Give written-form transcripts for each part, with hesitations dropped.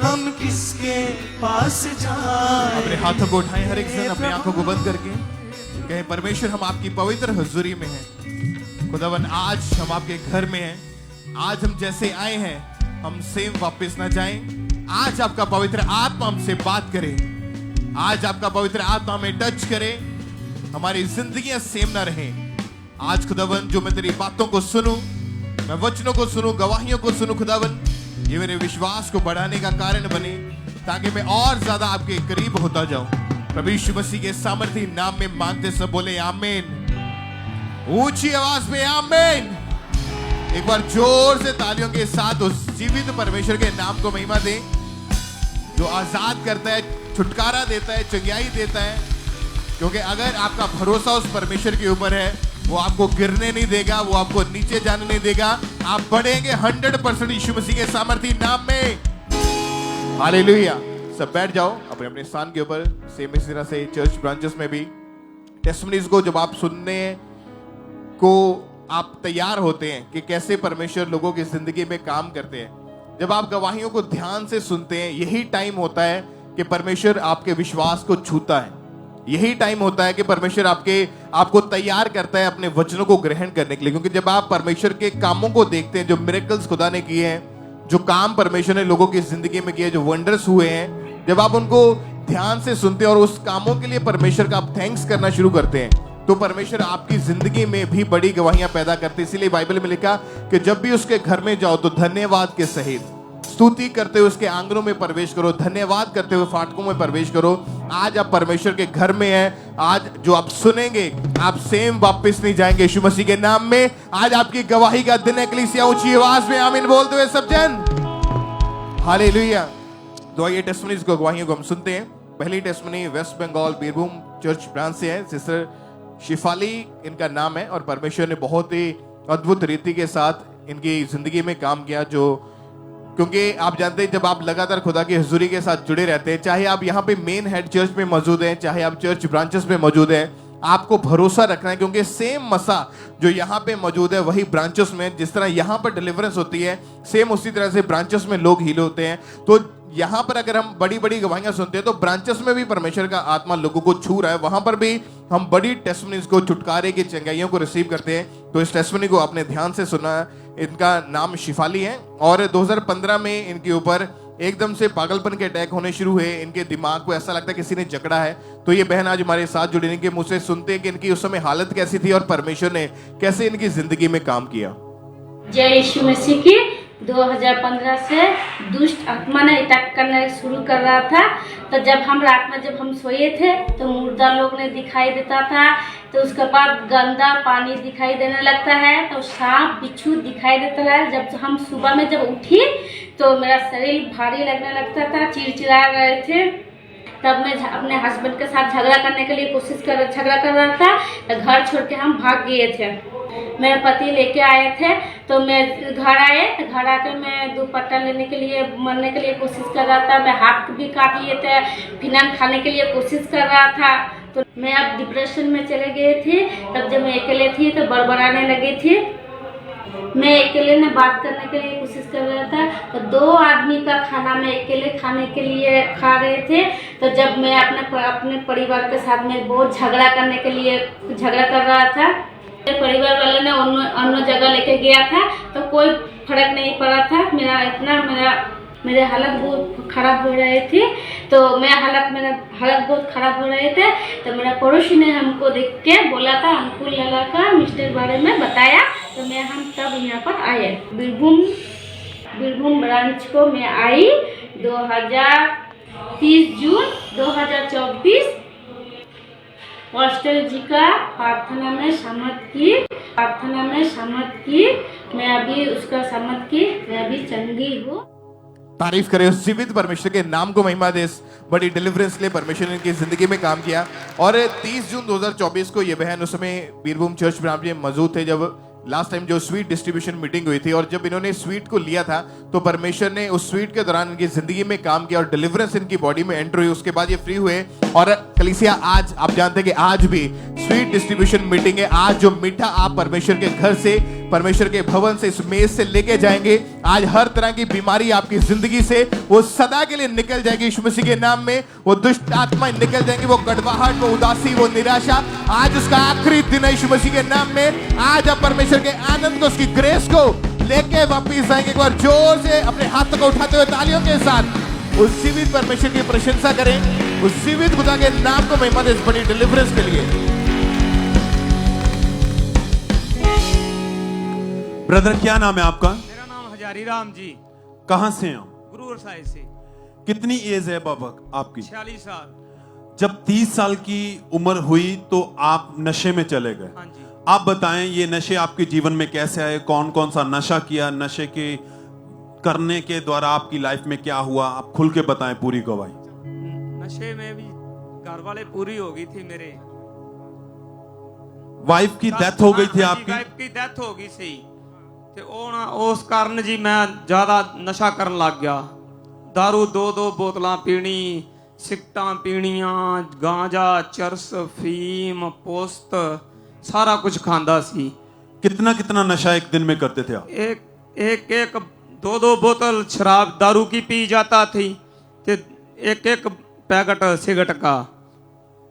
हम किसके पास जाएं। अपने हाथों को उठाएं, हर एक जन अपनी आंखों को बंद करके कहें, परमेश्वर हम आपकी पवित्र हुजूरी में हैं। खुदावन आज हम आपके घर में हैं। आज हम जैसे आए हैं हम सेम वापस ना जाएं। आज आपका पवित्र आत्मा हमसे बात करे। आज आपका पवित्र आत्मा हमें टच करे। हमारी जिंदगियां सेम ना रहें। आज खुदावन जो मैं तेरी बातों को सुनूं, मैं वचनों को सुनूं, गवाहियों को सुनूं, खुदावन ये मेरे विश्वास को बढ़ाने का कारण बने, ताकि मैं और ज्यादा आपके करीब होता जाऊं। प्रभु यीशु मसीह के सामर्थी नाम में मांगते सब बोले आमीन। ऊंची आवाज में आमीन। एक बार जोर से तालियों के साथ उस जीवित परमेश्वर के नाम को महिमा दें, जो आजाद करता है, छुटकारा देता है, चंगाई देता है। क्योंकि अगर आपका भरोसा उस परमेश्वर के ऊपर है, वो आपको गिरने नहीं देगा, वो आपको नीचे जाने नहीं देगा। आप बढ़ेंगे 100% यीशु मसीह के सामर्थी नाम में। हालेलुया। सब बैठ जाओ अपने अपने स्थान के ऊपर। सेम इसी तरह से चर्च ब्रांचेस में भी टेस्टिमनीज को जब आप सुनने को आप तैयार होते हैं कि कैसे परमेश्वर लोगों की जिंदगी में काम करते हैं, जब आप गवाहियों को ध्यान से सुनते हैं, यही टाइम होता है कि परमेश्वर आपके विश्वास को छूता है। यही टाइम होता है कि परमेश्वर आपको तैयार करता है अपने वचनों को ग्रहण करने के लिए। क्योंकि जब आप परमेश्वर के कामों को देखते हैं, जो मिरेकल्स खुदा ने किए हैं, जो काम परमेश्वर ने लोगों की जिंदगी में किए, जो वंडर्स हुए हैं, जब आप उनको ध्यान से सुनते हैं और उस कामों के लिए परमेश्वर का आप थैंक्स करना शुरू करते हैं, तो परमेश्वर आपकी जिंदगी में भी बड़ी गवाहियां पैदा करते हैं। इसीलिए बाइबल में लिखा कि जब भी उसके घर में जाओ तो धन्यवाद के सहित स्तुति करते हुए उसके आंगनों में प्रवेश करो, धन्यवाद करते हुए फाटकों में प्रवेश करो। आज आप परमेश्वर के घर में हैं। आज जो आप सुनेंगे, आप सेम वापस नहीं जाएंगे यीशु मसीह के नाम में। आज आपकी गवाही का दिन है। कलीसिया ऊंची आवाज में आमीन बोलते हुए सब जन हालेलुया। तो ये टेस्टिमनीज को, गवाहियों को हम सुनते हैं। पहली testimony West Bengal Birbhum church branch से है। सिस्टर शिफाली इनका नाम है और परमेश्वर ने बहुत ही अद्भुत रीति के साथ इनकी जिंदगी में काम किया। जो क्योंकि आप जानते हैं, जब आप लगातार खुदा की हुजूरी के साथ जुड़े रहते हैं, चाहे आप यहाँ पे मेन हेड चर्च में मौजूद हैं, चाहे आप चर्च ब्रांचेस में मौजूद हैं, आपको भरोसा रखना है। क्योंकि सेम मसा जो यहाँ पे मौजूद है वही ब्रांचेस में, जिस तरह यहाँ पर डिलीवरेंस होती है, सेम उसी तरह से ब्रांचेस में लोग हील होते हैं। तो यहाँ पर अगर हम बड़ी बड़ी गवाहियां सुनते हैं, तो ब्रांचेस में भी परमेश्वर का आत्मा लोगों को छू रहा है। वहां पर भी हम बड़ी टेस्टिमनीज को, छुटकारे की चंगाइयों को रिसीव करते हैं। तो इस टेस्टिमनी को आपने ध्यान से सुना। इनका नाम शिफाली है और 2015 में इनके ऊपर एकदम से पागलपन के अटैक होने शुरू हुए। इनके दिमाग को ऐसा लगता है किसी ने जकड़ा है। तो ये बहन आज हमारे साथ जुड़ी, इनके मुंह से सुनते हैं कि इनकी उस समय हालत कैसी थी और परमेश्वर ने कैसे इनकी जिंदगी में काम किया। जय यीशु मसीह की। 2015 से दुष्ट आत्मा ने अटैक करना शुरू कर रहा था। तो जब हम रात में जब हम सोए थे तो मुर्दा लोग ने दिखाई देता था। तो उसके बाद गंदा पानी दिखाई देने लगता है। तो सांप बिच्छू दिखाई देता है। जब हम सुबह में जब उठी तो मेरा शरीर भारी लगने लगता था, चिड़चिड़ा रहे थे। तब मैं अपने हस्बैंड के साथ झगड़ा करने के लिए झगड़ा कर रहा था। तो घर छोड़ के हम भाग गए थे। मेरे पति लेके आए थे। तो मैं घर आए तो घर आके मैं दुपट्टा लेने के लिए, मरने के लिए कोशिश कर रहा था। मैं हाथ भी काट लिए थे, फिनान खाने के लिए कोशिश कर रहा था। तो मैं अब डिप्रेशन में चले गए थे। तब जब मैं अकेले थी तो बड़बड़ाने लगी थी। मैं अकेले ने बात करने के लिए कोशिश कर रहा था। तो 2 आदमी का खाना मैं अकेले खाने के लिए खा रहे थे। तो जब मैं अपने परिवार के साथ में बहुत झगड़ा करने के लिए झगड़ा कर रहा था, परिवार वाले ने अन्य जगह लेके गया था। तो कोई फर्क नहीं पड़ा था। मेरे हालत बहुत खराब हो रहे थे। तो मेरा हालत बहुत खराब हो रहे थे। तो मेरा पड़ोसी ने हमको देख के बोला था, अंकुल लाला का मिस्टर बारे में बताया। तो हम तब यहाँ पर आए। बीरभूम ब्रांच को मैं आई 30 जून 2024। हॉस्टल जी का प्रार्थना में सम्मत की। मैं अभी उसका सम्मत की, मैं अभी चंगी हूँ। तारीफ करें उस जीवित परमेश्वर के नाम को महिमा दे। बड़ी डिलीवरेंस के लिए परमेश्वर ने इनकी जिंदगी में काम किया। और 30 जून 2024 को ये बहन उस समय बीरभूम चर्च ब्रांच में मौजूद थे, जब लास्ट टाइम जो स्वीट डिस्ट्रीब्यूशन मीटिंग हुई थी। और जब इन्होंने स्वीट को लिया था तो परमेश्वर ने उस स्वीट के दौरान इनकी जिंदगी में काम किया और डिलीवरेंस इनकी बॉडी में एंटर हुई। उसके बाद ये फ्री हुए। और कलीसिया आज आप जानते हैं कि आज भी स्वीट डिस्ट्रीब्यूशन मीटिंग है। आज जो मीठा आप परमेश्वर के घर से परमेश्वर के भवन से, इस मेज से लेके जाएंगे। आज हर तरह की बीमारी आपकी जिंदगी से वो सदा के लिए निकल जाएगी यीशु मसीह के नाम में। वो दुष्ट आत्माएं निकल जाएंगी, वो कड़वाहट, वो उदासी, वो निराशा। आज उसका आखिरी दिन है यीशु मसीह के नाम में। आज आप परमेश्वर के आनंद को, उसकी ग्रेस को लेके वापिस आएंगे। एक बार जोर से अपने हाथ को उठाते हुए तालियों के साथ उस जीवित परमेश्वर की प्रशंसा करें, उस जीवित खुदा के नाम को महिमा दें इस बड़ी डिलीवरेंस के लिए। ब्रदर क्या नाम है आपका? मेरा नाम हजारी राम जी। कहां से हैं आप? गुरु साहिब से। कितनी एज है बाबा आपकी? 46 साल। जब 30 साल की उम्र हुई तो आप नशे में चले गए। हाँ जी। आप बताएं ये नशे आपके जीवन में कैसे आए, कौन कौन सा नशा किया, नशे के करने के द्वारा आपकी लाइफ में क्या हुआ, आप खुल के बताएं पूरी गवाही। नशे में भी घर वाले पूरी हो गई थी मेरे। वाइफ की डेथ हो गई थी आपकी? वाइफ की डेथ हो गई सी ते उस कारण जी मैं ज्यादा नशा करन लग गया। दारू 2-2 बोतलां पीनी, सिगटां पीनियां, गांजा, चरस, फीम, पोस्त, सारा कुछ खांदा सी। कितना कितना नशा एक दिन में करते थे आप? एक 2-2 बोतल शराब दारू की पी जाता थी ते एक पैकेट सिगरेट का।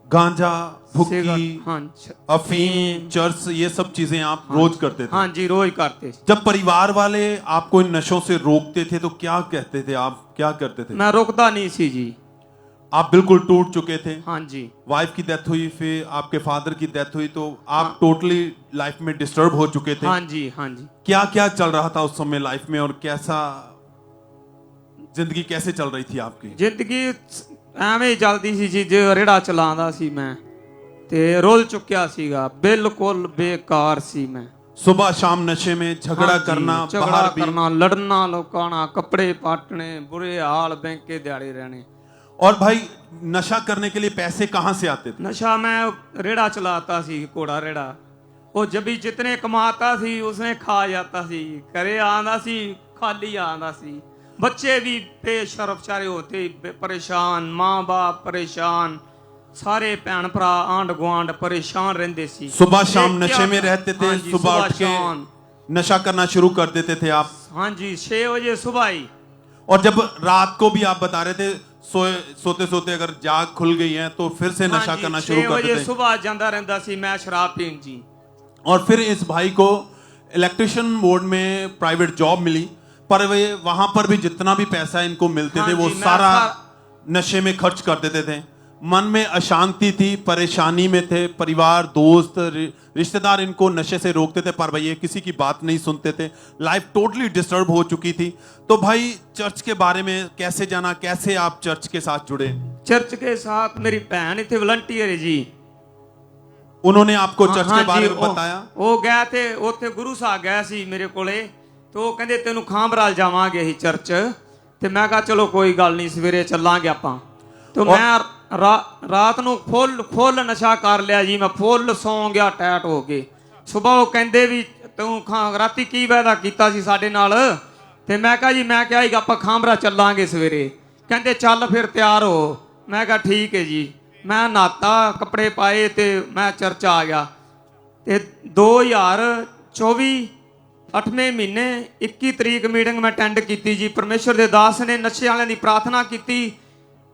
गांजा, भुक्की, सिगरेट, हाँ, अफीम, चर्च, ये सब चीजें आप रोज करते थे? हाँ जी, रोज करते। जब परिवार वाले आपको इन नशों से रोकते थे तो क्या कहते थे, आप क्या करते थे? मैं रोकता नहीं सी जी। आप बिल्कुल टूट चुके थे। हाँ जी। वाइफ की डेथ हुई, फिर आपके फादर की डेथ हुई, तो आप टोटली लाइफ में डिस्टर्ब हो चुके थे। हाँ जी, हाँ जी। क्या क्या चल रहा था उस समय लाइफ में और कैसा जिंदगी कैसे चल रही थी आपकी? जिंदगी ਐਵੇਂ ਹੀ ਚੱਲਦੀ ਸੀ ਜੀ। ਜੇ ਰੇੜਾ ਚਲਾਉਂਦਾ ਸੀ ਮੈਂ ਤੇ ਰੋਲ ਚੁੱਕਿਆ ਸੀਗਾ, ਬਿਲਕੁਲ ਬੇਕਾਰ ਸੀ मैं। सुबह शाम नशे में झगड़ा करना, झगड़ा बाहर भी करना, लड़ना, लोकां नाल कपड़े पाटने, बुरे हाल, बैंक के दिहाड़े रहने। और भाई नशा करने के लिए पैसे कहां से आते थे? नशा मैं रेड़ा चलाता सी, घोड़ा रेड़ा। वो जब भी जितने कमाता सी उसने खा जाता सी। घरे आंदा सी खाली आंदा सी। बच्चे भी बेशरफ चारे होते परेशान, माँ बाप परेशान, सारे भैन भरा आंड गुआंड परेशान रहते सी। सुबह शाम नशे में रहते थे। हाँ जी, सुबह उठ के नशा करना शुरू कर देते थे आप? हाँ जी, 6 बजे सुबह ही। और जब रात को भी आप बता रहे थे सोते सोते अगर जाग खुल गई है तो फिर से नशा करना शुरू कर देते थे? सुबह जाता रहता सी मैं शराब पीन जी। और फिर इस भाई को इलेक्ट्रिशियन बोर्ड में प्राइवेट जॉब मिली, पर वे वहां पर भी जितना भी पैसा इनको मिलते थे वो सारा नशे में खर्च कर देते थे। मन में अशांति थी, परेशानी में थे। परिवार, दोस्त, रिश्तेदार इनको नशे से रोकते थे पर भाई ये किसी की बात नहीं सुनते थे। लाइफ टोटली डिस्टर्ब हो चुकी थी। तो भाई चर्च के बारे में कैसे जाना, कैसे आप चर्च के साथ जुड़े? चर्च के साथ मेरी बहन थे वॉलंटियर है जी। उन्होंने आपको चर्च के बारे में बताया? वो गए थे उत्थे गुरु साहब गए सी मेरे कोले, तो कहते तेनू खांबराल जावांगे ही चर्च। ते मैं कहा चलो कोई गल नहीं, सवेरे चलांगे आपां। तो मैं रात नू फुल नशा कर लिया जी। मैं फुल सौ गया टैट हो के। सुबह वो कहते भी तू राती की वादा कीता सी साडे नाल? ते मैं कहा जी मैं क्या आपां खांबरा चलांगे सवेरे। कहते चल फिर तैयार हो। मैं कहा ठीक है जी। मैं नहाता, कपड़े पाए ते मैं चर्च आ गया। ते 2024 8वें महीने 21 तरीक मीटिंग मैं अटेंड की जी। परमेश्वर दे दास ने नशे वाले की प्रार्थना की।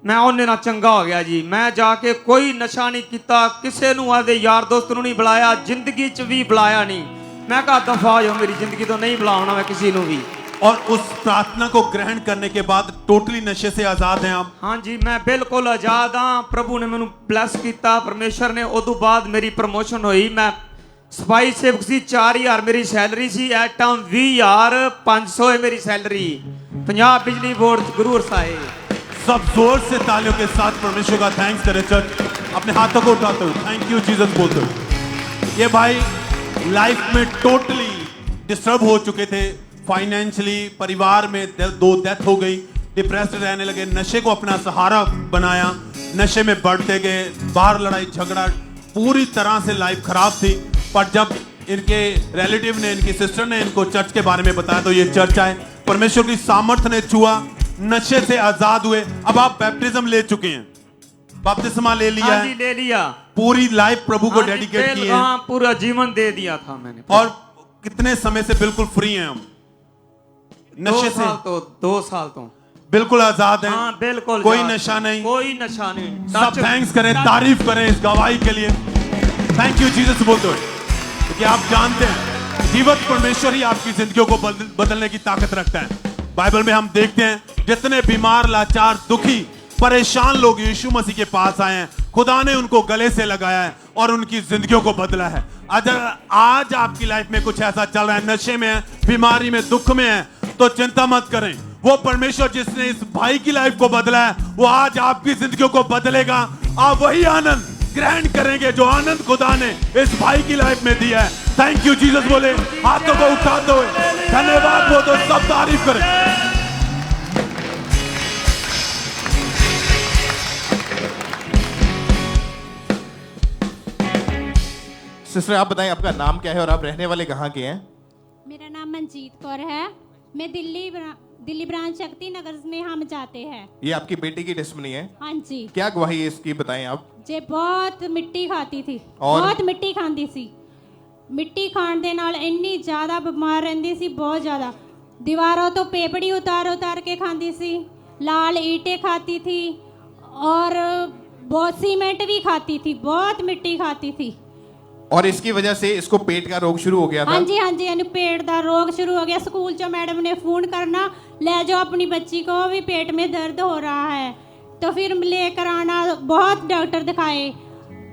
मैं उन्हें ना चंगा हो गया जी। मैं जाके कोई नशा नहीं किया, किसी नूं आदे यार दोस्त नूं नहीं बुलाया, जिंदगी च भी बुलाया नहीं। मैं कहा दफा हो, मेरी जिंदगी तो नहीं बुलाना मैं किसी नूं भी। और उस प्रार्थना को ग्रहण करने के बाद टोटली नशे से आजाद हैं आप? हाँ जी, मैं बिल्कुल आजाद हाँ। प्रभु ने मैनू ब्लैस किया परमेश्वर ने। उदों बाद मेरी प्रमोशन हुई। मैं सफाई सेवक सी, 4000 मेरी सैलरी सी। एट टाइम 20,500 है मेरी सैलरी। पंजाब बिजली बोर्ड गुरु साहिब। सब जोर से तालियों के साथ परमेश्वर का थैंक्स करें चर्च। अपने हाथों को उठाते हुए थैंक यू जीसस बोलते हुए। ये भाई लाइफ में टोटली डिस्टर्ब हो चुके थे फाइनेंशियली। परिवार में 2 डेथ हो गई, डिप्रेस्ड रहने लगे, नशे को अपना सहारा बनाया, नशे में बढ़ते गए, बाहर लड़ाई झगड़ा, पूरी तरह से लाइफ खराब थी। पर जब इनके रिलेटिव ने, इनकी सिस्टर ने इनको चर्च के बारे में बताया तो ये चर्च आए, परमेश्वर की सामर्थ ने छुआ, नशे से आजाद हुए। अब आप बैप्टिज्म ले चुके हैं, बपतिस्मा ले लिया हाँ है, जी, ले लिया। पूरी लाइफ प्रभु को हाँ जी, डेडिकेट की है। हाँ, पूरा जीवन दे दिया था मैंने। और कितने समय से बिल्कुल फ्री हैं हम नशे से? 2 साल तो बिल्कुल आजाद हैं। हाँ बिल्कुल, कोई आजाद। नशा नहीं, कोई नशा नहीं। सब थैंक्स करें, तारीफ करें इस गवाही के लिए। थैंक यू जीसस बोलते हुए, क्योंकि आप जानते हैं जीवत परमेश्वर ही आपकी जिंदगियों को बदलने की ताकत रखता है। बाइबल में हम देखते हैं जितने बीमार, लाचार, दुखी, परेशान लोग यीशु मसीह के पास आए हैं, खुदा ने उनको गले से लगाया है और उनकी जिंदगियों को बदला है। अगर आज आपकी लाइफ में कुछ ऐसा चल रहा है, नशे में है, बीमारी में, दुख में है, तो चिंता मत करें। वो परमेश्वर जिसने इस भाई की लाइफ को बदला है, वो आज आपकी जिंदगियों को बदलेगा। आप वही आनंद ग्रहण करेंगे जो आनंद खुदा ने इस भाई की लाइफ में दिया है। थैंक यू जीसस बोले, हाथों को उठाते हुए धन्यवाद बोल दो, सब तारीफ करें। सिस्टर आप बताएं आपका नाम क्या है और आप रहने वाले कहाँ के हैं? मेरा नाम मनजीत कौर है। मैं दिल्ली ब्रांच शक्ति नगर में हम जाते हैं। ये आपकी बेटी की टेस्टमनी है? हाँ जी। क्या गवाही है इसकी, बताएं आप। जे बहुत मिट्टी खाती थी और? बहुत मिट्टी खाती सी। मिट्टी खाण दे नाल ਇੰਨੀ ਜ਼ਿਆਦਾ ਬਿਮਾਰ ਰਹਿੰਦੀ ਸੀ, बहुत ज़्यादा। दीवारों तो पेपड़ी उतार के खाती सी, लाल ईंटें खाती थी और बहुत सीमेंट भी खाती थी, बहुत मिट्टी खाती थी। और इसकी वजह से इसको पेट का रोग शुरू हो गया था? हाँ जी हाँ जी, यानी पेट का रोग शुरू हो गया। स्कूल जो मैडम ने फोन करना, ले जाओ अपनी बच्ची को, भी पेट में दर्द हो रहा है। तो फिर लेकर आना, बहुत डॉक्टर दिखाए।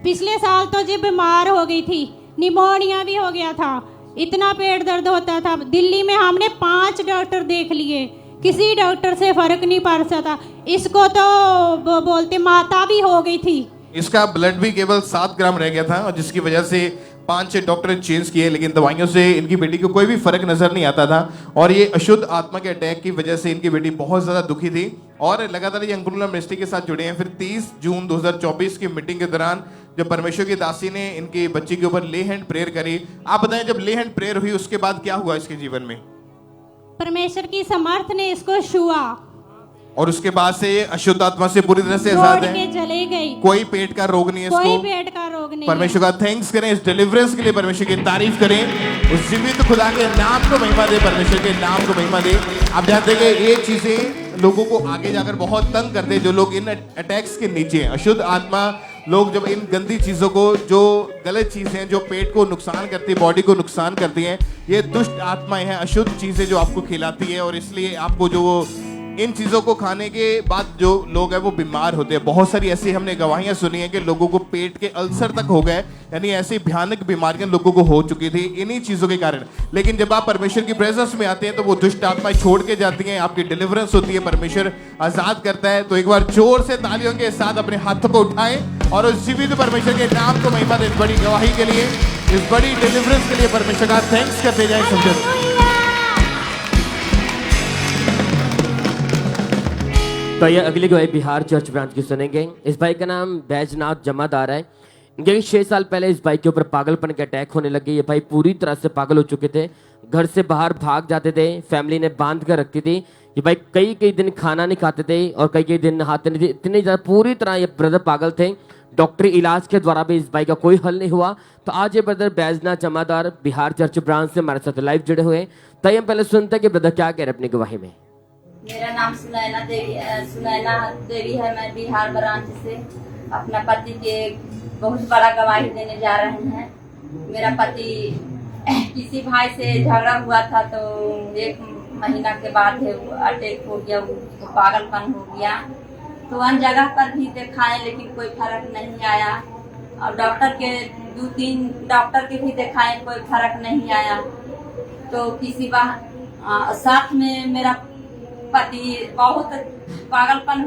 पिछले साल तो जी बीमार हो गई थी, निमोनिया भी हो गया था, इतना पेट दर्द होता था। दिल्ली में हमने 5 डॉक्टर देख लिए, किसी डॉक्टर से फर्क नहीं पड़ सकता। इसको तो बोलते माता भी हो गई थी। इसका ब्लड भी केवल 7 ग्राम रह गया था, और जिसकी वजह से 5-6 डॉक्टर चेंज किए, लेकिन दवाइयों से इनकी बेटी को कोई भी फर्क नजर नहीं आता था। और ये अशुद्ध आत्मा के अटैक की वजह से इनकी बेटी बहुत ज्यादा दुखी थी और लगातार ये अंकुरला मिनिस्ट्री के साथ जुड़े हैं। फिर 30 जून 2024 की मीटिंग के दौरान जब परमेश्वर की दासी ने इनकी बच्ची के ऊपर ले हैंड प्रेयर करी, आप बताएं जब ले हैंड प्रेयर हुई उसके बाद क्या हुआ इसके जीवन में? परमेश्वर की समर्थ ने इसको छुआ और उसके बाद से ये अशुद्ध आत्मा से पूरी तरह से आजाद है, चले गई। कोई पेट का रोग नहीं है कोई इसको। पेट का रोग नहीं। परमेश्वर का थैंक्स करें इस डिलीवरेंस के लिए, परमेश्वर की तारीफ करें, उस जीवित खुदा के नाम को महिमा दे, परमेश्वर के नाम को महिमा दे। आप जानते हैं कि ये चीजें लोगों को आगे जाकर बहुत तंग करते हैं, जो लोग इन अटैक्स के नीचे हैं। अशुद्ध आत्मा लोग जब इन गंदी चीजों को, जो गलत चीजें जो पेट को नुकसान करती है, बॉडी को नुकसान करती हैं, ये दुष्ट आत्माएं हैं, अशुद्ध चीजें जो आपको खिलाती है। और इसलिए आपको जो इन चीजों को खाने के बाद जो लोग हैं वो बीमार होते हैं। बहुत सारी ऐसी हमने गवाहियां सुनी है कि लोगों को पेट के अल्सर तक हो गए, यानी ऐसी भयानक बीमारियां लोगों को हो चुकी थी इन्हीं चीजों के कारण। लेकिन जब आप परमेश्वर की प्रेजेंस में आते हैं तो वो दुष्ट आत्माएं छोड़ के जाती हैं, आपकी डिलीवरेंस होती है, परमेश्वर आजाद करता है। तो एक बार जोर से तालियों के साथ अपने हाथों को उठाएं और उस जीवित परमेश्वर के नाम को महिमा दें। इस बड़ी गवाही के लिए, इस बड़ी डिलीवरेंस के लिए परमेश्वर का थैंक्स करते जाए सब जन। तो ये अगली गवाही बिहार चर्च ब्रांच की सुनेंगे। इस भाई का नाम बैजनाथ जमादार है। इनके 6 साल पहले इस भाई के ऊपर पागलपन के अटैक होने लगे। ये भाई पूरी तरह से पागल हो चुके थे, घर से बाहर भाग जाते थे, फैमिली ने बांध कर रखती थी। ये भाई कई दिन खाना नहीं खाते थे और कई दिन नहाते नहीं थे, इतने ज़्यादा पूरी तरह ये ब्रदर पागल थे। डॉक्टरी इलाज के द्वारा भी इस भाई का कोई हल नहीं हुआ। तो आज ये ब्रदर बैजनाथ जमादार बिहार चर्च ब्रांच से हमारे साथ लाइव जुड़े हुए। तो हम पहले सुनते हैं कि ब्रदर क्या कह रहे अपनी गवाही में। मेरा नाम सुनैना देवी है। मैं बिहार ब्रांच से अपना पति के बहुत बड़ा गवाही देने जा रहे हैं। मेरा पति किसी भाई से झगड़ा हुआ था, तो 1 महीना के बाद है अटैक हो गया, उसको पागलपन हो गया। तो अन्य जगह पर भी दिखाए लेकिन कोई फर्क नहीं आया, और डॉक्टर के 2-3 डॉक्टर के भी दिखाए, कोई फर्क नहीं आया। तो किसी बार साथ में मेरा पति बहुत पागलपन,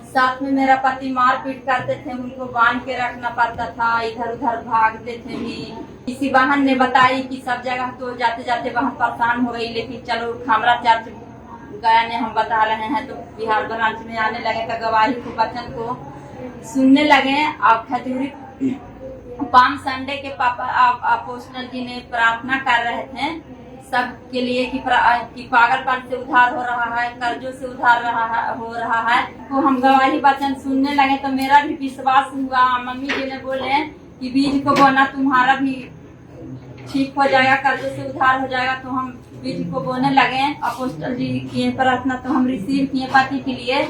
साथ में मेरा पति मारपीट करते थे, उनको बांध के रखना पड़ता था, इधर उधर भागते थे भी। किसी बहन ने बताई कि सब जगह तो जाते जाते बहन परेशान हो गई, लेकिन चलो खामरा चर्च गया ने हम बता रहे हैं। तो बिहार ब्रांच में आने लगे तो गवाही को, वचन को सुनने लगे। और खजूरी पाम संडे के पापा अपोस्टल जी ने प्रार्थना कर रहे थे सबके लिए कि पागलपन से उद्धार हो रहा है, कर्जों से उद्धार हो रहा है। तो हम गवाही वचन सुनने लगे तो मेरा भी विश्वास हुआ। मम्मी जी ने बोले कि बीज को बोना तुम्हारा भी ठीक हो जाएगा, कर्जे से उधार हो जाएगा। तो हम विधि को बोलने लगे, अपोस्टल जी किए प्रार्थना, तो हम रिसीव किए पति के लिए।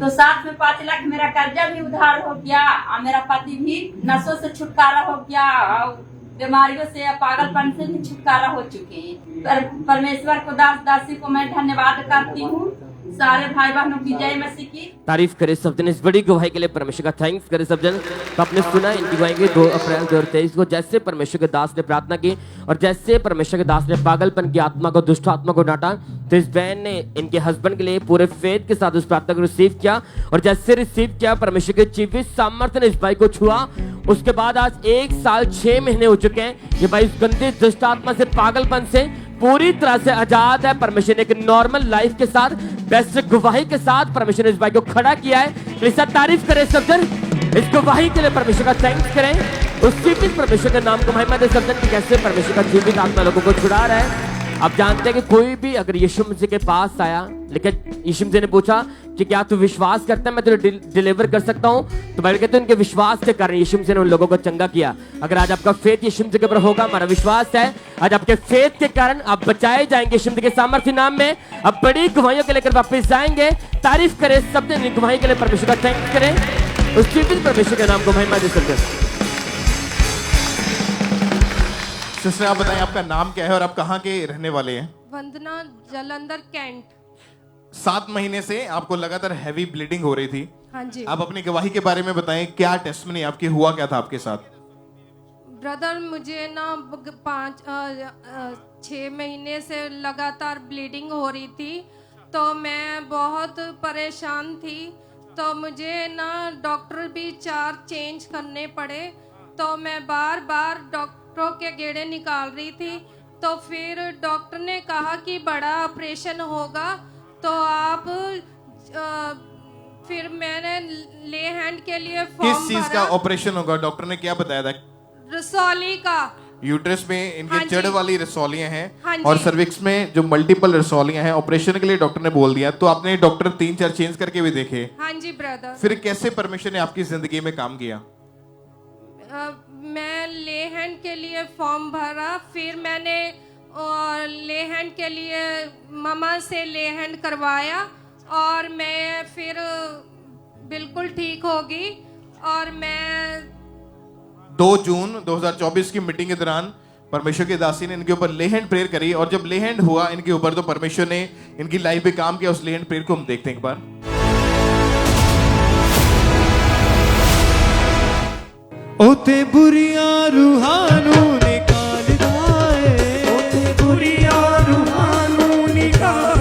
तो साथ में 5 लाख मेरा कर्जा भी उधार हो गया और मेरा पति भी नशों से छुटकारा हो गया और बीमारियों से या पागलपन से भी छुटकारा हो चुके हैं। परमेश्वर को दास दासी को मैं धन्यवाद करती हूँ। सारे भाई बहनों की जय मसीह की। तारीफ करे सब जन इस बड़ी गवाही के लिए, परमेश्वर का थैंक्स करे सब जन। तो आपने सुना इनकी गवाही 2 अप्रैल 2023 को जैसे परमेश्वर के दास ने प्रार्थना की और जैसे परमेश्वर के दास ने पागलपन की आत्मा को, दुष्ट आत्मा को डांटा, तो इस बहन ने इनके हस्बैंड के लिए पूरे फेथ के साथ उस प्रार्थना को रिसीव किया और जैसे रिसीव किया परमेश्वर के जीवित सामर्थ्य ने इस भाई को छुआ। उसके बाद आज 1 साल 6 महीने हो चुके हैं। ये भाई इस गंदे दुष्ट आत्मा से, पागलपन से पूरी तरह से आजाद है। परमेश्वर ने एक नॉर्मल लाइफ के साथ, बेस्ट गवाही के साथ परमेश्वर ने इस भाई को खड़ा किया है। प्लीज तारीफ करें सब जन, इस गवाही के लिए परमेश्वर का थैंक्स करें। उस जीवित परमेश्वर के नाम को महिमा दे सब जन कि कैसे परमेश्वर का जीवित आत्मा लोगों को छुड़ा रहा है। आप जानते हैं कि कोई भी अगर यीशु मसीह के पास आया, लेकिन यीशु मसीह ने पूछा कि क्या तू विश्वास करता है मैं तुझे डिलीवर कर सकता हूं, तो बाइबल कहते हैं उनके विश्वास के कारण यीशु मसीह ने उन लोगों को चंगा किया। अगर आज आपका फेथ यीशु मसीह के ऊपर होगा, हमारा विश्वास है आज आपके फेथ के कारण आप बचाए जाएंगे यीशु मसीह के सामर्थ्य नाम में। अब बड़ी गवाहियों के लेकर वापस जाएंगे। तारीफ करें सब दिन गवाही के लिए, परमेश्वर का थैंक्स करें। उस जीवित परमेश्वर के नाम को महिमा दे सकते हैं। सिस्टर आप बताएं आपका नाम क्या है और आप कहाँ के रहने वाले हैं? वंदना, जलंधर, कैंट। 7 महीने से आपको लगातार हैवी ब्लीडिंग हो रही थी। हाँ जी। आप अपनी गवाही के बारे में बताएं, क्या टेस्टमनी आपकी, हुआ क्या था आपके साथ? ब्रदर मुझे ना 6 महीने से लगातार ब्लीडिंग हो रही थी, तो मैं बहुत परेशान थी। तो मुझे ना डॉक्टर भी 4 चेंज करने पड़े। तो मैं बार बार डॉक्टरों के गेड़े निकाल रही थी। तो फिर डॉक्टर ने कहा कि बड़ा ऑपरेशन होगा, तो आप फिर मैंने ले हैंड के लिए फॉर्म किस चीज का ऑपरेशन होगा? डॉक्टर ने क्या बताया था? रसौली का। यूट्रस में इनके हाँ जड़ वाली रसौलियां हैं। हाँ और सर्विक्स में जो मल्टीपल रसौलियां हैं, ऑपरेशन के लिए डॉक्टर ने बोल दिया। तो आपने डॉक्टर 3-4 चेंज करके भी देखे? हाँ जी ब्रदर। फिर कैसे परमेश्वर ने आपकी जिंदगी में काम किया? मैं ले हैंड के लिए फॉर्म भरा, फिर मैंने ले हैंड के लिए ममा से ले हैंड करवाया और मैं फिर बिल्कुल ठीक होगी। और मैं 2 जून 2024 की मीटिंग के दौरान परमेश्वर के दासी ने इनके ऊपर ले हैंड प्रेयर करी और जब ले हैंड हुआ इनके ऊपर तो परमेश्वर ने इनकी लाइफ पे काम किया। उस ले हैंड प्रेयर को हम देखते हैं एक बार। ओते बुरिया रूहानू निकाल दाए, ओते बुरिया रूहानू निकाल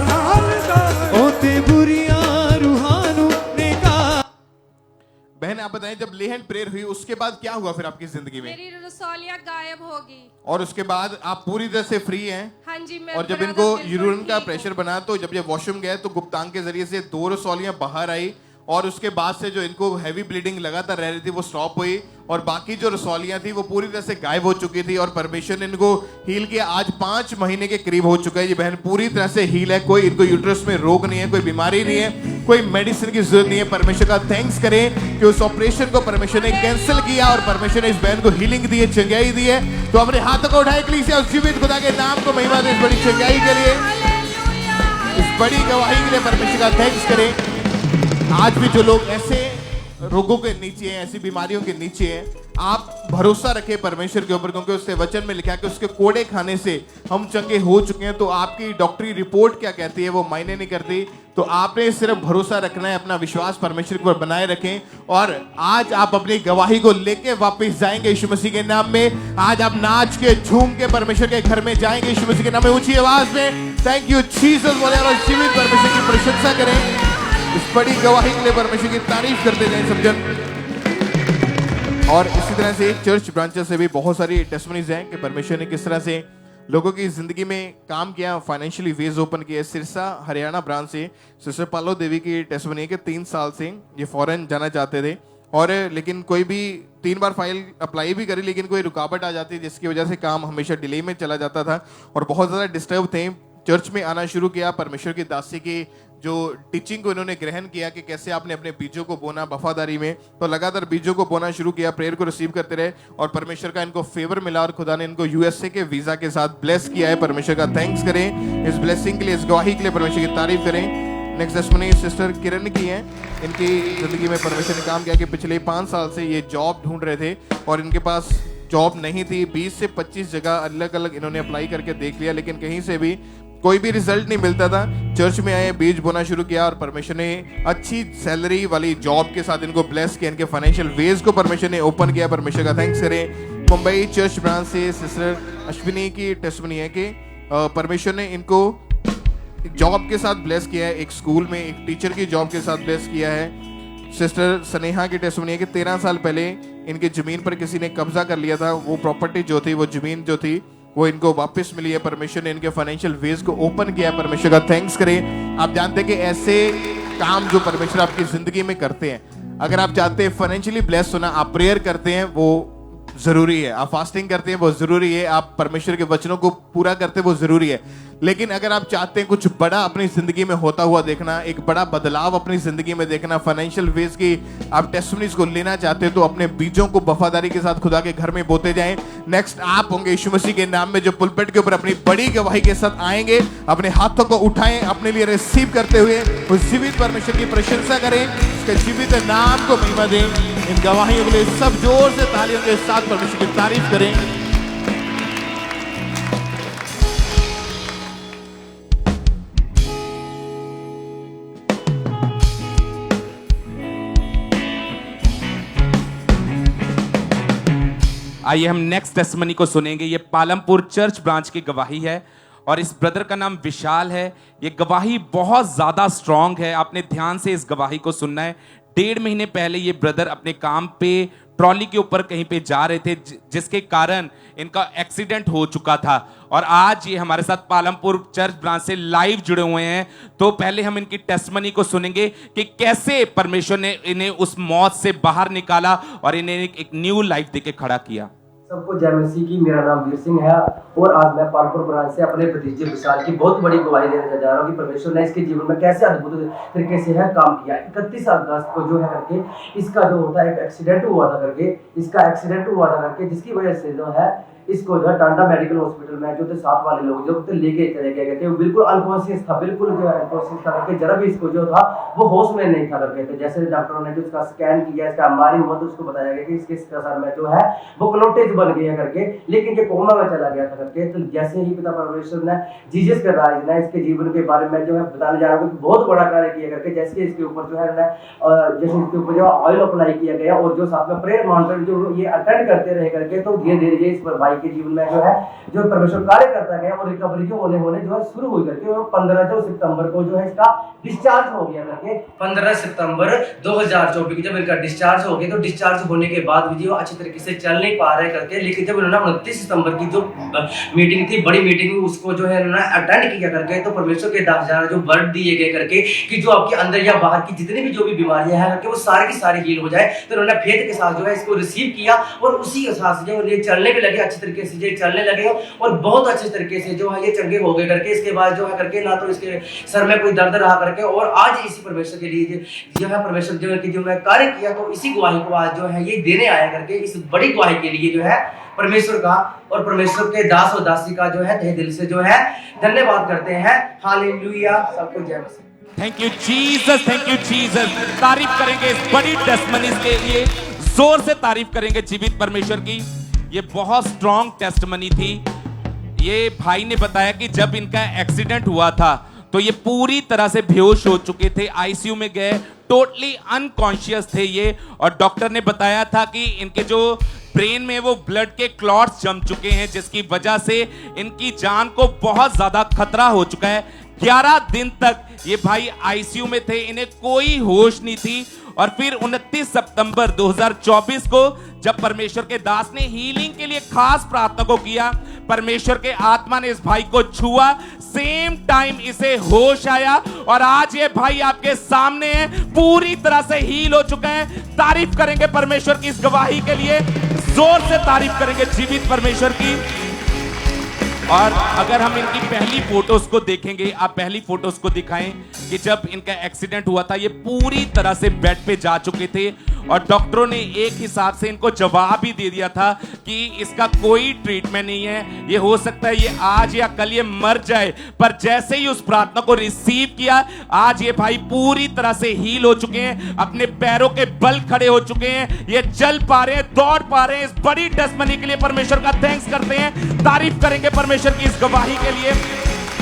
दाए, ओते बुरिया रूहानू निकाल। बहन आप बताएं, जब ले हैंड प्रेयर हुई उसके बाद क्या हुआ फिर आपकी जिंदगी में? मेरी रसौलियाँ गायब होगी और उसके बाद आप पूरी तरह से फ्री हैं? हाँ जी। मैं और जब ब्रदर इनको बिल्कुल यूरिन का ठीक प्रेशर हूँ। बना तो जब ये वॉशरूम गए तो गुप्तांग के जरिए से 2 रसौलियां बाहर आई और उसके बाद से जो इनको हैवी ब्लीडिंग लगातार रह रही थी वो स्टॉप हुई और बाकी जो रसौलियां थी वो पूरी तरह से गायब हो चुकी थी और परमेश्वर ने इनको हील किया। आज 5 महीने के करीब हो चुका है। ये बहन पूरी तरह से हील है। कोई इनको यूट्रस में रोग नहीं है, कोई बीमारी नहीं है, कोई मेडिसिन की जरूरत नहीं है। परमेश्वर का थैंक्स करें कि उस ऑपरेशन को परमेश्वर ने कैंसिल किया और परमेश्वर ने इस बहन को हीलिंग दी है, चंगाई दी है। तो अपने हाथों को उठाए कलीसिया उस जीवित खुदा के नाम को महिमा दे इस बड़ी चंगाई के लिए, इस बड़ी गवाही के लिए परमेश्वर का थैंक्स करें। आज भी जो लोग ऐसे रोगों के नीचे हैं, ऐसी बीमारियों के नीचे हैं, आप भरोसा रखें परमेश्वर के ऊपर, क्योंकि उसके वचन में लिखा है कि उसके कोड़े खाने से हम चंगे हो चुके हैं। तो आपकी डॉक्टरी रिपोर्ट क्या कहती है वो मायने नहीं करती। तो आपने सिर्फ भरोसा रखना है, अपना विश्वास परमेश्वर के ऊपर बनाए रखें। और आज आप अपनी गवाही को लेके वापस जाएंगे यीशु मसीह के नाम में। आज आप नाच के झूम के परमेश्वर के घर में जाएंगे यीशु मसीह के नाम में, ऊंची आवाज में थैंक यू जीसस बोले और जीवित परमेश्वर की प्रशंसा करें। इस बड़ी गवाही के लिए परमेश्वर की तारीफ करते जाएं सब जन। और इसी तरह से चर्च ब्रांचेस से भी बहुत सारी टेस्टमनीज हैं कि परमेश्वर ने किस तरह से लोगों की जिंदगी में काम किया, फाइनेंशियली वेज ओपन किए। सिरसा हरियाणा ब्रांच से सिस्टर पालो देवी की टेस्टमनी है कि 3 साल से ये फॉरेन जाना चाहते थे और लेकिन कोई भी 3 बार फाइल अप्लाई भी करी लेकिन कोई रुकावट आ जाती जिसकी वजह से काम हमेशा डिले में चला जाता था और बहुत ज़्यादा डिस्टर्ब थे। चर्च में आना शुरू किया, परमेश्वर की दासी की जो टीचिंग को इन्होंने ग्रहण किया कि कैसे आपने अपने बीजों को बोना वफादारी में, तो लगातार बीजों को बोना शुरू किया, प्रेयर को रिसीव करते रहे और परमेश्वर का इनको फेवर मिला और खुदा ने इनको यूएसए के वीजा के साथ ब्लेस किया है। परमेश्वर का थैंक्स करें इस ब्लेसिंग के लिए, इस गवाही के लिए परमेश्वर की तारीफ करें। नेक्स्ट टेस्टिमनी सिस्टर किरण की है। इनकी जिंदगी में परमेश्वर ने काम किया कि पिछले 5 साल से ये जॉब ढूंढ रहे थे और इनके पास जॉब नहीं थी। 20 से 25 जगह अलग अलग इन्होंने अप्लाई करके देख लिया, लेकिन कहीं से भी कोई भी रिजल्ट नहीं मिलता था। चर्च में आए, बीज बोना शुरू किया और परमेश्वर ने अच्छी सैलरी वाली जॉब के साथ इनको ब्लेस किया। इनके फाइनेंशियल वेज को परमेश्वर ने ओपन किया। परमेश्वर का थैंक्स करें। मुंबई चर्च ब्रांच से सिस्टर अश्विनी की टेस्टिमनी है कि परमेश्वर ने इनको जॉब के साथ ब्लेस किया है, एक स्कूल में एक टीचर की जॉब के साथ ब्लेस किया है। सिस्टर स्नेहा की टेस्टिमनी है कि 13 साल पहले इनकी जमीन पर किसी ने कब्जा कर लिया था। वो प्रॉपर्टी जो थी, वो जमीन जो थी, वो इनको वापस मिली है। परमेश्वर ने इनके फाइनेंशियल वेज को ओपन किया। परमेश्वर का थैंक्स करें। आप जानते हैं कि ऐसे काम जो परमेश्वर आपकी जिंदगी में करते हैं, अगर आप चाहते हैं फाइनेंशियली ब्लेस होना, आप प्रेयर करते हैं, वो जरूरी है। आप फास्टिंग करते हैं, वो जरूरी है। आप परमेश्वर के वचनों को पूरा करते हैं, वो जरूरी है। लेकिन अगर आप चाहते हैं कुछ बड़ा अपनी जिंदगी में होता हुआ देखना, एक बड़ा बदलाव अपनी जिंदगी में देखना, फाइनेंशियल वेज की आप टेस्टिमनीज को लेना चाहते हैं, तो अपने बीजों को वफादारी के साथ खुदा के घर में बोते जाएं। नेक्स्ट आप होंगे यीशु मसीह के नाम में जो पुलपिट के ऊपर अपनी बड़ी गवाही के साथ आएंगे। अपने हाथों को उठाएं, अपने लिए रिसीव करते हुए उस जीवित परमेश्वर की प्रशंसा करें, उसके जीवित नाम को महिमा दें। इन गवाहियों के लिए सब जोर से तालियों के साथ परमेश्वर की तारीफ करें। आइए हम नेक्स्ट टेस्टिमनी को सुनेंगे। ये पालमपुर चर्च ब्रांच की गवाही है और इस ब्रदर का नाम विशाल है। ये गवाही बहुत ज्यादा स्ट्रांग है, आपने ध्यान से इस गवाही को सुनना है। 1.5 महीने पहले ये ब्रदर अपने काम पे ट्रॉली के ऊपर कहीं पे जा रहे थे, जिसके कारण इनका एक्सीडेंट हो चुका था और आज ये हमारे साथ पालमपुर चर्च ब्रांच से लाइव जुड़े हुए हैं। तो पहले हम इनकी टेस्टिमनी को सुनेंगे कि कैसे परमेश्वर ने इन्हें उस मौत से बाहर निकाला और इन्हें एक न्यू लाइफ देके खड़ा किया। सबको जय मसीह की। मेरा नाम वीर सिंह है और आज मैं पालमपुर ब्रांच से अपने भतीजे विशाल की बहुत बड़ी गवाही देने जा रहा हूँ कि परमेश्वर ने इसके जीवन में कैसे अद्भुत तरीके से है काम किया। 31 अगस्त को जो है करके इसका जो होता है एक एक्सीडेंट हुआ था करके, जिसकी वजह से जो है इसको जो है टांडा मेडिकल हॉस्पिटल में जो थे साथ वाले लोग जो थे लेके चले गए थे। वो बिल्कुल अनकॉन्शियस था, बिल्कुल जो अनकॉन्शियस था करके, जरा भी इसको जो था वो होश में नहीं था करके। तो जैसे डॉक्टरों ने जो उसका स्कैन किया, इसका एमआरआई हुआ, तो उसको बताया गया कि इसके सर में जो है वो क्लोटेज बन गई है करके, लेकिन ये कोमा में चला गया था करके। तो जैसे ही पिता परमेश्वर ने जीसस क्राइस्ट ने इसके जीवन के बारे में जो है बताने जा रहा हूँ, बहुत बड़ा कार्य किया करके। जैसे इसके ऊपर जो है जैसे इसके ऊपर जो ऑयल अप्लाई किया गया और जो साथ में प्रेयर मॉनिटर जो ये अटेंड करते रहे करके, तो धीरे धीरे इस पर भाई के जीवन में जो है जो परमेश्वर कार्य करता गया और रिकवरी जो होने जो है शुरू हुई करके, और 15 सितंबर को जो है इसका डिस्चार्ज हो गया करके। 15 सितंबर 2024 को जब इनका डिस्चार्ज हो गया, तो डिस्चार्ज होने के बाद भी वो अच्छी तरीके से चल नहीं पा रहे करके, लेकिन जब उन्होंने 29 सितंबर की जो मीटिंग थी, बड़ी मीटिंग, उसको जो है उन्होंने अटेंड किया करके, तो परमेश्वर के दास जो वर्ड दिए गए करके कि जो आपके अंदर या बाहर की जितनी भी जो भी बीमारियां हैं करके वो सारी की सारी हील हो जाए। तो उन्होंने फेथ के साथ जो है इसको रिसीव किया और उसी के साथ जो ये चलने भी लगे, अच्छी तरीके से चलने लगे और बहुत अच्छे तरीके से जो है ये चंगे हो गए करके। इसके बाद जो है करके ना तो इसके सर में कोई दर्द रहा करके, और आज इसी परमेश्वर के लिए जो है परमेश्वर जो मैं कार्य किया, तो इसी गवाही को आज जो है ये देने आया करके, इस बड़ी गवाही के लिए जो है परमेश्वर का और परमेश्वर के दास और दासी का जो है तहे दिल से जो है धन्यवाद करते हैं। हालेलुया। सबको जय मसीह। Thank you Jesus, thank you Jesus. तारीफ करेंगे इस बड़ी टेस्टिमनी के लिए, जोर से तारीफ करेंगे जीवित परमेश्वर की। ये बहुत स्ट्रॉन्ग टेस्टिमनी थी। ये भाई ने बताया कि जब इनका एक्सीडेंट हुआ था तो ये पूरी तरह से बेहोश हो चुके थे, आईसीयू में गए, टोटली अनकॉन्शियस थे ये, और डॉक्टर ने बताया था कि इनके जो ब्रेन में वो ब्लड के क्लॉट्स जम चुके हैं, जिसकी वजह से इनकी जान को बहुत ज्यादा खतरा हो चुका है। 11 दिन तक ये भाई आईसीयू में थे, इन्हें कोई होश नहीं थी। और फिर 29 सितंबर 2024 को जब परमेश्वर के दास ने हीलिंग के लिए खास प्रार्थना को किया, परमेश्वर के आत्मा ने इस भाई को छुआ, सेम टाइम इसे होश आया और आज ये भाई आपके सामने है, पूरी तरह से हील हो चुका है। तारीफ करेंगे परमेश्वर की इस गवाही के लिए, जोर से तारीफ करेंगे जीवित परमेश्वर की। और अगर हम इनकी पहली फोटोज को देखेंगे, आप पहली फोटोज को दिखाएं कि जब इनका एक्सीडेंट हुआ था ये पूरी तरह से बेड पे जा चुके थे और डॉक्टरों ने एक हिसाब से इनको जवाब ही दे दिया था कि इसका कोई ट्रीटमेंट नहीं है, ये हो सकता है ये आज या कल ये मर जाए। पर जैसे ही उस प्रार्थना को रिसीव किया, आज ये भाई पूरी तरह से हील हो चुके हैं, अपने पैरों के बल खड़े हो चुके हैं, ये चल पा रहे हैं, दौड़ पा रहे हैं। इस बड़ी टेस्टमनी के लिए परमेश्वर का थैंक्स करते हैं, तारीफ करेंगे परमेश्वर की इस गवाही के लिए।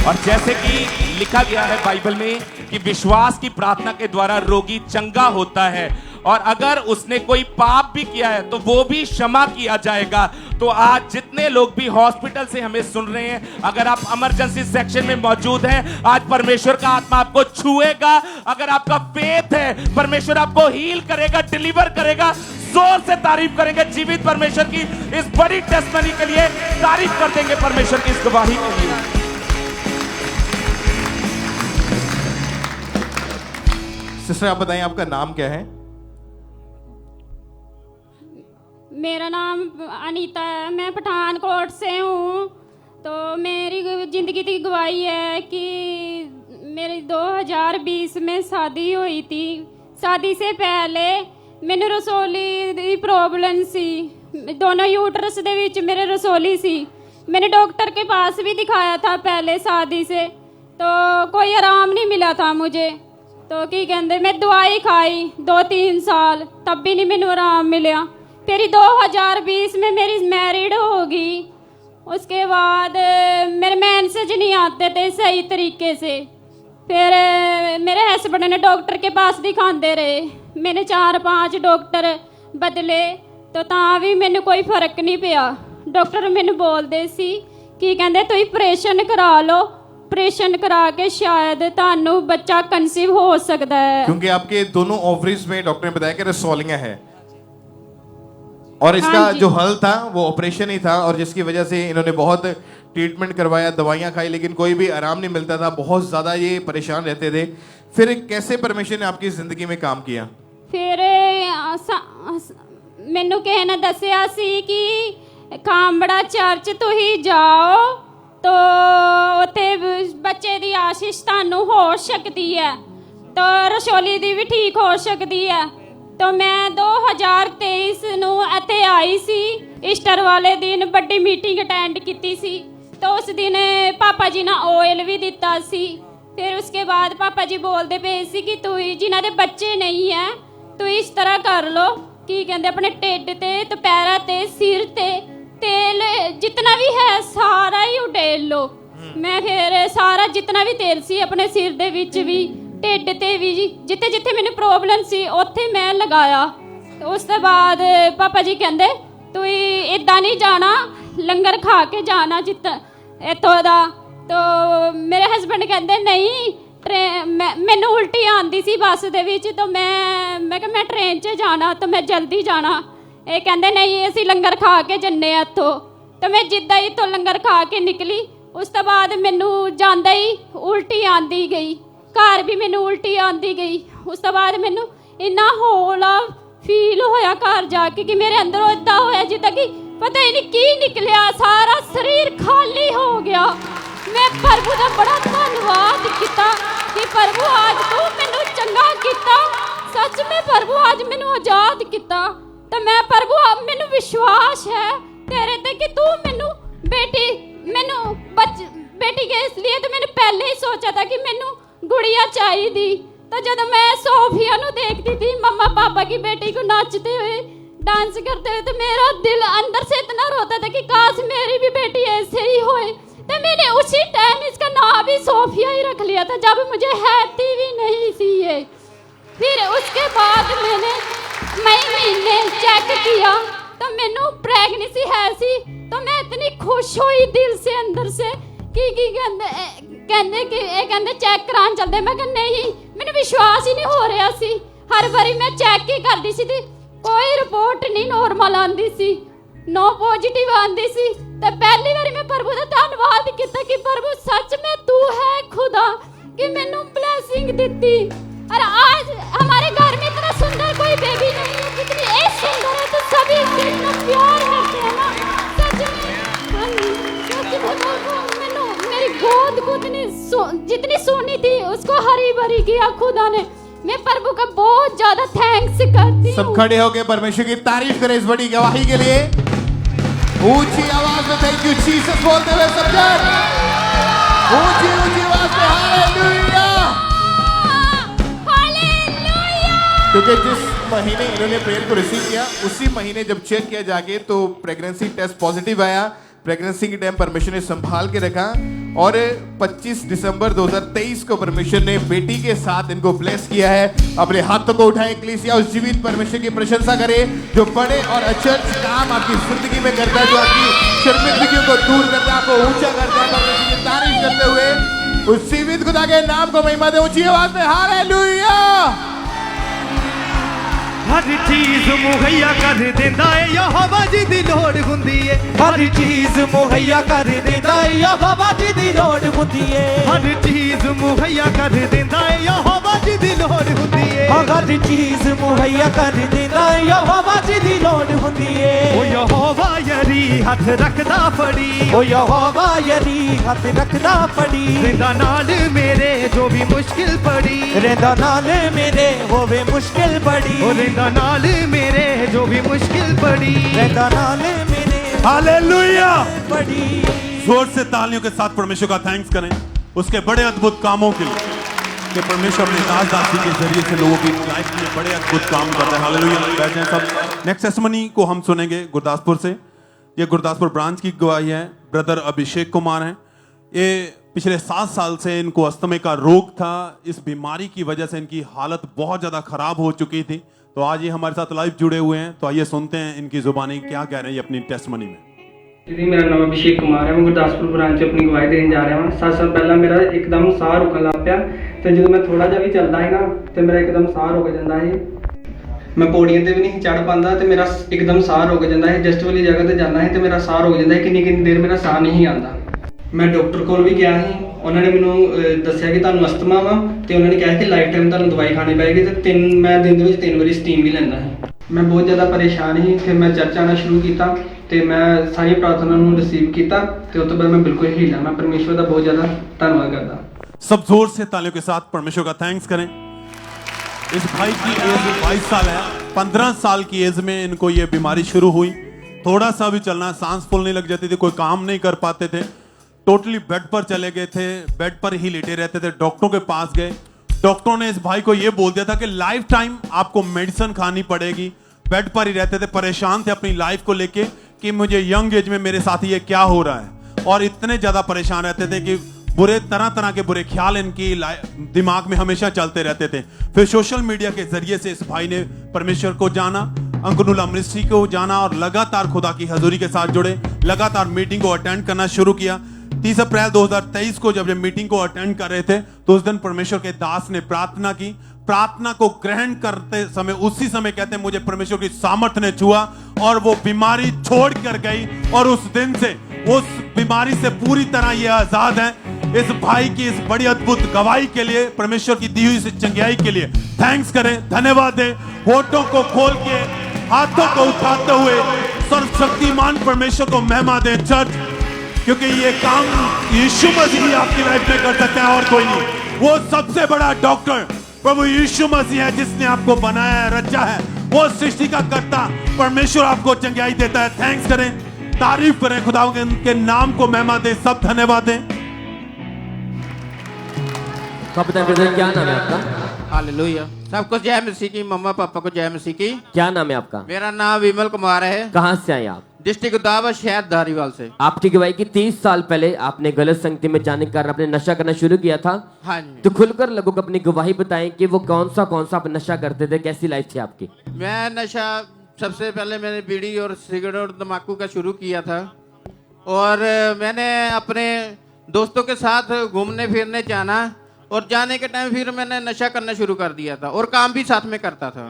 और जैसे कि लिखा गया है बाइबल में कि विश्वास की प्रार्थना के द्वारा रोगी चंगा होता है और अगर उसने कोई पाप भी किया है तो वो भी क्षमा किया जाएगा। तो आज जितने लोग भी हॉस्पिटल से हमें सुन रहे हैं, अगर आप इमरजेंसी सेक्शन में मौजूद हैं, आज परमेश्वर का आत्मा आपको छुएगा। अगर आपका फेथ है, परमेश्वर आपको हील करेगा, डिलीवर करेगा। जोर से तारीफ करेंगे जीवित परमेश्वर की इस बड़ी टेस्टमनी के लिए, तारीफ कर देंगे परमेश्वर की इस गवाही के लिए। सिस्टर आप बताएं आपका नाम क्या है? मेरा नाम अनीता है, मैं पठानकोट से हूँ। तो मेरी ज़िंदगी की गवाही है कि मेरी 2020 में शादी हुई थी। शादी से पहले मैंने रसोली दी प्रॉब्लम सी, दोनों यूट्रस दे विच मेरे रसोली सी। मैंने डॉक्टर के पास भी दिखाया था पहले शादी से, तो कोई आराम नहीं मिला था मुझे। तो की कहते मैं दवाई खाई 2-3 साल, तब भी नहीं मैंने आराम मिला। फिर 2020 में मेरी मैरिड होगी, उसके बाद मेरे मैंसेज नहीं आते थे सही तरीके से। फिर मेरे हस्बैंड ने डॉक्टर के पास दिखाते रहे, मैंने 4-5 डॉक्टर बदले तो ता भी मैंने कोई फर्क नहीं पिया। डॉक्टर मैंने बोलते सी कि कहते तुम ऑपरेशन करा लो, ऑपरेशन करा के शायद तानू बच्चा कंसीव हो सकता है। क्योंकि आपके दोनों ओवरीज में डॉक्टर ने बताया कि रसौलियां है और इसका जो हल था वो ऑपरेशन ही था, और जिसकी वजह से इन्होंने बहुत ट्रीटमेंट करवाया, दवाइयां खाई, लेकिन कोई भी आराम नहीं मिलता था, बहुत ज्यादा ये परेशान रहते थे। फिर कैसे परमेश्वर ने आपकी जिंदगी में काम किया? फिर मैनू किसी ने दसिया सी कि खांबड़ा चर्च तुही जाओ तो उत्थे बच्चे दी आशीष तानू हो सकती है, तो रसोली दी भी ठीक हो सकती है। तो मैं 2023 नू इत्थे आई सी, ईस्टर वाले दिन बड़ी मीटिंग अटेंड की सी। तो उस दिन पापा जी ने ऑयल भी दिता सी। फिर उसके बाद पापा जी बोलते पे सी कि तू जिन्हां दे बच्चे नहीं है तू इस तरह कर लो कि कहते अपने ढिड ते तो पैरा ते सिर ते तेल जितना भी है सारा ही उडेल लो। मैं फिर सारा जितना भी तेल सी अपने सिर दे विच भी ढिड ते भी जिथे जिथे मैंने प्रॉब्लम सी उत्थे मैं लगाया। तो उस तो बाद पापा जी कहते तू इदा नहीं जाना, लंगर खा के जाना जित इतों दा। तो मेरे हस्बैंड कहते नहीं मैनू उल्टी आती सी बस दे विच, तो मैं ट्रेन च जाना, तो मैं जल्दी जाना। ये कहते नहीं असी लंगर खा के जन्ने इतों। तो मैं जिद्दां ही इतों लंगर खा के निकली। उस तो बाद मैनू जांदा ही उल्टी आती गई, घर भी मैनू उल्टी आती गई। उस तो बाद मैनू इन्ना हौला फील होया घर जाके कि मेरे अंदरों इदा होया जिद्दां कि पता ही नहीं की निकलिया, सारा शरीर खाली हो गया। मैं प्रभु का बड़ा धन्यवाद किया कि प्रभु आज तू मैनू चंगा किया, सच में प्रभु आज मैनू आजाद किया। तो मैं प्रभु मैनू विश्वास है तेरे ते कि तू मैनू बेटी के इसलिए तो मैंने पहले ही सोचा था कि मैनू गुड़िया चाहिए। तो जब मैं सोफिया नू देखती थी मम्मा पापा की बेटी को नाचते हुए डांस करते हुए, तो मेरा दिल अंदर से इतना रोता था कि काश मेरी भी बेटी ऐसे ही होए। तो मैंने उसी टाइम इसका नाम भी सोफिया ही रख लिया था जब मुझे हैती भी नहीं थी ये। फिर उसके बाद मैंने मई महीने चेक किया तो मैनू प्रेगनेंसी है सी। तो मैं इतनी खुश हुई दिल से अंदर से कि कहते चेक करान चलते। मैं कहा नहीं, मैंने विश्वास ही नहीं हो रहा सी। हर बारी मैं चेक ही करती सी थी, कोई रिपोर्ट नहीं नॉर्मल आंदी सी, नो पॉजिटिव आंदी सी। तो पहली बार मैं प्रभु का धन्यवाद किया कि प्रभु सच में तू है खुदा कि मैनू ब्लेसिंग दी। और आज हमारे घर में इतना सुंदर कोई बेबी नहीं है, कितनी एक सुंदर है, तो सभी इतना प्यार करते हैं ना, सच में जितनी सोनी थी उसको हरी भरी किया खुदा ने। मैं प्रभु का बहुत ज्यादा थैंक्स करती सब हूँ। खड़े होकर परमेश्वर की तारीफ करें इस बड़ी गवाही के लिए। ऊंची आवाज में थैंक यू जीसस बोलते हुए सब जन ऊंची ऊंची आवाज में हालेलुया। क्योंकि जिस महीने इन्होंने प्रेयर को रिसीव किया उसी महीने जब चेक किया जाके तो प्रेगनेंसी टेस्ट पॉजिटिव आया। प्रेगनेंसी के टाइम परमेश्वर ने संभाल के रखा और 25 दिसंबर 2023 को परमेश्वर ने बेटी के साथ इनको ब्लेस किया है। अपने हाथों को उठाएं इक्लेसिया, उस जीवित परमेश्वर की प्रशंसा करें जो बड़े और अचरज काम आपकी जिंदगी में करता है, जो आपकी शर्मिंदगियों को दूर करता है, आपको ऊंचा करता है। परमेश्वर की तारीफ करते हुए उस जीवित खुदा के नाम को महिमा दें ऊंची आवाज में हालेलुया। हर चीज मुहैया कर देंदा है यहोवा जी दी लोड़ हुंदी है। हर चीज मुहैया कर देंदा है यहोवा जी दी लोड़ हुंदी है। हर चीज मुहैया कर देंदा है यहोवा जी दी लोड़ हुंदी है। हर चीज मुहैया कर देंदा है यहोवा जी दी लोड़ हुंदी है। ओ यहोवा यरी हथ रखदा फड़ी, ओ यहोवा यरी हथ रखदा फड़ी। रेंदा नाल मेरे जो भी मुश्किल पड़ी, रेंदा नाल मेरे होवे मुश्किल पड़ी। ओ रेंदा नाल मेरे जो भी मुश्किल पड़ी, रेंदा नाल मेरे हालेलुया। पड़ी। जोर से तालियों के साथ परमेश्वर का थैंक्स करें उसके बड़े अद्भुत कामों के लिए कि परमेश्वर अपने दास दासी के जरिए से लोगों की लाइफ में बड़े अद्भुत काम कर रहे हैं। हालेलुया। बैठ जाएं सब। नेक्स्ट टेस्टिमनी को हम सुनेंगे गुरदासपुर से। ये गुरदासपुर ब्रांच की गवाही है। ब्रदर अभिषेक कुमार हैं। ये पिछले 7 साल से इनको अस्थमे का रोग था। इस बीमारी की वजह से इनकी हालत बहुत ज़्यादा खराब हो चुकी थी। तो आज ये हमारे साथ लाइव जुड़े हुए हैं। तो आइए सुनते हैं इनकी जुबानी क्या कह रहे हैं अपनी टेस्टिमनी में। जी मेरा नाम अभिषेक कुमार है। मैं गुरदासपुर ब्रांच अपनी गवाही देने जा रहा हूँ। 7 साल पहला मेरा एकदम साह रुकन लग पिया तो जो मैं थोड़ा जिहा भी चलदा है ना तो मेरा एकदम साह रुक जाता है। मैं पौड़ियां ते भी नहीं चढ़ पाता तो मेरा एकदम साह रुक जाता है। जस्ट वाली जगह ते जाना है तो मेरा साह रुक जाता है। किन्नी किन्नी देर मेरा साह नहीं आता। मैं डॉक्टर कोल भी गया ही, उन्होंने मैनू दस्सिया कि तुहानू अस्थमा वा तो उन्होंने कहा कि लाइफ टाइम तुहानू दवाई खानी पेगी। तो मैं दिन दे 3 बारी स्टीम भी लैंदा है। मैं बहुत ज़्यादा परेशान ही। फिर मैं चर्च आना शुरू किया तो मैं सारी प्रार्थना रिसीव किया तो उस तो बाद मैं बिल्कुल हील हाँ। मैं परमेश्वर का बहुत ज़्यादा धन्यवाद करता। सब जोर से तालियों के साथ परमेश्वर का थैंक्स करें। इस भाई की एज 22 साल है। 15 साल की एज में इनको ये बीमारी शुरू हुई। थोड़ा सा भी चलना, सांस फूलने लग जाती थी, कोई काम नहीं कर पाते थे, टोटली बेड पर चले गए थे, बेड पर ही लेटे रहते थे। डॉक्टरों के पास गए, डॉक्टरों ने इस भाई को ये बोल दिया था कि लाइफ टाइम आपको मेडिसिन खानी पड़ेगी। बेड पर ही रहते थे, परेशान थे अपनी लाइफ को लेके कि मुझे यंग एज में मेरे साथ ये क्या हो रहा है। और इतने ज्यादा परेशान रहते थे कि बुरे तरह तरह के बुरे ख्याल इनकी दिमाग में हमेशा चलते रहते थे। फिर सोशल मीडिया के जरिए से इस भाई ने परमेश्वर को जाना, अंकुनुला मिनिस्ट्री को जाना और लगातार खुदा की हजूरी के साथ जुड़े, लगातार मीटिंग को अटेंड करना शुरू किया। 30 अप्रैल 2023 को जब ये मीटिंग को अटेंड कर रहे थे तो उस दिन परमेश्वर के दास ने प्रार्थना की। प्रार्थना को ग्रहण करते समय उसी समय कहते हैं मुझे परमेश्वर की सामर्थ्य ने छुआ और वो बीमारी छोड़ कर गई। और उस दिन से उस बीमारी से पूरी तरह ये आजाद है। इस भाई की इस बड़ी अद्भुत गवाही के लिए, परमेश्वर की दी हुई इस चंगियाई के लिए थैंक्स करें, धन्यवाद दें। होठों को खोल के, हाथों को उठाते हुए सर्वशक्तिमान परमेश्वर को महिमा दें चर्च, क्योंकि ये काम यीशु मसीह आपकी लाइफ में कर सकते हैं और कोई नहीं। वो सबसे बड़ा डॉक्टर प्रभु यीशु मसीह है जिसने आपको बनाया है, रचा है। वो सृष्टि का कर्ता परमेश्वर आपको चंगाई देता है। थैंक्स करें, तारीफ करें, खुदा के नाम को महिमा दें, सब धन्यवाद दें। क्या नाम है आपका? हालेलुया। सबको जय मसीह की, मम्मा पापा को जय मसीह की। क्या नाम है आपका? मेरा नाम विमल कुमार है। कहाँ से आए आप? डिस्ट्रिक्ट दावा, शहर धारीवाल से। आपकी गवाही की 30 साल पहले आपने गलत संगति में जाने के कारण आपने नशा करना शुरू किया था। हाँ जी। तो खुलकर लोगों को अपनी गवाही बताएं कि वो कौन सा आप नशा करते थे, कैसी लाइफ थी आपकी? मैं नशा सबसे पहले मैंने बीड़ी और सिगरेट और तम्बाकू का शुरू किया था। और मैंने अपने दोस्तों के साथ घूमने फिरने जाना और जाने के टाइम फिर मैंने नशा करना शुरू कर दिया था और काम भी साथ में करता था।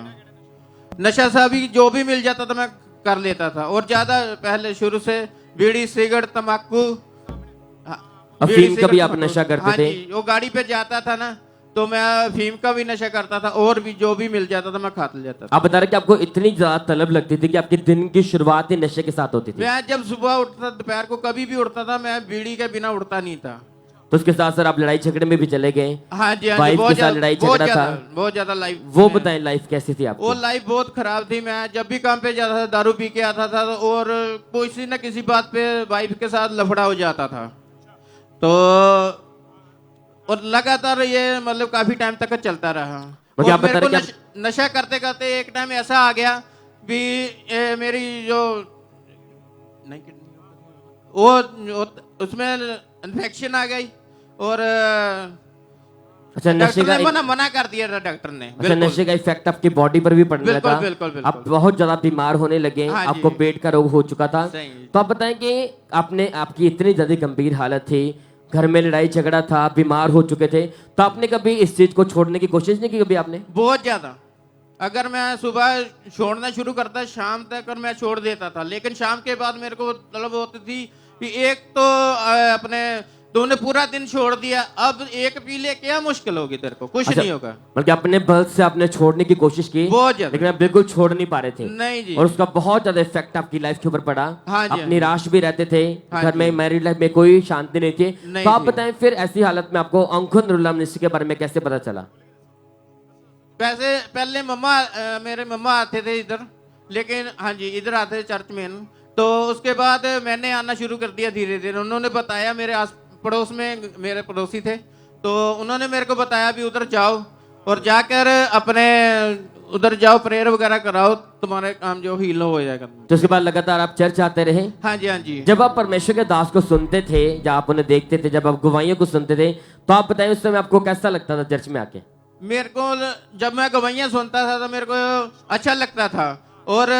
नशा सा भी जो भी मिल जाता था मैं कर लेता था। और ज्यादा पहले शुरू से बीड़ी सिगरेट तम्बाकू अफीम का भी आप नशा करते थे? वो गाड़ी पे जाता था ना तो मैं अफीम का भी नशा करता था और भी जो भी मिल जाता था मैं खा लेता था। आप बता रहे कि आपको इतनी ज्यादा तलब लगती थी कि आपके दिन की शुरुआत ही नशे के साथ होती थी? मैं जब सुबह उठता दोपहर को कभी भी उठता था मैं बीड़ी के बिना उठता नहीं था। तो उसके साथ सर आप लड़ाई झगड़े में भी चले गए। हाँ जी, हाँ जी, वाइफ बहुत के साथ ज्यादा- लड़ाई बहुत झगड़ा था। ज्यादा- बहुत ज्यादा लाइफ। वो बताएं लाइफ कैसी थी आपकी? वो लाइफ बहुत खराब थी। मैं जब भी काम पे जाता था दारू पी के आता था और किसी न किसी बात पे वाइफ के साथ लफड़ा हो जाता था। तो और लगातार ये मतलब काफी टाइम तक चलता रहा। मतलब आप और मेरे बता को रहे कि नशा करते करते एक टाइम ऐसा आ गया भी मेरी जो नहीं वो उसमें इन्फेक्शन आ गई और अच्छा, नशे डॉक्टर का ने मना कर दिया था डॉक्टर ने। अच्छा, नशे का इफेक्ट आपकी बॉडी पर भी पड़ने बिल्कुल, लगा। बिल्कुल, बिल्कुल। आप बहुत ज्यादा बीमार होने लगे। हाँ जी। आपको पेट का रोग हो चुका था। सही। तो आप बताएं कि आपकी इतनी ज्यादा गंभीर हालत थी, घर में लड़ाई झगड़ा था, बीमार हो चुके थे, तो आपने कभी इस चीज को छोड़ने की कोशिश नहीं की कभी आपने? बहुत ज्यादा। अगर मैं सुबह छोड़ना शुरू करता शाम तक और मैं छोड़ देता था, लेकिन शाम के बाद मेरे को तलब होती थी कि एक तो अपने तूने पूरा दिन छोड़ दिया, अब एक पी ले, क्या मुश्किल होगी तेरे को, कुछ अच्छा, नहीं होगा। बल्कि अपने बल से आपने छोड़ने की कोशिश की, बहुत ज्यादा। लेकिन आप बिल्कुल छोड़ नहीं पा रहे थे। नहीं जी। और उसका बहुत ज्यादा इफेक्ट आपकी लाइफ के ऊपर पड़ा। हाँ जी, आप निराश भी रहते थे, हाँ घर जी। में मैरिड लाइफ में कोई शांति नहीं थी। नहीं तो आप जी। बताएं फिर ऐसी हालत में आपको अंकुर नुरुल्लाह मिनिस्ट्री के बारे में कैसे पता चला? वैसे पहले मेरे मम्मा आते थे इधर, लेकिन हाँ जी इधर आते थे चर्च में। तो उसके बाद मैंने आना शुरू कर दिया धीरे धीरे। उन्होंने बताया, मेरे आस पड़ोस में मेरे पड़ोसी थे, तो उन्होंने मेरे को बताया भी उधर जाओ और जाकर अपने उधर जाओ, प्रेयर वगैरह कराओ, तुम्हारे काम जो हील हो जाएगा। तो उसके बाद लगातार आप चर्च आते रहे? हाँ जी, हाँ जी। जब आप परमेश्वर के दास को सुनते थे, जब आप उन्हें देखते थे, जब आप गवाहियों को सुनते थे, तो आप बताएं उस समय आपको कैसा लगता था चर्च में आके? मेरे को जब मैं गवाहियाँ सुनता था तो मेरे को अच्छा लगता था और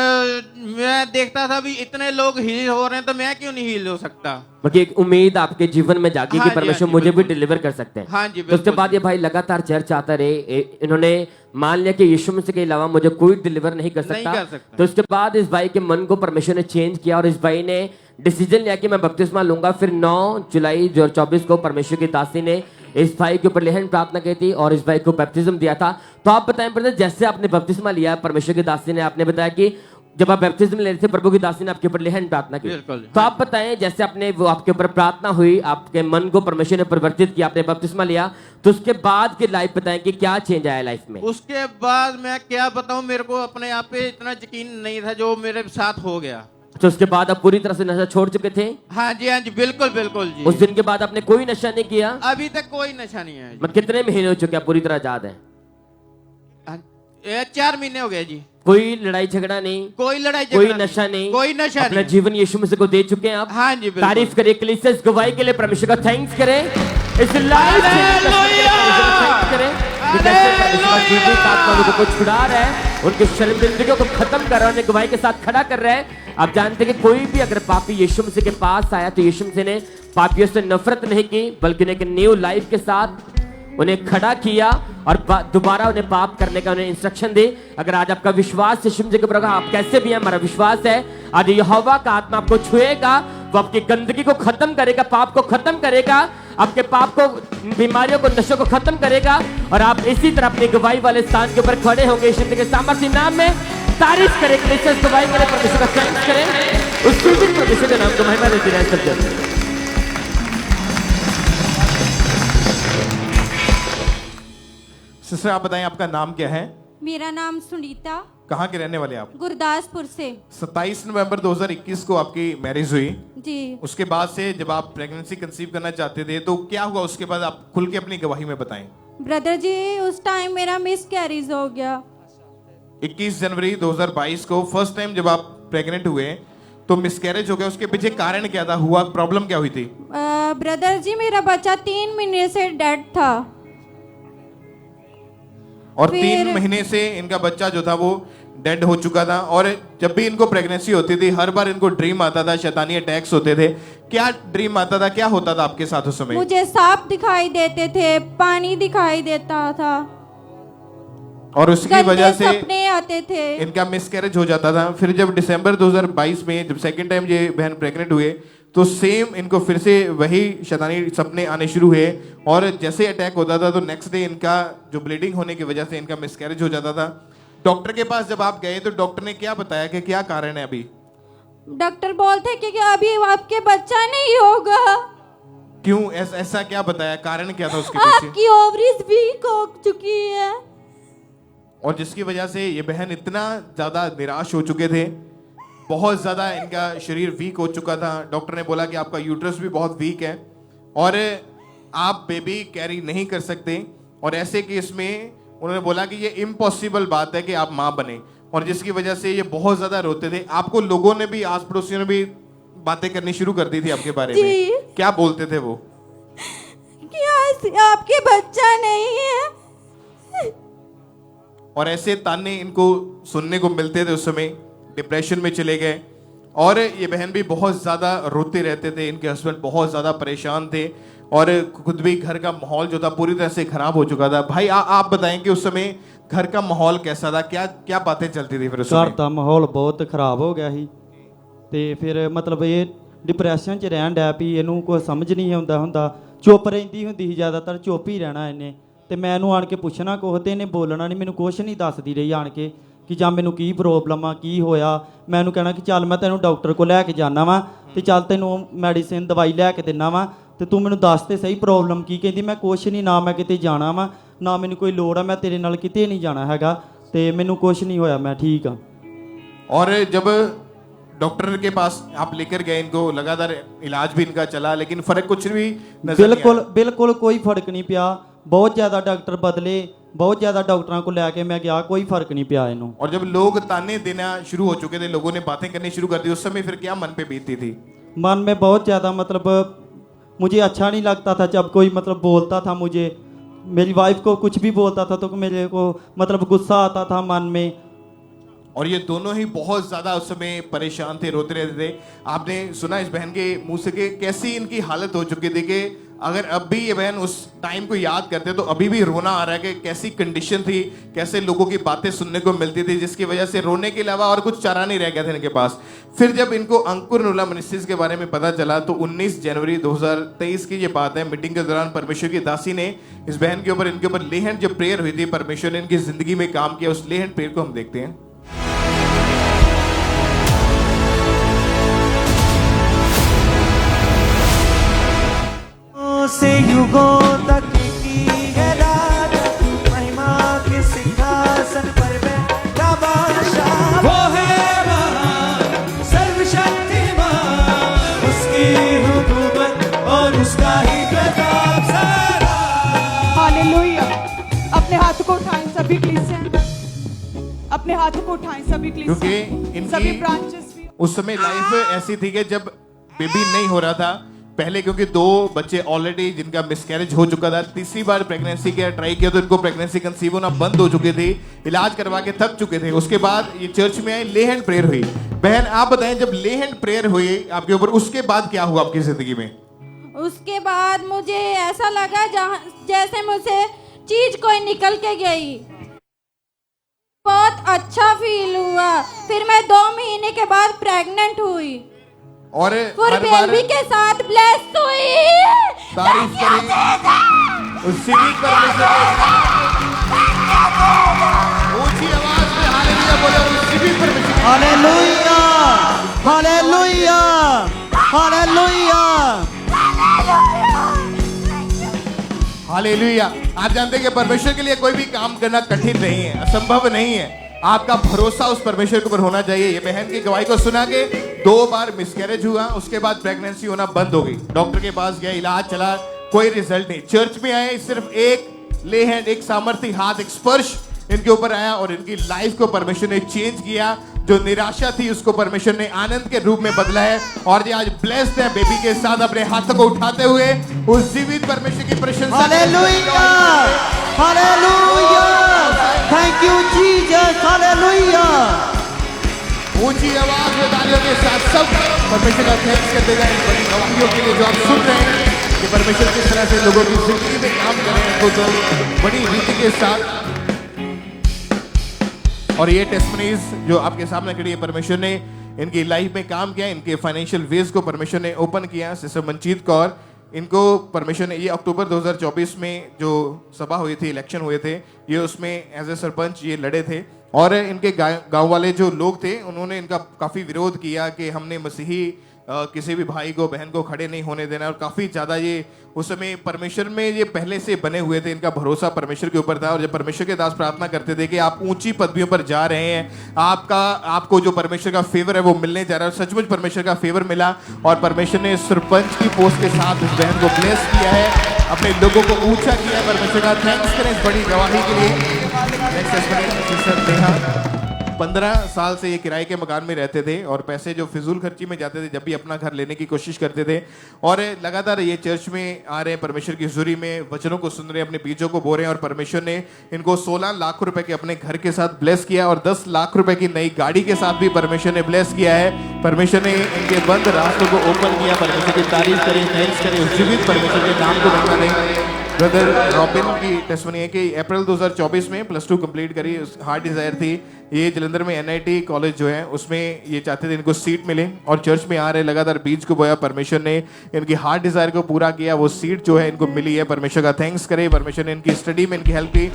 मैं देखता था भी इतने लोग हील हो रहे हैं तो मैं क्यों नहीं हील हो सकता। बाकी एक उम्मीद आपके जीवन में जागी हाँ कि जी, परमेश्वर हाँ जी, मुझे भी बिल्कुल। डिलीवर कर सकते हैं। हाँ जी, तो उसके बिल्कुल। बाद ये भाई लगातार चर्च आता रहे। इन्होंने मान लिया कि यीशु मसीह के अलावा मुझे कोई डिलीवर नहीं कर नहीं सकता। कर सकता। तो उसके बाद इस भाई के मन को परमेश्वर ने चेंज किया और इस भाई ने डिसीजन लिया कि मैं बपतिस्मा लूंगा। फिर 9 जुलाई 2024 को परमेश्वर की दासी ने इस भाई के ऊपर लेहन प्रार्थना की थी और इस भाई को बैप्टिज्म दिया था। तो आप बताएं ब्रदर, जैसे आपने बपतिस्मा लिया परमेश्वर की दासी ने, आपने बताया कि जब आप बैप्टिज्म ले रहे थे प्रभु की दासी ने आपके ऊपर लेहन प्रार्थना की। बिल्कुल। तो आप बताएं जैसे आपने वो आपके ऊपर प्रार्थना हुई, आपके मन को परमेश्वर ने परिवर्तित किया, आपने बपतिस्मा लिया, तो उसके बाद की लाइफ बताएं कि क्या चेंज आया लाइफ में? उसके बाद मैं क्या बताऊं, मेरे को अपने आप पे इतना यकीन नहीं था जो मेरे साथ हो गया। तो उसके बाद आप पूरी तरह से नशा छोड़ चुके थे? हाँ जी, हाँ जी, बिल्कुल बिल्कुल जी। उस दिन के बाद आपने कोई नशा नहीं किया? अभी तक कोई नशा नहीं है। मतलब कितने महीने हो चुके हैं पूरी तरह आजाद है? 4 महीने हो गए जी। कोई लड़ाई झगड़ा नहीं, कोई लड़ाई कोई झगड़ा नशा नहीं, कोई नशा अपना नहीं। जीवन यीशु मसीह को दे चुके हैं आप। हाँ जी, बिल्कुल। तारीफ करें कलीसिया इस गवाही के लिए, परमेश्वर का थैंक्स करें। इस लाइफ करें कि कैसे परमेश्वर जीवित आत्मा को छुड़ा रहा है, उनकी शर्मिंदगियों को खत्म कर रहा है, उन्हें गवाही के साथ खड़ा कर रहा है। आप जानते हैं कि कोई भी अगर पापी यीशु मसीह के पास आया तो यीशु मसीह ने पापियों से नफरत नहीं की, बल्कि उन्हें एक न्यू लाइफ के साथ उन्हें खड़ा किया और दोबारा उन्हें पाप करने का उन्हें इंस्ट्रक्शन दी। अगर आज आपका विश्वास यीशु मसीह के प्रभु, आप कैसे भी हैं, हमारा विश्वास है आज यहोवा का आत्मा आपको छुएगा, वो आपकी गंदगी को खत्म करेगा, पाप को खत्म करेगा, आपके पाप को, बीमारियों को, नशों को खत्म करेगा और आप इसी तरह अपनी गवाही वाले स्थान के ऊपर खड़े होंगे यीशु मसीह के सामर्थ्य नाम में। तारीफ करें कलीसिया इस गवाही के लिए, परमेश्वर का थैंक्स करें, उस परमेश्वर के नाम को महिमा देते रहें सब जगह। सिस्टर आप बताएं आपका नाम क्या है? मेरा नाम सुनीता, कहाँ के रहने वाले आप? गुरदासपुर से। 27 नवंबर 2021 को आपकी मैरिज हुई। जी। उसके बाद से जब आप प्रेगनेंसी कंसीव करना चाहते थे तो क्या हुआ उसके बाद, आप खुल के अपनी गवाही में बताएं। ब्रदर जी उस टाइम मेरा मिस कैरिज हो गया। 21 जनवरी 2022 को फर्स्ट टाइम जब आप प्रेग्नेंट हुए तो मिसकैरेज हो गया, उसके पीछे कारण क्या था, हुआ प्रॉब्लम क्या हुई थी? ब्रदर जी मेरा बच्चा 3 महीने से डेड था और 3 महीने से इनका बच्चा जो था वो डेड हो चुका था। और जब भी इनको प्रेगनेंसी होती थी हर बार इनको ड्रीम आता था, शैतानी अटैक्स होते थे। क्या ड्रीम आता था, क्या होता था आपके साथ उस समय? मुझे सांप दिखाई देते थे, पानी दिखाई देता था और उसकी वजह से सपने आते थे। इनका मिसकैरेज हो जाता था। फिर जब दिसंबर 2022 में जब सेकंड टाइम ये बहन प्रेग्नेंट हुए तो सेम इनको फिर से वही शैतानी सपने आने शुरू हुए और जैसे अटैक होता था तो नेक्स्ट डे इनका जो ब्लीडिंग होने की वजह से इनका मिसकैरेज हो जाता था। डॉक्टर के पास जब आप गए तो डॉक्टर ने क्या बताया कि क्या कारण है? अभी डॉक्टर बोलते कि अभी आपके बच्चा नहीं होगा। क्यों ऐसा क्या बताया, कारण क्या था उसके पीछे? आपकी ओवरीज वीक हो चुकी है और जिसकी वजह से ये बहन इतना ज्यादा निराश हो चुके थे, बहुत ज्यादा इनका शरीर वीक हो चुका था। डॉक्टर ने बोला कि आपका यूट्रस भी बहुत वीक है और आप बेबी कैरी नहीं कर सकते, और ऐसे केस में उन्होंने बोला कि ये इम्पॉसिबल बात है कि आप माँ बने, और जिसकी वजह से ये बहुत ज्यादा रोते थे। आपको लोगों ने भी, आस पड़ोसियों ने भी बातें करनी शुरू कर दी थी आपके बारे में। क्या बोलते थे वो? कि आपके बच्चा नहीं है, और ऐसे ताने इनको सुनने को मिलते थे। उस समय डिप्रेशन में चले गए, और ये बहन भी बहुत ज्यादा रोते रहते थे। इनके हस्बैंड बहुत ज्यादा परेशान थे, और खुद भी घर का माहौल जो था पूरी तरह से खराब हो चुका था। भाई आप बताएं कि उस समय घर का माहौल कैसा था, क्या क्या बातें चलती थी फिर उस घर का माहौल बहुत खराब हो गया ही, ਤੇ ਫਿਰ ਮਤਲਬ ਇਹ ਡਿਪਰੈਸ਼ਨ 'ਚ ਰਹਿਣ ਡਿਆ ਵੀ ਇਹਨੂੰ ਕੋਈ ਸਮਝ ਨਹੀਂ ਹੁੰਦਾ ਚੁੱਪ ਰਹਿੰਦੀ ਹੁੰਦੀ ਸੀ, ਜ਼ਿਆਦਾਤਰ ਚੁੱਪ ਹੀ ਰਹਿਣਾ ਇਹਨੇ। ਤੇ ਮੈਂ ਇਹਨੂੰ ਆਣ ਕੇ ਪੁੱਛਣਾ ਕੁਛ ਤੇ ਇਹਨੇ ਬੋਲਣਾ ਨਹੀਂ, ਮੈਨੂੰ ਕੁਛ ਨਹੀਂ ਦੱਸਦੀ ਰਹੀ ਆਣ ਕੇ ਕਿ ਜਾਂ ਮੈਨੂੰ ਕੀ ਪ੍ਰੋਬਲਮ ਆ, ਕੀ ਹੋਇਆ। ਮੈਂ ਇਹਨੂੰ ਕਹਿਣਾ ਕਿ ਚੱਲ ਮੈਂ ਤੈਨੂੰ ਡਾਕਟਰ ਕੋਲ ਲੈ ਕੇ ਜਾਣਾ ਵਾ, ਤੇ ਚੱਲ ਤੈਨੂੰ ਮੈਡੀਸਿਨ ਦਵਾਈ ਲੈ ਕੇ ਦਿੰਦਾ ਵਾ, ਤੇ ਤੂੰ ਮੈਨੂੰ ਦੱਸ ਤੇ ਸਹੀ ਪ੍ਰੋਬਲਮ ਕੀ। ਕਹਿੰਦੀ ਮੈਂ ਕੁਛ ਨਹੀਂ, ਨਾ ਮੈਂ ਕਿਤੇ ਜਾਣਾ ਵਾ, ਨਾ ਮੈਨੂੰ ਕੋਈ ਲੋੜ ਆ, ਮੈਂ ਤੇਰੇ ਨਾਲ ਕਿਤੇ ਨਹੀਂ ਜਾਣਾ ਹੈਗਾ, ਤੇ ਮੈਨੂੰ ਕੁਛ नहीं होया, मैं ठीक हाँ। और जब डॉक्टर के पास आप लेकर गए इनको, लगातार इलाज भी इनका चला, लेकिन फर्क कुछ भी बिल्कुल कोई फर्क नहीं पिया। बहुत ज्यादा डॉक्टर बदले, बहुत ज्यादा डॉक्टरों को लेके मैं गया, कोई फर्क नहीं पिया इन्हों। और जब लोग ताने देना शुरू हो चुके थे, लोगों ने बातें करनी शुरू कर दी, उस समय फिर क्या मन पे बीतती थी? मन में बहुत ज्यादा मतलब मुझे अच्छा नहीं लगता था जब कोई मतलब बोलता था मुझे, मेरी वाइफ को कुछ भी बोलता था तो मेरे को मतलब गुस्सा आता था मन में। और ये दोनों ही बहुत ज्यादा उस समय परेशान थे, रोते रहते थे। आपने सुना इस बहन के मुंह से कि कैसी इनकी हालत हो चुकी थी कि अगर अब भी ये बहन उस टाइम को याद करते तो अभी भी रोना आ रहा है कि कैसी कंडीशन थी, कैसे लोगों की बातें सुनने को मिलती थी, जिसकी वजह से रोने के अलावा और कुछ चारा नहीं रह गया था इनके पास। फिर जब इनको अंकुरनुलामनिस्टिस के बारे में पता चला तो 19 जनवरी 2023 की ये बात है, मीटिंग के दौरान परमेश्वर की दासी ने इस बहन के ऊपर, इनके ऊपर लेहन जो प्रेयर हुई थी, परमेश्वर ने इनकी जिंदगी में काम किया। उस लेहन प्रेयर को हम देखते हैं। से युगों तक की है रात, महिमा के सिंहासन पर बैठा बादशाह वो है महान सर्वशक्तिमान, उसकी हुकूमत और उसका ही प्रताप सारा। हालेलुया। अपने हाथ को उठाएं सभी कलीसिया, अपने हाथों को उठाएं सभी कलीसिया, क्योंकि सभी इनकी ब्रांचेस भी। उस समय लाइफ ऐसी थी कि जब बेबी नहीं हो रहा था पहले, क्योंकि 2 बच्चे ऑलरेडी जिनका मिसकैरेज हो चुका था, तीसरी बार प्रेगनेंसी का ट्राई किया तो इनको प्रेगनेंसी कंसीव होना बंद हो चुके थे, इलाज करवा के थक चुके थे। उसके बाद ये चर्च में आए, लेहन प्रेयर हुई। बहन आप बताएं, जब लेहन प्रेयर हुई आपके ऊपर, उसके बाद क्या हुआ आपकी जिंदगी में? उसके बाद मुझे ऐसा लगा जैसे मुझसे चीज कोई निकल के गई, बहुत अच्छा फील हुआ। फिर मैं 2 महीने के बाद प्रेग्नेंट हुई और बेबी के साथ ब्लेस्ड हुई। तारीफ करें उस सिविक परमेश्वर ऊंची आवाज में हालेलुया बोलो, उस सिविक परमेश्वर। Hallelujah, hallelujah, hallelujah, hallelujah. आप जानते हैं कि परमेश्वर के लिए कोई भी काम करना कठिन नहीं है, असंभव नहीं है। आपका भरोसा उस परमेश्वर के ऊपर होना चाहिए। ये बहन की गवाही को सुना के 2 बार मिसकैरेज हुआ, उसके बाद प्रेगनेंसी होना बंद हो गई। डॉक्टर के पास गया, इलाज चला, कोई रिजल्ट नहीं। चर्च में आए, सिर्फ एक लेहन, एक सामर्थी हाथ, एक स्पर्श इनके ऊपर आया और इनकी लाइफ को परमेश्वर ने चेंज किया। जो निराशा थी उसको परमेश्वर ने आनंद के रूप में बदला है, और ये आज ब्लेस्ड है बेबी के साथ अपने हाथों को उठाते हुए उस जीवित परमेश्वर की प्रशंसा। Hallelujah, hallelujah, thank you Jesus, hallelujah. ऊंची आवाज में तालियों के साथ सब परमेश्वर का थैंक्स करते जाएं बड़ी गवाहियों के लिए जो आप सुन रहे हैं कि परमेश्वर किस तरह से लोगों की जिंदगी में काम कर रहे हैं, तो बड़ी रीति के साथ। और ये टेस्टमनीज जो आपके सामने खड़ी है, परमेश्वर ने इनकी लाइफ में काम किया, इनके फाइनेंशियल वेज को परमेश्वर ने ओपन किया। सिस्टर मनजीत कौर, इनको परमेश्वर ने, ये अक्टूबर 2024 में जो सभा हुई थी, इलेक्शन हुए थे, ये उसमें एज ए सरपंच ये लड़े थे, और इनके गांव वाले जो लोग थे उन्होंने इनका काफ़ी विरोध किया कि हमने मसीही किसी भी भाई को बहन को खड़े नहीं होने देना। और काफी ज्यादा ये उस समय परमेश्वर में ये पहले से बने हुए थे, इनका भरोसा परमेश्वर के ऊपर था। और जब परमेश्वर के दास प्रार्थना करते थे कि आप ऊंची पदवियों पर जा रहे हैं, आपको जो परमेश्वर का फेवर है वो मिलने जा रहा है, सचमुच परमेश्वर का फेवर मिला और परमेश्वर ने सरपंच की पोस्ट के साथ उस बहन को ब्लेस किया है, अपने लोगों को ऊंचा किया है। परमेश्वर का थैंक्स करें इस बड़ी गवाही के लिए। 15 साल से ये किराए के मकान में रहते थे और पैसे जो फिजूल खर्ची में जाते थे जब भी अपना घर लेने की कोशिश करते थे, और लगातार ये चर्च में आ रहे हैं, परमेश्वर की हुजूरी में वचनों को सुन रहे हैं, अपने बीजों को बो रहे हैं। और परमेश्वर ने इनको 16 लाख रुपए के अपने घर के साथ ब्लेस किया और 10 लाख रुपए की नई गाड़ी के साथ भी परमेश्वर ने ब्लेस किया है। परमेश्वर ने इनके बंद रास्तों को ओपन किया। परमेश्वर की तारीफ करें, थैंक्स करें, जीवित परमेश्वर के नाम को बढ़ा दें। ब्रदर रॉबिन की टेस्टमनी है कि अप्रैल 2024 में +2 कंप्लीट करी, हार्ट डिजायर थी। ये जलंधर में NIT कॉलेज जो है उसमें ये चाहते थे इनको सीट मिले और चर्च में आ रहे लगातार बीज को बोया। परमेश्वर ने इनकी हार्ट डिजायर को पूरा किया, वो सीट जो है इनको मिली है। परमेश्वर का थैंक्स करें। परमेश्वर ने इनकी स्टडी में इनकी हेल्प की।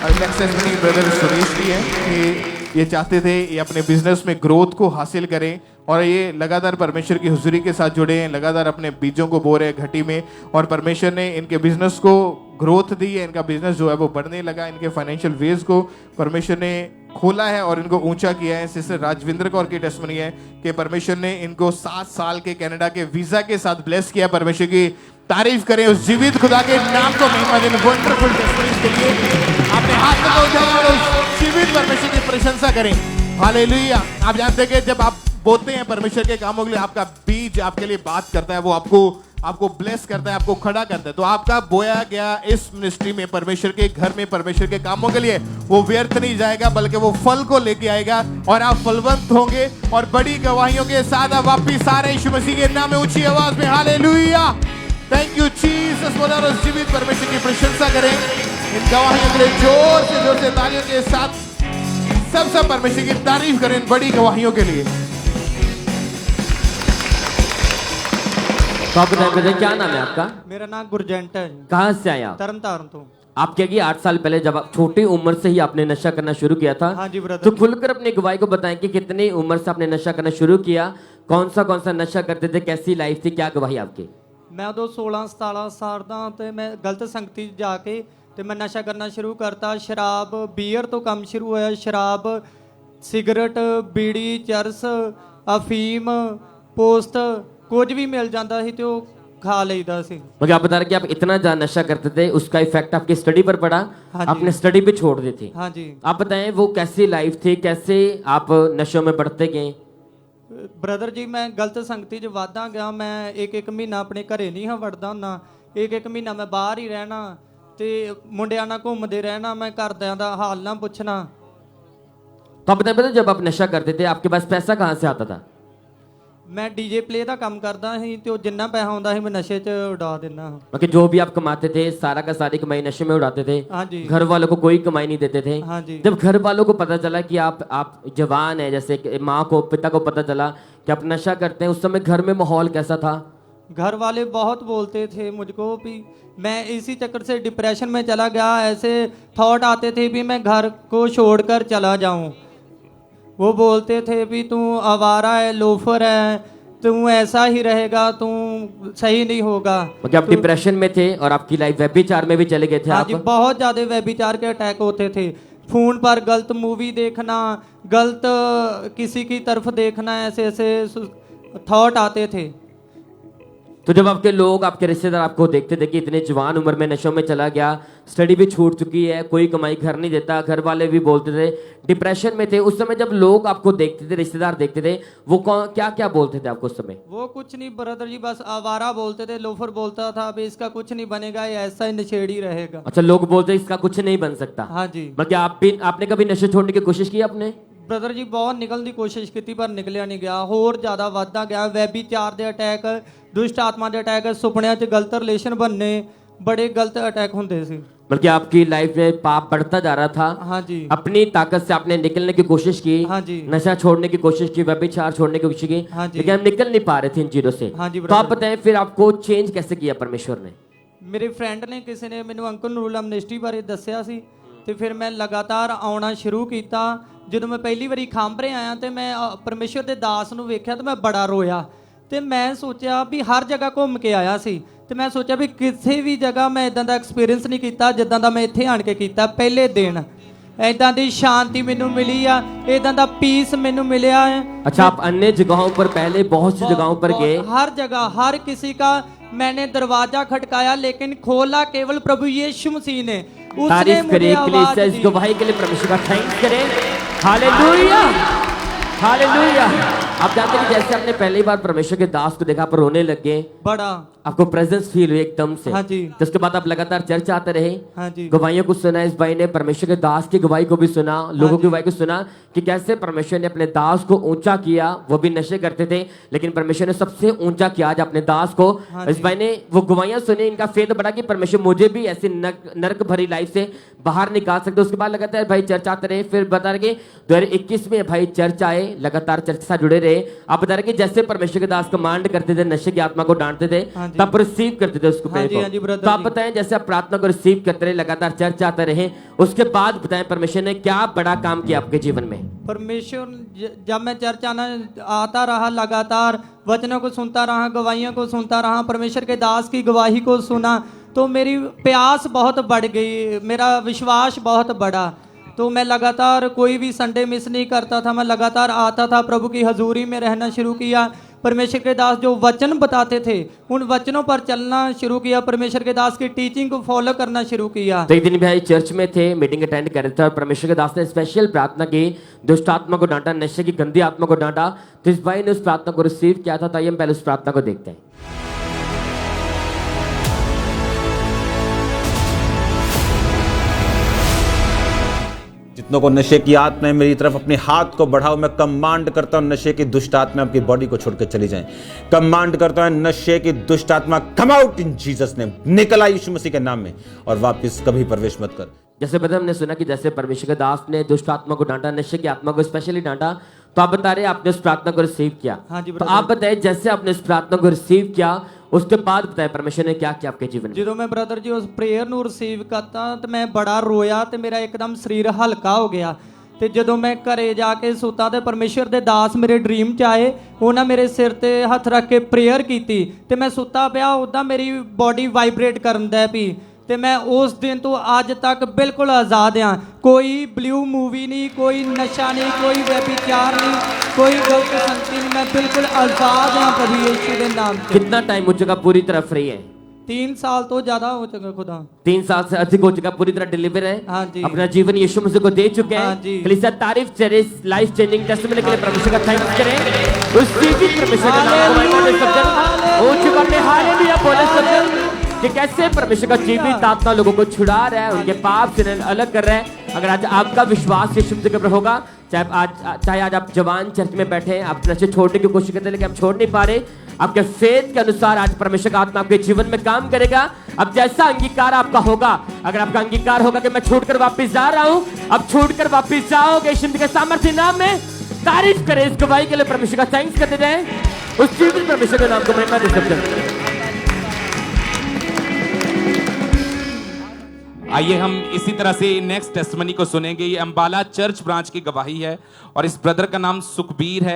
ब्रदर सुरेश भी है कि ये चाहते थे ये अपने बिजनेस में ग्रोथ को हासिल करें और ये लगातार परमेश्वर की हुजूरी के साथ जुड़े हैं, लगातार अपने बीजों को बो रहे हैं घटी में और परमेश्वर ने इनके बिजनेस को ग्रोथ दी है। इनका बिजनेस जो है वो बढ़ने लगा, इनके फाइनेंशियल वेज को परमेश्वर ने खोला है और इनको ऊंचा किया है। सिस्टर राजविंद्र कौर की टेस्टमनी है कि परमेश्वर ने इनको 7 साल के कनाडा के वीजा के साथ ब्लेस किया। परमेश्वर की तारीफ करें, उस जीवित खुदा के नाम को महिमा दें। वंडरफुल टेस्टमनीज के लिए अपने हाथ में उठाएं और उस जीवित परमेश्वर की प्रशंसा करें। हालेलुया। आप जानते हैं कि जब आप बोते हैं परमेश्वर के कामों के लिए, आपका बीज आपके लिए बात करता है, वो आपको ब्लेस करता है, आपको खड़ा करता है। तो आपका बोया गया इस मिनिस्ट्री में, परमेश्वर के घर में, परमेश्वर के कामों के लिए, वो व्यर्थ नहीं जाएगा बल्कि वो फल को लेके आएगा और आप फलवंत होंगे और बड़ी गवाहियों के साथ आप वापिस आ रहे हैं यीशु मसीह के नाम में। ऊंची आवाज में हालेलुया, थैंक यू जीसस बोला और जीवित परमेश्वर की प्रशंसा करें। इन गवाहियों के लिए जोर से तालियों के साथ सब परमेश्वर की तारीफ करें इन बड़ी गवाहियों के लिए। तो आप बताइए क्या नाम है आपका? मेरा नाम गुरजंट है। कहाँ से आए आप? तरनतारन तो। आप क्या 8 साल पहले जब आप छोटी उम्र से ही आपने नशा करना शुरू किया था? हाँ जी ब्रदर। तो खुलकर अपनी गवाही को बताएं कि कितनी उम्र से आपने नशा करना शुरू किया, कौन सा नशा करते थे, कैसी लाइफ थी, क्या गवाही आपकी? मैं उदो 16-17 साल दा ते मैं गलत संगति जाके ते मैं नशा करना शुरू करता। शराब बीयर तो कम शुरू होया, शराब, सिगरेट, बीड़ी, चरस, अफीम, पोस्ट कुछ भी मिल जाता सी तो खा लेदा सी। मगर आप बता रहे कि आप इतना ज्यादा नशा करते थे, उसका इफेक्ट आपकी स्टडी पर पड़ा, आपने स्टडी भी छोड़ दी थी। हाँ जी। आप बताएं वो कैसी लाइफ थी, कैसे आप नशों में बढ़ते गए? ब्रदर जी मैं गलत संगति च वादा गया। मैं एक महीना अपने घरे नहीं हाँ वड़दा हुंदा, एक महीना मैं बाहर ही रहना ते मुंडियां नाल घूमदे रहना, मैं घरदियां दा हाल ना पुछना। तो आप बताएं जब आप नशा करते थे आपके पास पैसा कहाँ से आता था? मैं डीजे प्ले का काम करता ही तो जिन्ना पैसा आंदा ही मैं नशे च उड़ा देना। कि जो भी आप कमाते थे सारा का सारी कमाई नशे में उड़ाते थे। हाँ जी। घर वालों को कोई कमाई नहीं देते थे। हाँ जी। जब घर वालों को पता चला कि आप जवान है, जैसे माँ को पिता को पता चला कि आप नशा करते हैं, उस समय घर में माहौल कैसा था? घर वाले बहुत बोलते थे मुझको भी। मैं इसी चक्कर से डिप्रेशन में चला गया। ऐसे थॉट आते थे भी मैं घर को छोड़कर चला जाऊं। वो बोलते थे भी तू आवारा है, लोफर है, तू ऐसा ही रहेगा, तू सही नहीं होगा। मतलब आप डिप्रेशन में थे और आपकी लाइफ व्यभिचार में भी चले गए थे? हाँ जी, बहुत ज्यादा व्यभिचार के अटैक होते थे। फोन पर गलत मूवी देखना, गलत किसी की तरफ देखना, ऐसे ऐसे थॉट आते थे। तो जब आपके लोग, आपके रिश्तेदार आपको देखते थे कि इतने जवान उम्र में नशों में चला गया, स्टडी भी छूट चुकी है, कोई कमाई घर नहीं देता, घर वाले भी बोलते थे, डिप्रेशन में थे, उस समय जब लोग आपको देखते थे, रिश्तेदार देखते थे, वो क्या क्या बोलते थे आपको उस समय? वो कुछ नहीं ब्रदर जी, बस आवारा बोलते थे। लोफर बोलता था अभी इसका कुछ नहीं बनेगा, ये ऐसा ही नशेड़ी रहेगा। अच्छा, लोग बोलते इसका कुछ नहीं बन सकता। हाँ जी। बल्कि आपने कभी नशे छोड़ने की कोशिश की आपने? ब्रदर जी बहुत निकलने की कोशिश की पर निकलिया नहीं गया, होर ज्यादा वादा गया। व्यभिचार दे अटैक, दुष्ट आत्मा दे अटैक, सुपनिया च गलत रिलेशन बनने, बड़े गलत अटैक होंदे सी। बल्कि आपकी लाइफ में पाप बढ़ता जा रहा था। हाँ जी। अपनी ताकत से आपने निकलने की कोशिश की। हाँ जी। नशा छोड़ने की कोशिश की, व्यभिचार छोड़ने की कोशिश की। हाँ जी। लेकिन आप निकल नहीं पा रहे थे इन चीजों से। हाँ जी। तो आप बताएं फिर आपको चेंज कैसे किया परमेश्वर ने? मेरे फ्रेंड ने किसी ने मैनू अंकल नूरुल अमनेस्टी बारे दस्या सी ते फिर मैं लगातार आउणा शुरू किया। ਜਦੋਂ मैं पहली बारी खांबरे आया तो मैं परमेश्वर के दास नूं वेख्या तो मैं बड़ा रोया ਤੇ ਮੈਂ ਸੋਚਿਆ ਵੀ ਹਰ ਜਗ੍ਹਾ ਘੁੰਮ ਕੇ ਆਇਆ ਸੀ ਤੇ ਮੈਂ ਸੋਚਿਆ ਵੀ ਕਿਸੇ ਵੀ ਜਗ੍ਹਾ ਮੈਂ ਇਦਾਂ ਦਾ ਐਕਸਪੀਰੀਅੰਸ ਨਹੀਂ ਕੀਤਾ ਜਿੱਦਾਂ ਦਾ ਮੈਂ ਇੱਥੇ ਆਣ ਕੇ ਕੀਤਾ ਪਹਿਲੇ ਦਿਨ। ਇਦਾਂ ਦੀ शांति मैनू मिली आ, इदां दा पीस मैनू मिलिया है। अच्छा, आप अन्य जगहों पर पहले बहुत सी जगहों पर गए? हर जगह हर किसी का मैंने दरवाजा खटकाया लेकिन खोला केवल प्रभु यीशु मसीह ने। तारीफ करें कलीसिया इस गवाही के लिए, परमेश्वर का थैंक्स करें। Hallelujah hallelujah. आप जानते हैं जैसे आपने पहली बार परमेश्वर के दास को देखा पर रोने लगे, बड़ा आपको प्रेजेंस फील हुई एकदम से। हाँ जी। तो उसके बाद आप लगातार चर्च आते रहे। हाँ जी। गवाहियों को सुना, इस भाई ने परमेश्वर के दास की गवाही को भी सुना, लोगों की गवाही को सुना कि कैसे परमेश्वर ने अपने दास को ऊंचा किया। वो भी नशे करते थे लेकिन परमेश्वर ने सबसे ऊंचा किया आज अपने दास को। इस भाई ने वो गवाहियां सुनी, इनका फेथ बढ़ा कि परमेश्वर मुझे भी ऐसी नर्क भरी लाइफ से बाहर निकाल सकते। उसके बाद लगातार भाई चर्च आते रहे। फिर बता रहे 2021 में भाई चर्च आए, लगातार चर्च के साथ जुड़े रहे। आप बता रहे कि जैसे परमेश्वर के दास कमांड करते थे, नशे की आत्मा को डांटते थे, तब रिसीव करते थे उसको। तो आप बताएं जैसे आप प्रार्थना को रिसीव करते रहे, लगातार चर्च आते रहे, उसके बाद बताएं परमेश्वर ने क्या बड़ा काम किया आपके जीवन में? परमेश्वर जब मैं चर्च आता रहा, लगातार वचनों को सुनता रहा, गवाहियों को सुनता रहा, परमेश्वर के दास की गवाही को सुना तो मेरी प्यास बहुत बढ़ गई, मेरा विश्वास बहुत बढ़ा। तो मैं लगातार कोई भी संडे मिस नहीं करता था, मैं लगातार आता था, प्रभु की हजूरी में रहना शुरू किया। परमेश्वर के दास जो वचन बताते थे उन वचनों पर चलना शुरू किया, परमेश्वर के दास की टीचिंग को फॉलो करना शुरू किया। तो एक दिन भाई चर्च में थे, मीटिंग अटेंड कर रहे थे और परमेश्वर के दास ने स्पेशल प्रार्थना की, दुष्ट आत्मा को डांटा, नशे की गंदी आत्मा को डांटा। तो इस भाई ने उस प्रार्थना को रिसीव किया था। तो हम पहले उस प्रार्थना को देखते हैं। जितनों को नशे की आत्मा है मेरी तरफ अपने हाथ को बढ़ाओ। मैं कमांड करता हूं नशे की दुष्ट आत्मा आपकी बॉडी को छोड़कर चली जाए। कमांड करता हूं नशे की दुष्ट आत्मा come out in Jesus name, निकल आई यीशु मसीह के नाम में और वापस कभी प्रवेश मत कर। जैसे बता हमने सुना कि जैसे परमेश्वर के दास ने दुष्ट आत्मा को डांटा, नशे की आत्मा को स्पेशली डांटा, तो आप बता रहे आपने उस प्रार्थना को रिसीव किया। हाँ जी, तो आप बताए जैसे आपने इस प्रार्थना को रिसीव किया उसके बाद बताए परमेश्वर ने क्या किया आपके जीवन में? ਜਦੋਂ मैं ब्रदर जी उस प्रेयर ਨੂੰ ਰਿਸੀਵ ਕਰਤਾ ਤੇ ਮੈਂ ਬੜਾ ਰੋਇਆ ਤੇ ਮੇਰਾ ਇੱਕਦਮ ਸਰੀਰ ਹਲਕਾ ਹੋ ਗਿਆ। ਤੇ ਜਦੋਂ ਮੈਂ ਘਰੇ ਜਾ ਕੇ ਸੁੱਤਾ ਤੇ ਪਰਮੇਸ਼ਰ ਦੇ ਦਾਸ ਮੇਰੇ ਡ੍ਰੀਮ 'ਚ ਆਏ, ਉਹਨਾਂ ਮੇਰੇ ਸਿਰ ਤੇ ਹੱਥ ਰੱਖ ਕੇ ਪ੍ਰੇਅਰ ਕੀਤੀ ਤੇ ਮੈਂ ਸੁੱਤਾ ਪਿਆ ਉਦਾਂ ਮੇਰੀ ਬਾਡੀ ਵਾਈਬ੍ਰੇਟ ਕਰਨ ਦਾ ਪਈ। ਤੇ ਮੈਂ ਉਸ ਦਿਨ ਤੋਂ ਅੱਜ ਤੱਕ ਬਿਲਕੁਲ ਆਜ਼ਾਦ ਹਾਂ। ਕੋਈ ਬਲੂ ਮੂਵੀ ਨਹੀਂ, ਕੋਈ ਨਸ਼ਾ ਨਹੀਂ, ਕੋਈ व्यभिचार नहीं, कोई गलत संगति नहीं, मैं बिल्कुल आजाद हाँ प्रभु यीशु के नाम से। कितना टाइम हो चुका पूरी तरह फ्री है? 3 साल तो ज्यादा हो चुका खुदा। 3 साल से अधिक हो चुका, पूरी तरह डिलीवर है। हाँ जी। अपना जीवन यीशु मसीह को दे चुके हैं। हाँ जी। कलीसिया तारीफ करे लाइफ चेंजिंग टेस्टिमनी के लिए परमेश्वर का थैंक्स करें। उस जीवित परमेश्वर का नाम को महिमा दे सकते हैं। हो चुका है, हालेलुया बोले सकते हैं कि कैसे परमेश्वर का जीवित आत्मा लोगों को छुड़ा रहा है, उनके पाप से अलग कर रहा है। अगर आज आपका विश्वास यीशु मसीह के ऊपर होगा, चाहे आज आप जवान चर्च में बैठे हैं, आप नशे छोड़ने की कोशिश करते हैं लेकिन आप छोड़ नहीं पा रहे, आपके फेथ के अनुसार आज परमेश्वर का आत्मा आपके जीवन में काम करेगा। अब जैसा अंगीकार आपका होगा, अगर आपका अंगीकार होगा कि मैं छोड़कर वापस जा रहा हूं, अब छोड़कर वापस जाओगे यीशु मसीह के सामर्थ्य नाम में। तारीफ करें इस गवाही के लिए, परमेश्वर का थैंक्स करते रहे। उस जीवित परमेश्वर के नाम को महिमा दे सकते हैं। आइए हम इसी तरह से नेक्स्ट टेस्टमनी को सुनेंगे। ये अंबाला चर्च ब्रांच की गवाही है और इस ब्रदर का नाम सुखबीर है।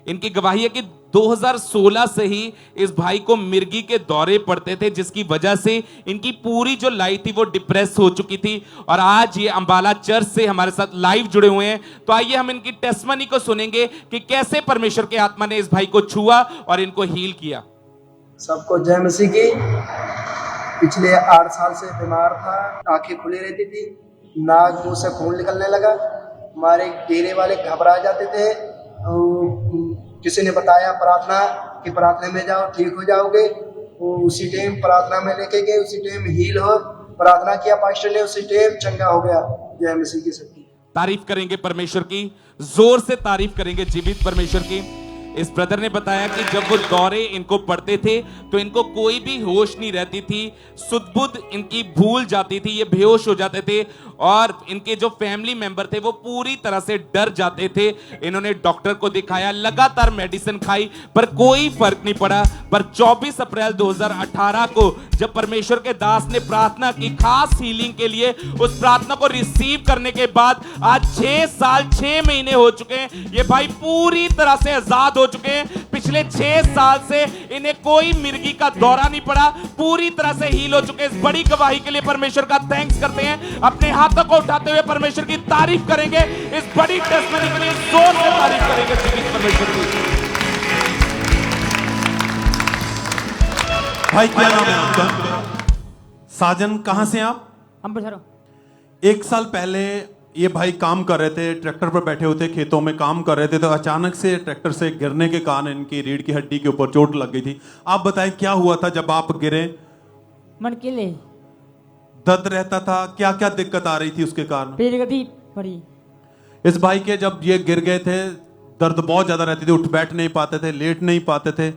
इनकी गवाही है कि 2016 से ही इस भाई को मिर्गी के दौरे पड़ते थे, जिसकी वजह से इनकी पूरी जो लाइफ थी वो डिप्रेस हो चुकी थी। और आज ये अंबाला चर्च से हमारे साथ लाइव जुड़े हुए हैं। तो आइए हम इनकी टेस्टमनी को सुनेंगे कि कैसे परमेश्वर के आत्मा ने इस भाई को छुआ और इनको हील किया। सबको जय मसीह की। पिछले 8 साल से बीमार था, आंखें खुली रहती थी, नाक मुंह से खून निकलने लगा, हमारे डेरे वाले घबरा जाते थे। किसी ने बताया प्रार्थना कि प्रार्थना में जाओ ठीक हो जाओगे, उसी टाइम प्रार्थना में लेके गए, उसी टाइम हील हो, प्रार्थना किया पास्टर ने, उसी टाइम चंगा हो गया। जय मसीह की शक्ति। तारीफ करेंगे परमेश्वर की, जोर से तारीफ करेंगे जीवित परमेश्वर की। इस ब्रदर ने बताया कि जब वो दौरे इनको पड़ते थे तो इनको कोई भी होश नहीं रहती थी, सुध-बुध इनकी भूल जाती थी, ये बेहोश हो जाते थे और इनके जो फैमिली मेंबर थे वो पूरी तरह से डर जाते थे। इन्होंने डॉक्टर को दिखाया, लगातार मेडिसिन खाई पर कोई फर्क नहीं पड़ा। पर 24 अप्रैल 2018 को जब परमेश्वर के दास ने प्रार्थना की खास हीलिंग के लिए, उस प्रार्थना को रिसीव करने के बाद आज 6 साल 6 महीने हो चुके हैं। ये भाई पूरी तरह से आजाद हो हो चुके हैं। पिछले 6 साल से इन्हें कोई मिर्गी का दौरा नहीं पड़ा, पूरी तरह से हील हो चुके हैं। इस बड़ी गवाही के लिए परमेश्वर का थैंक्स करते हैं। अपने हाथों को उठाते हुए परमेश्वर की तारीफ करेंगे। इस बड़ी टेस्टमनी के लिए जोर से तारीफ करेंगे जीवित परमेश्वर की। भाई क्या नाम है आपका? साजन, कहां से आप? अमृतसर। 1 साल पहले ये भाई काम कर रहे थे, ट्रैक्टर पर बैठे हुए थे, खेतों में काम कर रहे थे, तो अचानक से ट्रैक्टर से गिरने के कारण इनकी रीढ़ की हड्डी के ऊपर चोट लग गई थी। आप बताएं क्या हुआ था जब आप गिरे? मन के लिए दर्द रहता था, क्या क्या दिक्कत आ रही थी उसके कारण? पीठ गति पड़ी। इस भाई के जब ये गिर गए थे दर्द बहुत ज्यादा रहती थी, उठ बैठ नहीं पाते थे, लेट नहीं पाते थे,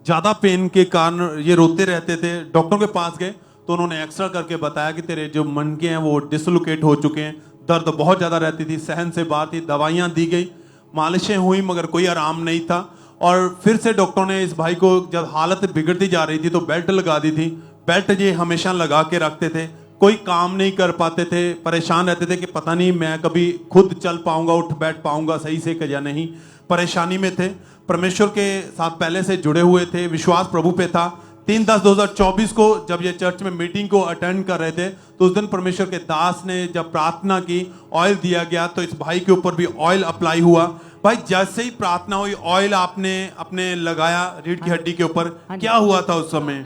ज्यादा पेन के कारण ये रोते रहते थे। डॉक्टर के पास गए तो उन्होंने एक्सरे करके बताया कि तेरे जो मनके हैं वो डिसलोकेट हो चुके हैं, दर्द बहुत ज़्यादा रहती थी, सहन से बात थी। दवाइयाँ दी गई, मालिशें हुई, मगर कोई आराम नहीं था। और फिर से डॉक्टरों ने इस भाई को, जब हालत बिगड़ती जा रही थी तो बेल्ट लगा दी थी। बेल्ट ये हमेशा लगा के रखते थे, कोई काम नहीं कर पाते थे, परेशान रहते थे कि पता नहीं मैं कभी खुद चल पाऊंगा, उठ बैठ पाऊंगा सही से या नहीं, परेशानी में थे। परमेश्वर के साथ पहले से जुड़े हुए थे, विश्वास प्रभु पे था। 3/10/2024 को जब ये चर्च में मीटिंग को अटेंड कर रहे थे तो उस दिन परमेश्वर के दास ने जब प्रार्थना की, ऑयल दिया गया, तो इस भाई के ऊपर भी ऑयल अप्लाई हुआ। भाई जैसे ही प्रार्थना हुई, ऑयल आपने अपने लगाया रीढ़ की हड्डी के ऊपर, क्या हुआ था उस समय?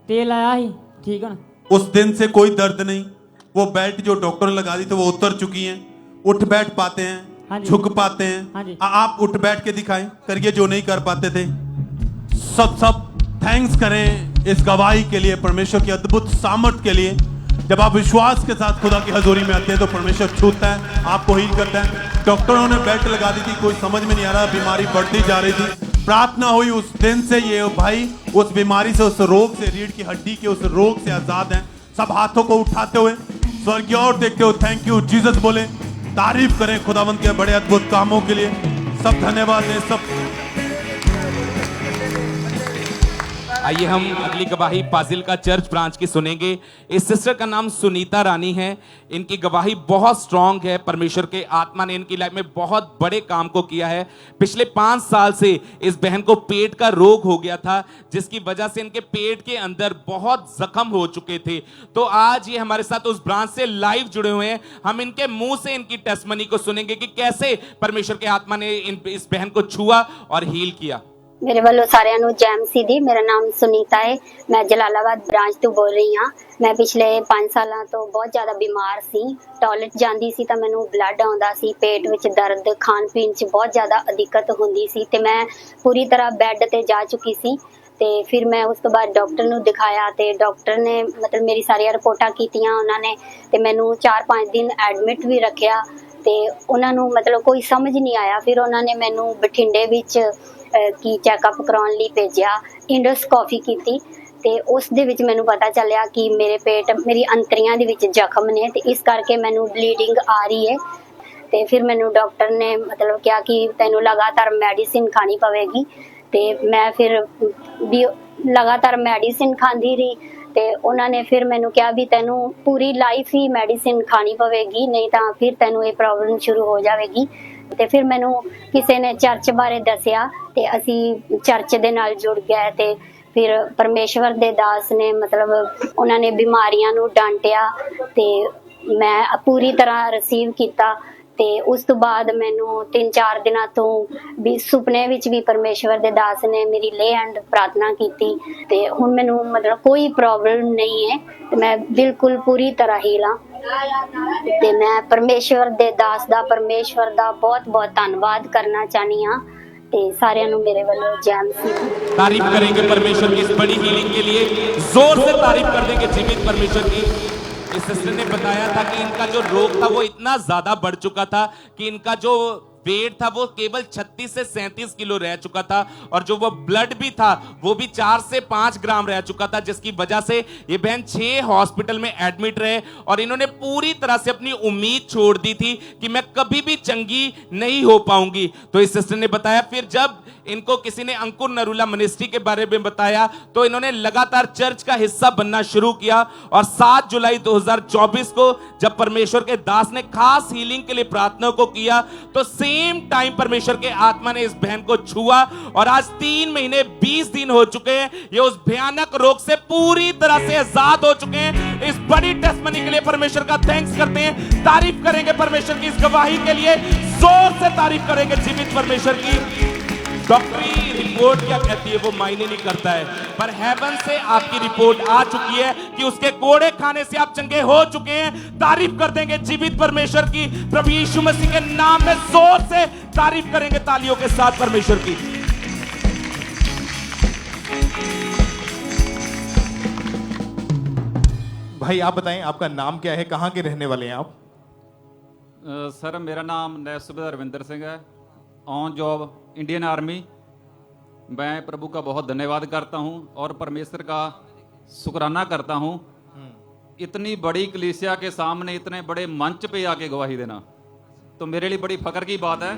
तेल आया ही, ठीक है ना? उस दिन से कोई दर्द नहीं, वो बेल्ट जो डॉक्टर ने लगा दी थी वो उतर चुकी हैं, उठ बैठ पाते हैं, झुक पाते हैं। आप उठ बैठ के दिखाएं, करिए जो नहीं कर पाते थे। सब थैंक्स करें इस गवाही के लिए, परमेश्वर की अद्भुत सामर्थ के लिए। जब आप विश्वास के साथ खुदा की हजूरी में आते हैं तो परमेश्वर छूता है, आपको हील करता है। डॉक्टरों ने बेल्ट लगा दी थी, कोई समझ में नहीं आ रहा, बीमारी बढ़ती जा रही थी। प्रार्थना हुई, उस दिन से ये भाई उस बीमारी से, उस रोग से, रीढ़ की हड्डी के उस रोग से आजाद हैं। सब हाथों को उठाते हुए स्वर्ग की ओर देखते हुए थैंक यू जीसस बोले, तारीफ करें खुदावंत के बड़े अद्भुत कामों के लिए। सब धन्यवाद दें, सब। आइए हम अगली गवाही फाजिल का चर्च ब्रांच की सुनेंगे। इस सिस्टर का नाम सुनीता रानी है। इनकी गवाही बहुत स्ट्रांग है। परमेश्वर के आत्मा ने इनकी लाइफ में बहुत बड़े काम को किया है। पिछले 5 साल से इस बहन को पेट का रोग हो गया था, जिसकी वजह से इनके पेट के अंदर बहुत जख्म हो चुके थे। तो आज ये हमारे साथ उस ब्रांच से लाइव जुड़े हुए हैं। हम इनके मुंह से इनकी टेस्टमनी को सुनेंगे कि कैसे परमेश्वर के आत्मा ने इस बहन को छुआ और हील किया। मेरे वालों सारिਆਂ ਨੂੰ ਜੈਮ ਸੀਦੀ। ਮੇਰਾ ਨਾਮ ਸੁਨੀਤਾ ਹੈ। ਮੈਂ ਜਲਾਲਾਬਾਦ ਬ੍ਰਾਂਚ ਤੋਂ ਬੋਲ ਰਹੀ ਹਾਂ। ਮੈਂ ਪਿਛਲੇ 5 ਸਾਲਾਂ ਤੋਂ ਬਹੁਤ ਜ਼ਿਆਦਾ ਬਿਮਾਰ ਸੀ। ਟਾਇਲਟ ਜਾਂਦੀ ਸੀ ਤਾਂ ਮੈਨੂੰ ਬਲੱਡ ਆਉਂਦਾ ਸੀ, ਪੇਟ ਵਿੱਚ ਦਰਦ, ਖਾਣ ਪੀਣ 'ਚ ਬਹੁਤ ਜ਼ਿਆਦਾ ਦਿੱਕਤ ਹੁੰਦੀ ਸੀ ਤੇ ਮੈਂ ਪੂਰੀ ਤਰ੍ਹਾਂ ਬੈੱਡ ਤੇ ਜਾ ਚੁੱਕੀ ਸੀ। ਤੇ ਫਿਰ ਮੈਂ ਉਸ ਤੋਂ ਬਾਅਦ ਡਾਕਟਰ ਨੂੰ ਦਿਖਾਇਆ ਤੇ ਡਾਕਟਰ ਨੇ ਮਤਲਬ ਮੇਰੀ ਸਾਰੀਆਂ ਰਿਪੋਰਟਾਂ ਕੀਤੀਆਂ ਉਹਨਾਂ ਨੇ ਤੇ ਮੈਨੂੰ 4-5 ਦਿਨ ਐਡਮਿਟ ਵੀ ਰੱਖਿਆ ਤੇ ਉਹਨਾਂ ਨੂੰ ਮਤਲਬ ਕੋਈ ਸਮਝ ਨਹੀਂ ਆਇਆ। ਫਿਰ ਉਹਨਾਂ ਨੇ ਮੈਨੂੰ ਬਠਿੰਡੇ ਵਿੱਚ की चैकअप कराने ਲਈ ਭੇਜਿਆ, ਇੰਡੋਸਕੋਪੀ ਕੀਤੀ ਤੇ ਉਸ ਦੇ ਵਿੱਚ ਮੈਨੂੰ ਪਤਾ ਚੱਲਿਆ ਕਿ ਮੇਰੇ ਪੇਟ, ਮੇਰੀ ਅੰਤੜੀਆਂ ਦੇ ਵਿੱਚ ਜ਼ਖਮ ਨੇ ਤੇ ਇਸ ਕਰਕੇ ਮੈਨੂੰ ਬਲੀਡਿੰਗ ਆ ਰਹੀ ਹੈ। ਤੇ ਫਿਰ ਮੈਨੂੰ ਡਾਕਟਰ ਨੇ ਮਤਲਬ ਕਿਹਾ ਕਿ ਤੈਨੂੰ ਲਗਾਤਾਰ ਮੈਡੀਸਿਨ ਖਾਣੀ ਪਵੇਗੀ ਤੇ ਮੈਂ ਫਿਰ ਵੀ ਲਗਾਤਾਰ ਮੈਡੀਸਿਨ ਖਾਂਦੀ ਰਹੀ ਤੇ ਉਹਨਾਂ ਨੇ ਫਿਰ ਮੈਨੂੰ ਕਿਹਾ ਵੀ ਤੈਨੂੰ ਪੂਰੀ ਲਾਈਫ ਹੀ ਮੈਡੀਸਿਨ ਖਾਣੀ ਪਵੇਗੀ, ਨਹੀਂ ਤਾਂ ਫਿਰ ਤੈਨੂੰ ਇਹ ਪ੍ਰੋਬਲਮ ਸ਼ੁਰੂ ਹੋ ਜਾਵੇਗੀ। ਤੇ ਫਿਰ ਮੈਨੂੰ ਕਿਸੇ ਨੇ ਚਰਚ ਬਾਰੇ ਦੱਸਿਆ ਤੇ ਅਸੀਂ ਚਰਚ ਦੇ ਨਾਲ ਜੁੜ ਗਏ ਤੇ ਫਿਰ ਪਰਮੇਸ਼ਵਰ ਦੇ ਦਾਸ ਨੇ ਮਤਲਬ ਉਹਨਾਂ ਨੇ ਬਿਮਾਰੀਆਂ ਨੂੰ ਡਾਂਟਿਆ ਤੇ ਮੈਂ ਪੂਰੀ ਤਰ੍ਹਾਂ ਰਿਸੀਵ ਕੀਤਾ। ਤੇ ਉਸ ਤੋਂ ਬਾਅਦ ਮੈਨੂੰ 3-4 ਦਿਨਾਂ ਤੋਂ ਵੀ ਸੁਪਨੇ ਵਿੱਚ ਵੀ ਪਰਮੇਸ਼ਵਰ ਦੇ ਦਾਸ ਨੇ ਮੇਰੀ ਲੇ ਐਂਡ ਪ੍ਰਾਰਥਨਾ ਕੀਤੀ ਤੇ ਹੁਣ ਮੈਨੂੰ ਮਤਲਬ ਕੋਈ ਪ੍ਰੋਬਲਮ ਨਹੀਂ ਹੈ ਤੇ ਮੈਂ ਬਿਲਕੁਲ ਪੂਰੀ ਤਰ੍ਹਾਂ ਹੀਲ ਹਾਂ। ਤੇ ਮੈਂ ਪਰਮੇਸ਼ਵਰ ਦੇ ਦਾਸ ਦਾ, ਪਰਮੇਸ਼ਵਰ ਦਾ ਬਹੁਤ-ਬਹੁਤ ਧੰਨਵਾਦ ਕਰਨਾ ਚਾਹਨੀ ਹਾਂ ਤੇ ਸਾਰਿਆਂ ਨੂੰ ਮੇਰੇ ਵੱਲੋਂ ਜੈਮ ਸੀ। तारीफ करेंगे परमेश्वर की इस बड़ी हीलिंग के लिए, जोर से तारीफ कर देंगे जीवित परमेश्वर की। इस सिस्टर ने बताया था कि इनका जो रोग था वो इतना ज्यादा बढ़ चुका था कि इनका जो वेट था वो केवल 36 से 37 किलो रह चुका था और जो वो ब्लड भी था वो भी 4 से 5 ग्राम रह चुका था, जिसकी वजह से ये बहन 6 हॉस्पिटल में एडमिट रहे और इन्होंने पूरी तरह से अपनी उम्मीद छोड़ दी थी कि मैं कभी भी चंगी नहीं हो पाऊंगी। तो इस सिस्टर ने बताया फिर जब इनको किसी ने अंकुर नरूला मिनिस्ट्री के बारे में बताया तो इन्होंने लगातार चर्च का हिस्सा बनना शुरू किया और 7 जुलाई 2024 को जब परमेश्वर के दास ने खास हीलिंग के लिए प्रार्थना को किया तो सेम सेम टाइम परमेश्वर के आत्मा ने इस बहन को छुआ और आज 3 महीने 20 दिन हो चुके हैं, ये उस भयानक रोग से पूरी तरह से आजाद हो चुके हैं। इस बड़ी टेस्टमनी के लिए परमेश्वर का थैंक्स करते हैं, तारीफ करेंगे परमेश्वर की इस गवाही के लिए, जोर से तारीफ करेंगे जीवित परमेश्वर की। डॉक्टरी रिपोर्ट क्या कहती है वो मायने नहीं करता है, पर हेवन से आपकी रिपोर्ट आ चुकी है कि उसके कोड़े खाने से आप चंगे हो चुके हैं। तारीफ कर देंगे जीवित परमेश्वर की, प्रभु यीशु मसीह के नाम में जोर से तारीफ करेंगे तालियों के साथ परमेश्वर की। भाई आप बताएं आपका नाम क्या है, कहाँ के रहने वाले हैं आप? सर मेरा नाम नायब सूबेदार रविंदर सिंह है, ऑन जॉब इंडियन आर्मी। मैं प्रभु का बहुत धन्यवाद करता हूं और परमेश्वर का शुक्राना करता हूं। इतनी बड़ी कलीसिया के सामने इतने बड़े मंच पे आके गवाही देना तो मेरे लिए बड़ी फख्र की बात है।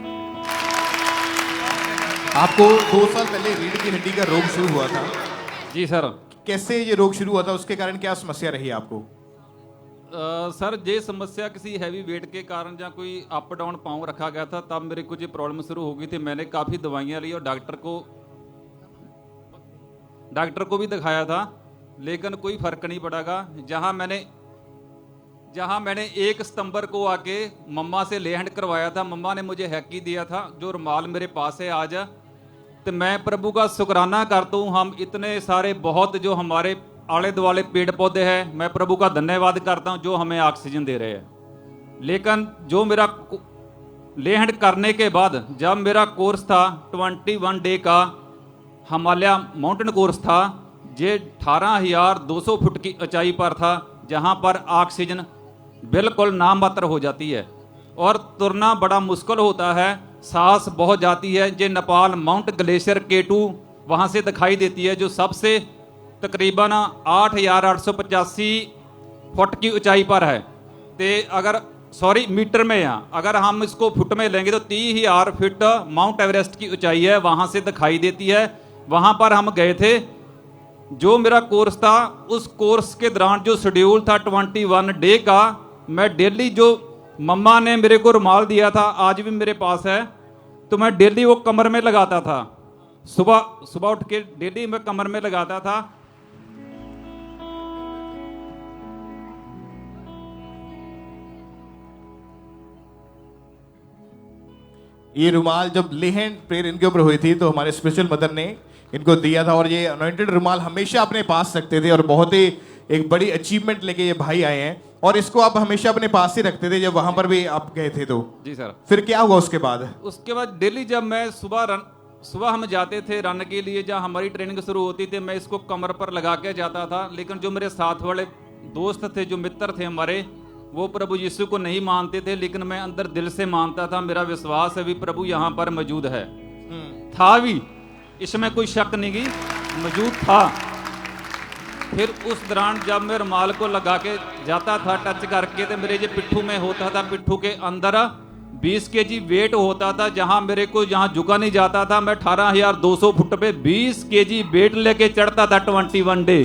आपको 2 साल पहले रीढ़ की हड्डी का रोग शुरू हुआ था। जी सर। कैसे ये रोग शुरू हुआ था, उसके कारण क्या समस्या रही आपको? सर ये समस्या किसी हैवी वेट के कारण या कोई अप डाउन पाँव रखा गया था, तब मेरे को ये प्रॉब्लम शुरू हो गई थी। मैंने काफ़ी दवाइयाँ ली और डॉक्टर को भी दिखाया था, लेकिन कोई फर्क नहीं पड़ागा। जहाँ मैंने 1 सितंबर को आके मम्मा से ले हैंड करवाया था, मम्मा ने मुझे हैकी दिया था जो रुमाल मेरे पास है आज, तो मैं प्रभु का शुक्राना करता हूँ। हम इतने सारे बहुत जो हमारे आले दुआले पेड़ पौधे हैं, मैं प्रभु का धन्यवाद करता हूं जो हमें ऑक्सीजन दे रहे हैं। लेकिन जो मेरा ले हैंड करने के बाद जब मेरा कोर्स था 21 डे का हिमालय माउंटेन कोर्स था, ये 18,200 फुट की ऊंचाई पर था, जहां पर ऑक्सीजन बिल्कुल नामात्र हो जाती है और तुरना बड़ा मुश्किल होता है, सांस बहुत जाती है। ये नेपाल माउंट ग्लेशियर K2 वहां से दिखाई देती है, जो सबसे तकरीबन 8,885 फुट की ऊंचाई पर है। ते मीटर में है, अगर हम इसको फुट में लेंगे तो 30,000 फीट माउंट एवरेस्ट की ऊंचाई है, वहां से दिखाई देती है। वहां पर हम गए थे। जो मेरा कोर्स था, उस कोर्स के दौरान जो शेड्यूल था 21 डे का, मैं डेली जो मम्मा ने मेरे को रुमाल दिया था, आज भी मेरे पास है, तो मैं डेली वो कमर में लगाता था। सुबह उठ के डेली मैं कमर में लगाता था। ये रुमाल जब लेहन प्रेयर इनके ऊपर हुई थी तो हमारे स्पिरिचुअल मदर ने इनको दिया था, और ये अनॉइंटेड रुमाल हमेशा अपने पास रखते थे और बहुत ही एक बड़ी अचीवमेंट लेके ये भाई आए हैं, और इसको आप हमेशा अपने पास ही रखते थे जब वहां पर भी आप गए थे तो। जी सर। फिर क्या हुआ उसके बाद? उसके बाद डेली जब मैं सुबह हम जाते थे रन के लिए, जहाँ हमारी ट्रेनिंग शुरू होती थी, मैं इसको कमर पर लगा के जाता था। लेकिन जो मेरे साथ वाले दोस्त थे, जो मित्र थे हमारे, वो प्रभु यीशु को नहीं मानते थे, लेकिन मैं अंदर दिल से मानता था। मेरा विश्वास है भी प्रभु यहाँ पर मौजूद है, था भी, इसमें कोई शक नहीं की, मौजूद था। फिर उस दौरान जब मैं रुमाल को लगा के जाता था टच करके, तो मेरे जो पिट्ठू में होता था, पिट्ठू के अंदर 20 kg वेट होता था, जहां मेरे को जहां झुका नहीं जाता था। मैं 18,200 फुट पे 20 kg वेट लेके चढ़ता था 21 डे।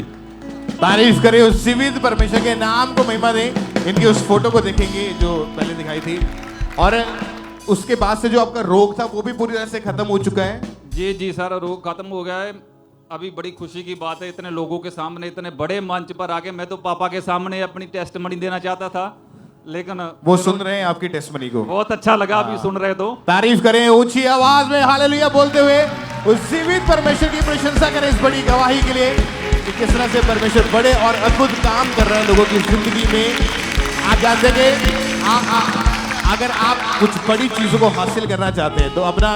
तारीफ करें उस जीवित परमेश्वर के नाम को, महिमा दें। इनकी उस फोटो को देखेंगे जो पहले दिखाई थी, और उसके बाद से जो आपका रोग था वो भी पूरी तरह से खत्म हो चुका है। जी सर, रोग खत्म हो गया है। अभी बड़ी खुशी की बात है, इतने लोगों के सामने, इतने बड़े मंच पर आके, मैं तो पापा के सामने अपनी टेस्टमनी देना चाहता था, लेकिन वो सुन रहे हैं आपकी टेस्टमनी को। बहुत अच्छा लगा अभी सुन रहे तो। तारीफ करें ऊंची आवाज में हालेलुया बोलते हुए, उस जीवित परमेश्वर की प्रशंसा करें इस बड़ी गवाही के लिए कि किस तरह से परमेश्वर बड़े और अद्भुत काम कर रहे हैं लोगों की जिंदगी में। आप जानते हैं अगर आप कुछ बड़ी चीजों को हासिल करना चाहते हैं तो अपना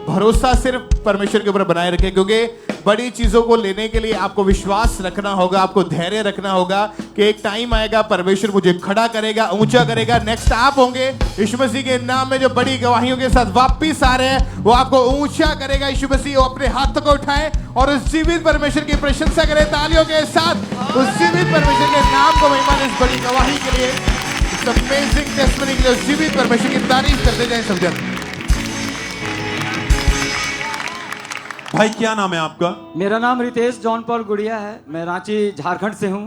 भरोसा सिर्फ परमेश्वर के ऊपर बनाए रखें, क्योंकि बड़ी चीजों को लेने के लिए आपको विश्वास रखना होगा, आपको धैर्य रखना होगा कि एक टाइम आएगा परमेश्वर मुझे खड़ा करेगा, ऊंचा करेगा। नेक्स्ट आप होंगे यीशु मसीह के नाम में जो बड़ी गवाहियों के साथ वापिस आ रहे हैं, वो आपको ऊंचा करेगा। यीशु मसीह वो अपने हाथों को उठाएं और उस जीवित परमेश्वर की प्रशंसा करें तालियों के साथ। उस जीवित परमेश्वर के नाम को महिमा इस बड़ी गवाही के लिए, इस अमेजिंग टेस्टमनी के लिए उस जीवित परमेश्वर की तारीफ करते जाएं सब जन। भाई क्या नाम है आपका? मेरा नाम रितेश जॉन पॉल गुड़िया है, मैं रांची झारखंड से हूँ।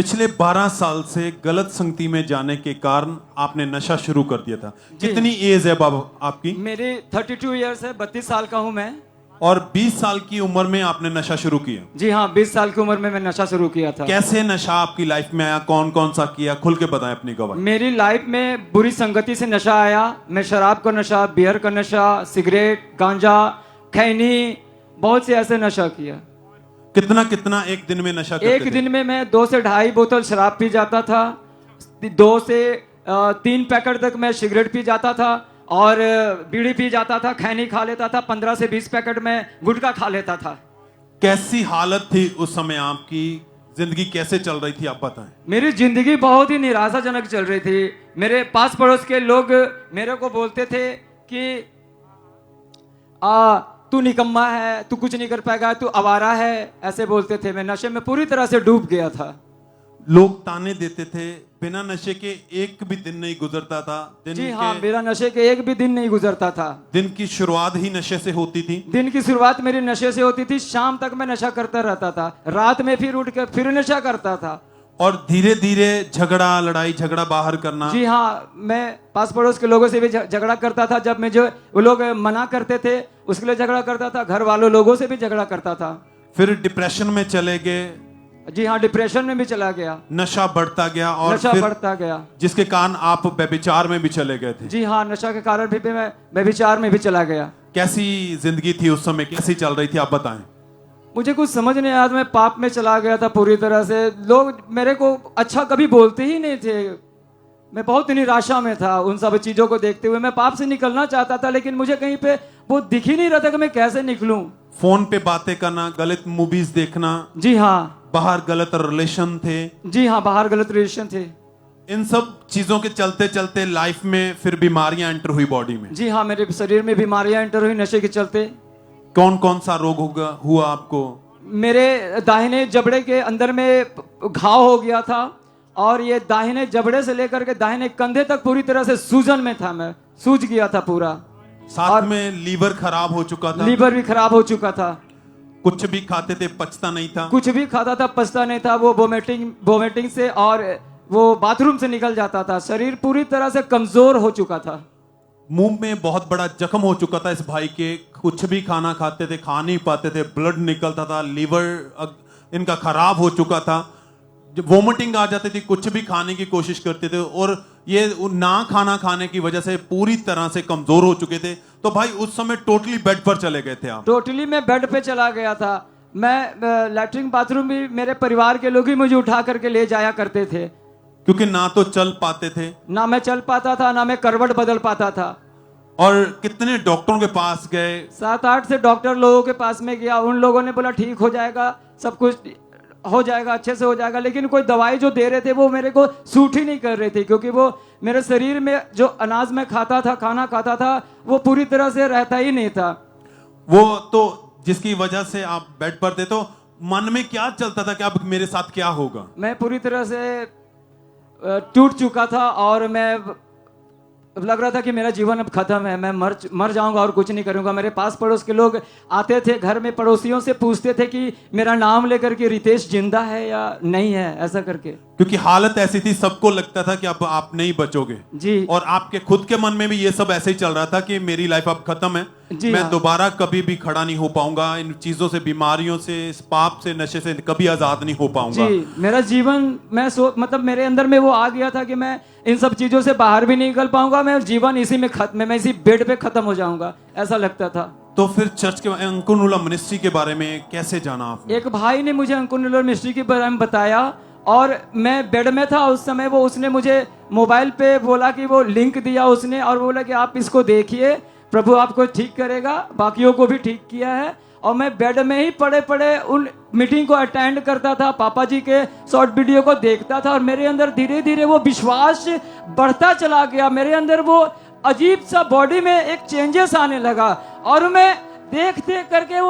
पिछले 12 साल से गलत संगति में जाने के कारण आपने नशा शुरू कर दिया था। कितनी एज है बाबा आपकी? मेरी 32 इयर्स है, 32 साल का हूँ मैं। और 20 साल की उम्र में आपने नशा शुरू किया? जी हाँ, 20 साल की उम्र में मैं नशा शुरू किया था। कैसे नशा आपकी लाइफ में आया, कौन कौन सा किया, खुल के बताएं अपनी गवाही। मेरी लाइफ में बुरी संगति से नशा आया। मैं शराब का नशा, बियर का नशा, सिगरेट, गांजा, खैनी, बहुत से ऐसे नशा किया। कितना कितना एक दिन में नशा करते एक थे? दिन में मैं 2 से 2.5 बोतल शराब पी जाता था, 2 से 3 पैकेट तक मैं सिगरेट पी जाता था और बीड़ी पी जाता था, खैनी खा लेता था, 15 से 20 पैकेट में गुटखा खा लेता था। कैसी हालत थी उस समय आपकी? जिंदगी कैसे चल रही थी आप बताएं। मेरी जिंदगी बहुत ही निराशाजनक चल रही थी। मेरे पास पड़ोस के लोग मेरे को बोलते थे कि तू निकम्मा है, तू कुछ नहीं कर पाएगा, तू आवारा है, ऐसे बोलते थे। मैं नशे में पूरी तरह से डूब गया था। लोग ताने देते थे, बिना नशे के एक भी दिन नहीं गुजरता था। जी हाँ, मेरा नशे के एक भी दिन नहीं गुजरता था। दिन की शुरुआत ही नशे से होती थी। दिन की शुरुआत मेरी नशे से होती थी, शाम तक मैं नशा करता रहता था, रात में फिर उठ के फिर नशा करता था। और धीरे धीरे झगड़ा, लड़ाई झगड़ा बाहर करना। जी हाँ, मैं पास पड़ोस के लोगों से भी झगड़ा करता था। जब मैं जो वो लोग मना करते थे उसके लिए झगड़ा करता था, घर वालों लोगों से भी झगड़ा करता था। फिर डिप्रेशन में चले गए। जी हाँ, डिप्रेशन में भी चला गया। नशा बढ़ता गया और नशा फिर बढ़ता गया, जिसके कारण आप व्यभिचार में भी चले गए थे। जी हाँ, नशा के कारण भी मैं व्यभिचार में भी चला गया। कैसी जिंदगी थी उस समय, कैसी चल रही थी आप बताएं। मुझे कुछ समझ नहीं आया, मैं पाप में चला गया था पूरी तरह से। लोग मेरे को अच्छा कभी बोलते ही नहीं थे। मैं बहुत निराशा में था उन सब चीजों को देखते हुए। मैं पाप से निकलना चाहता था लेकिन मुझे कहीं पे वो दिख ही नहीं रहा था कि मैं कैसे निकलूं। फोन पे बातें करना, गलत मूवीज देखना। जी हाँ। बाहर गलत रिलेशन थे। जी हाँ, बाहर गलत रिलेशन थे। इन सब चीजों के चलते चलते लाइफ में फिर बीमारियां एंटर हुई बॉडी में। जी हाँ, मेरे शरीर में बीमारियां एंटर हुई नशे के चलते। कौन कौन सा रोग हुआ आपको? मेरे दाहिने जबड़े के अंदर में घाव हो गया था और ये दाहिने जबड़े से लेकर के दाहिने कंधे तक पूरी तरह से सूजन में था। मैं सूज गया था पूरा। साथ में लीवर खराब हो चुका था। लीवर भी खराब हो चुका था। कुछ भी खाते थे पचता नहीं था। कुछ भी खाता था पचता नहीं था। वो वोमिटिंग से और वो बाथरूम से निकल जाता था। शरीर पूरी तरह से कमजोर हो चुका था। मुंह में बहुत बड़ा जख्म हो चुका था इस भाई के। कुछ भी खाना खाते थे, खा नहीं पाते थे, ब्लड निकलता था, लीवर इनका खराब हो चुका था, वोमिटिंग आ जाती थी, कुछ भी खाने की कोशिश करते थे और ये ना खाना खाने की वजह से पूरी तरह से कमजोर हो चुके थे। तो भाई उस समय टोटली बेड पर चले गए थे आप? टोटली मैं बेड पे चला गया था। मैं लैट्रिन बाथरूम भी मेरे परिवार के लोग ही मुझे उठा करके ले जाया करते थे, क्योंकि ना तो चल पाते थे, ना मैं चल पाता था, ना मैं करवट बदल पाता था। और कितने डॉक्टरों के पास गए? 7-8 से डॉक्टर लोगों के पास में गया। उन लोगों ने बोला ठीक हो जाएगा, सब कुछ हो जाएगा, अच्छे से हो जाएगा, लेकिन कोई दवाई जो दे रहे थे वो मेरे को सूट ही नहीं कर रही थी, क्योंकि वो मेरे शरीर में जो अनाज में खाता था, खाना खाता था, वो पूरी तरह से रहता ही नहीं था। वो तो जिसकी वजह से आप बेड पर थे, तो मन में क्या चलता था कि अब मेरे साथ क्या होगा? मैं पूरी तरह से टूट चुका था और मैं लग रहा था कि मेरा जीवन अब खत्म है, मैं मर जाऊंगा और कुछ नहीं करूंगा। मेरे पास पड़ोस के लोग आते थे, घर में पड़ोसियों से पूछते थे कि मेरा नाम लेकर के रितेश जिंदा है या नहीं है, ऐसा करके। क्योंकि हालत ऐसी थी, सबको लगता था कि अब आप नहीं बचोगे जी। और आपके खुद के मन में भी ये सब ऐसे ही चल रहा था कि मेरी लाइफ अब खत्म है, मैं दोबारा कभी भी खड़ा नहीं हो पाऊंगा, इन चीजों से, बीमारियों से, इस पाप से, नशे से कभी आजाद नहीं हो पाऊंगा। जी, मेरा जीवन मतलब मेरे अंदर में वो आ गया था कि मैं इन सब चीजों से बाहर भी नहीं निकल पाऊंगा, मैं जीवन इसी में खत्म, मैं इसी बेड पे खत्म हो जाऊंगा, ऐसा लगता था। तो फिर चर्च के अंकुनुला मिनिस्ट्री के बारे में कैसे जाना आपने? एक भाई ने मुझे अंकुनुला मिनिस्ट्री के बारे में बताया और मैं बेड में था उस समय। वो उसने मुझे मोबाइल पे बोला कि वो लिंक दिया उसने और बोला कि आप इसको देखिए, प्रभु आपको ठीक करेगा, बाकियों को भी ठीक किया है। और मैं बेड में ही पड़े पड़े उन मीटिंग को अटेंड करता था, पापा जी के शॉर्ट वीडियो को देखता था और मेरे अंदर धीरे धीरे वो विश्वास बढ़ता चला गया। मेरे अंदर वो अजीब सा बॉडी में एक चेंजेस आने लगा और मैं देख देख करके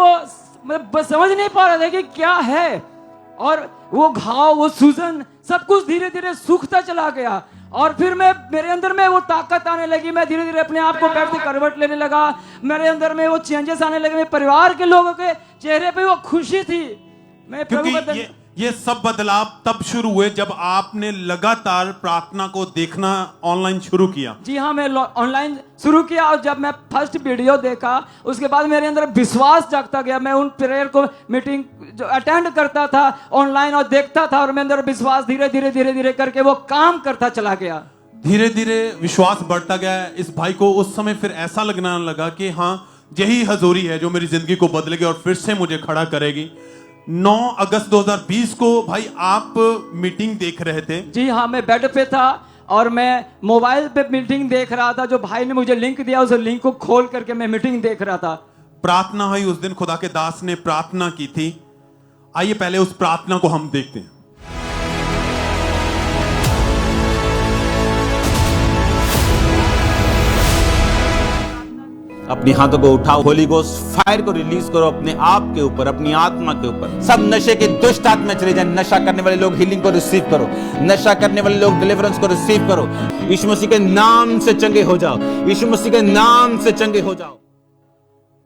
मैं समझ नहीं पा रहा था कि क्या है, और वो घाव, वो सूजन, सब कुछ धीरे धीरे सूखता चला गया। और फिर मेरे अंदर में वो ताकत आने लगी, मैं धीरे धीरे अपने आप को बेड से करवट लेने लगा, मेरे अंदर में वो चेंजेस आने लगे, मेरे परिवार के लोगों के चेहरे पे वो खुशी थी। मैं प्रभु का ये सब बदलाव तब शुरू हुए जब आपने लगातार प्रार्थना को देखना ऑनलाइन शुरू किया। जी हाँ, मैं ऑनलाइन शुरू किया और जब मैं फर्स्ट वीडियो देखा उसके बाद मेरे अंदर विश्वास जागता गया। मैं उन प्रेयर को मीटिंग जो अटेंड करता था ऑनलाइन और देखता था और मेरे अंदर विश्वास धीरे धीरे करके वो काम करता चला गया। धीरे धीरे विश्वास बढ़ता गया। इस भाई को उस समय फिर ऐसा लगना लगा कि हाँ, यही हजूरी है जो मेरी जिंदगी को बदलेगी और फिर से मुझे खड़ा करेगी। 9 अगस्त 2020 को भाई आप मीटिंग देख रहे थे। जी हाँ, मैं बेड पे था और मैं मोबाइल पे मीटिंग देख रहा था। जो भाई ने मुझे लिंक दिया उस लिंक को खोल करके मैं मीटिंग देख रहा था। प्रार्थना हुई उस दिन, खुदा के दास ने प्रार्थना की थी। आइए पहले उस प्रार्थना को हम देखते हैं। अपनी हाथों को उठाओ, होली गोस्ट फायर को रिलीज करो अपने आप के ऊपर, अपनी आत्मा के ऊपर। सब नशे के दुष्ट आत्मा चले जाए। नशा करने वाले लोग हीलिंग को रिसीव करो, नशा करने वाले लोग डिलीवरेंस को रिसीव करो। यीशु मसीह के नाम से चंगे हो जाओ, यीशु मसीह के नाम से चंगे हो जाओ।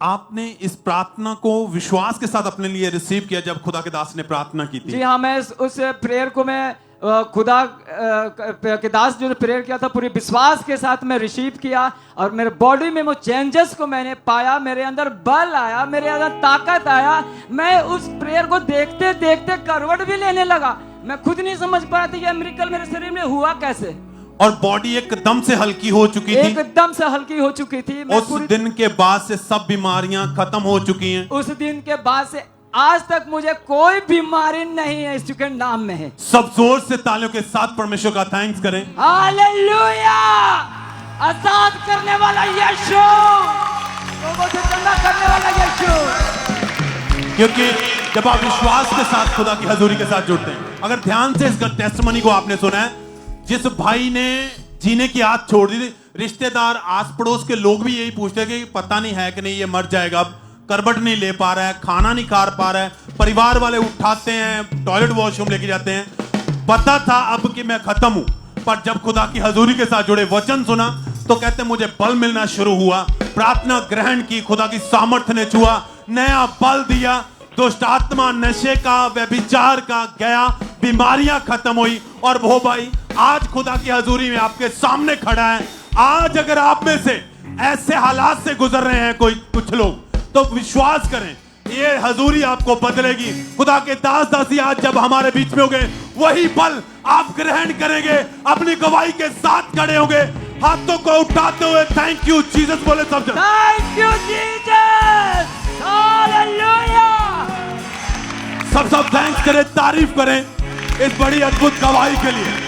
आपने इस प्रार्थना को विश्वास के साथ अपने लिए रिसीव किया जब खुदा के दास ने प्रार्थना की थी। जी हाँ, मैं उस प्रेयर को मैं खुदा के दास जो प्रेयर किया था पूरे विश्वास के साथ मैं रिसीव किया और मेरे बॉडी में वो चेंजेस को मैंने पाया। मेरे अंदर बल आया, मेरे अंदर ताकत आया। मैं उस प्रेयर को देखते देखते करवट भी लेने लगा। मैं खुद नहीं समझ पा रहा था कि मिरेकल मेरे शरीर में हुआ कैसे। और बॉडी एकदम से हल्की हो चुकी थी, एकदम से हल्की हो चुकी थी। उस दिन के बाद से सब बीमारियां खत्म हो चुकी हैं। उस दिन के बाद से आज तक मुझे कोई बीमारी नहीं है, यीशु के नाम में है। सब जोर से तालियों के साथ परमेश्वर का थैंक्स करें। हालेलुया! आजाद करने वाला यीशु, लोगों से चंगा करने वाला यीशु। क्योंकि जब आप विश्वास के साथ खुदा की हजूरी के साथ जुड़ते हैं, अगर ध्यान से इसका टेस्टिमनी को आपने सुना है, जिस भाई ने जीने की आदत छोड़ दी थी, रिश्तेदार आस पड़ोस के लोग भी यही पूछते हैं कि पता नहीं है कि नहीं ये मर जाएगा, अब करबट नहीं ले पा रहा है, खाना नहीं खा पा रहा है, परिवार वाले उठाते हैं, टॉयलेट वॉशरूम लेके जाते हैं। पता था अब कि मैं खत्म हूं, पर जब खुदा की हजूरी के साथ जुड़े, वचन सुना तो कहते मुझे बल मिलना शुरू हुआ। प्रार्थना ग्रहण की, खुदा की सामर्थ्य ने छुआ, नया बल दिया। दुष्ट आत्मा, नशे का, व्यभिचार का गया, बीमारियां खत्म हुई। और वो भाई आज खुदा की हजूरी में आपके सामने खड़ा है। आज अगर आप में से ऐसे हालात से गुजर रहे हैं कुछ लोग, तो विश्वास करें ये हजूरी आपको बदलेगी। खुदा के दास दासी आज जब हमारे बीच में होंगे, वही बल आप ग्रहण करेंगे, अपनी गवाही के साथ खड़े होंगे, हाथों को उठाते हुए थैंक यू जीसस बोले सब जन। Thank you Jesus, hallelujah. सब थैंक्स करें, तारीफ करें इस बड़ी अद्भुत गवाही के लिए।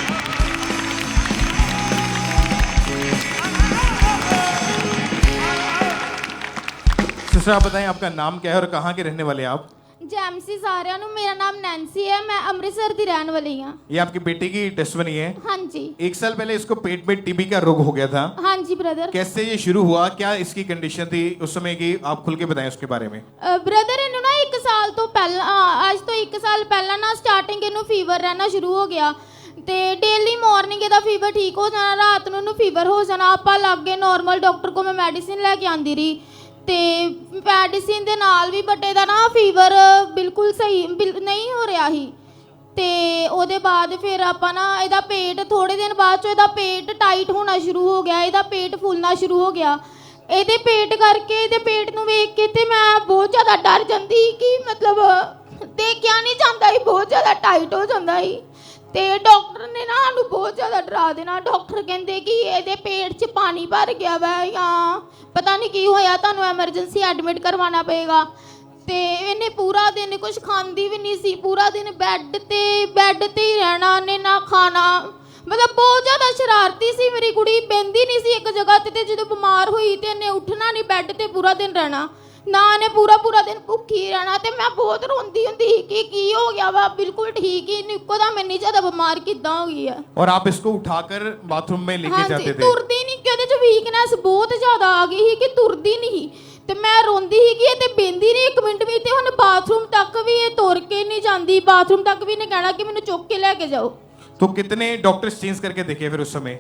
सिस्टर आप बताएं आपका नाम क्या है और कहाँ के रहने वाले हैं आप? जैमसी सारियां नु, मेरा नाम नैंसी है, मैं अमृतसर दी रहने वाली हूं। ये आपकी बेटी की टेस्टिमनी है? हाँ जी। 1 साल पहले इसको पेट में टीबी का रोग हो गया था। हाँ जी ब्रदर। कैसे ये शुरू हुआ, क्या इसकी कंडीशन थी उस समय की, आप खुल के बताएं उसके बारे में। ब्रदर इन्हों ना 1 साल तो पहला, आज तो 1 साल पहला ना स्टार्टिंग इन्हों फीवर रहना शुरू हो गया ਤੇ ਡੇਲੀ ਮਾਰਨਿੰਗ ਇਹਦਾ ਫੀਵਰ ਠੀਕ ਹੋ ਜਾਣਾ, ਰਾਤ ਨੂੰ ਇਹਨੂੰ ਫੀਵਰ ਹੋ ਜਾਣਾ। ਆਪਾਂ ਲੱਗੇ ਨਾਰਮਲ ਡਾਕਟਰ ਕੋਲ, ਮੈਂ ਮੈਡੀਸਿਨ ਲੈ ਕੇ ਆਂਦੀ ਰਹੀ ਤੇ ਮੈਡੀਸਿਨ ਦੇ ਨਾਲ ਵੀ ਬਟ ਇਹਦਾ ਨਾ ਫੀਵਰ ਬਿਲਕੁਲ ਸਹੀ ਨਹੀਂ ਹੋ ਰਿਹਾ ਸੀ। ਤੇ ਉਹਦੇ ਬਾਅਦ ਫਿਰ ਆਪਾਂ ਨਾ ਇਹਦਾ ਪੇਟ, ਥੋੜੇ ਦਿਨ ਬਾਅਦ ਚੋਂ ਇਹਦਾ ਪੇਟ ਟਾਈਟ ਹੋਣਾ ਸ਼ੁਰੂ ਹੋ ਗਿਆ, ਇਹਦਾ ਪੇਟ ਫੁੱਲਣਾ ਸ਼ੁਰੂ ਹੋ ਗਿਆ। ਇਹਦੇ ਪੇਟ ਕਰਕੇ, ਇਹਦੇ ਪੇਟ ਨੂੰ ਵੇਖ ਕੇ ਤੇ ਮੈਂ ਬਹੁਤ ਜ਼ਿਆਦਾ ਡਰ ਜਾਂਦੀ ਕਿ ਮਤਲਬ ਦੇਖਿਆ ਨਹੀਂ ਜਾਂਦਾ ਸੀ, ਬਹੁਤ ਜ਼ਿਆਦਾ ਟਾਈਟ ਹੋ ਜਾਂਦਾ ਸੀ। ਤੇ ਡਾਕਟਰ ਨੇ ਨਾ ਸਾਨੂੰ ਬਹੁਤ ਜ਼ਿਆਦਾ ਡਰਾ ਦੇਣਾ। ਡਾਕਟਰ ਕਹਿੰਦੇ ਕਿ ਇਹਦੇ ਪੇਟ 'ਚ ਪਾਣੀ ਭਰ ਗਿਆ ਵਾ ਜਾਂ ਪਤਾ ਨਹੀਂ ਕੀ ਹੋਇਆ, ਤੁਹਾਨੂੰ ਐਮਰਜੈਂਸੀ ਐਡਮਿਟ ਕਰਵਾਉਣਾ ਪਏਗਾ। ਤੇ ਇਹਨੇ ਪੂਰਾ ਦਿਨ ਕੁਝ ਖਾਂਦੀ ਵੀ ਨਹੀਂ ਸੀ, ਪੂਰਾ ਦਿਨ ਬੈੱਡ ਤੇ ਹੀ ਰਹਿਣਾ, ਉਹਨੇ ਨਾ ਖਾਣਾ। ਮਤਲਬ ਬਹੁਤ ਜ਼ਿਆਦਾ ਸ਼ਰਾਰਤੀ ਸੀ ਮੇਰੀ ਕੁੜੀ, ਬਹਿੰਦੀ ਨਹੀਂ ਸੀ ਇੱਕ ਜਗ੍ਹਾ ਤੇ ਜਦੋਂ ਬਿਮਾਰ ਹੋਈ ਤੇ ਇਹਨੇ ਉੱਠਣਾ ਨਹੀਂ, ਬੈੱਡ ਤੇ ਪੂਰਾ ਦਿਨ ਰਹਿਣਾ, ਨਾ ਇਹਨੇ ਪੂਰਾ ਦਿਨ ਭੁੱਖੀ ਰਹਿਣਾ। ਤੇ ਮੈਂ ਬਹੁਤ ਰੋਂਦੀ ਹੁੰਦੀ ਕਿ ਕੀ ਹੋ ਗਿਆ ਵਾ, ਬਿਲकुल ठीक ही नहीं, ਇੱਕੋ ਦਮ ਇੰਨੀ ਜ਼ਿਆਦਾ ਬਿਮਾਰ ਕਿੱਦਾਂ ਹੋ ਗਈ ਹੈ। और आप इसको उठाकर बाथरूम में लेके जाते थे? ਤੁਰਦੀ ਨਹੀਂ ਕਿ ਉਹਦੇ 'ਚ ਵੀਕਨੈਸ ਬਹੁਤ ਜ਼ਿਆਦਾ ਆ ਗਈ ਸੀ ਕਿ ਤੁਰਦੀ ਨਹੀਂ। ਤੇ ਮੈਂ ਰੋਂਦੀ ਸੀ ਕਿ ਇਹ ਤੇ ਬਹਿੰਦੀ ਨਹੀਂ 1 ਮਿੰਟ ਵੀ, ਤੇ ਹੁਣ ਬਾਥਰੂਮ ਤੱਕ ਵੀ ਇਹ ਤੁਰ ਕੇ ਨਹੀਂ ਜਾਂਦੀ, ਬਾਥਰੂਮ ਤੱਕ ਵੀ ਇਹਨੇ ਕਹਿਣਾ ਕਿ ਮੈਨੂੰ ਚੁੱਕ ਕੇ ਲੈ ਕੇ ਜਾਓ। तो कितने डॉक्टर चेंज करके देखे फिर उस समय?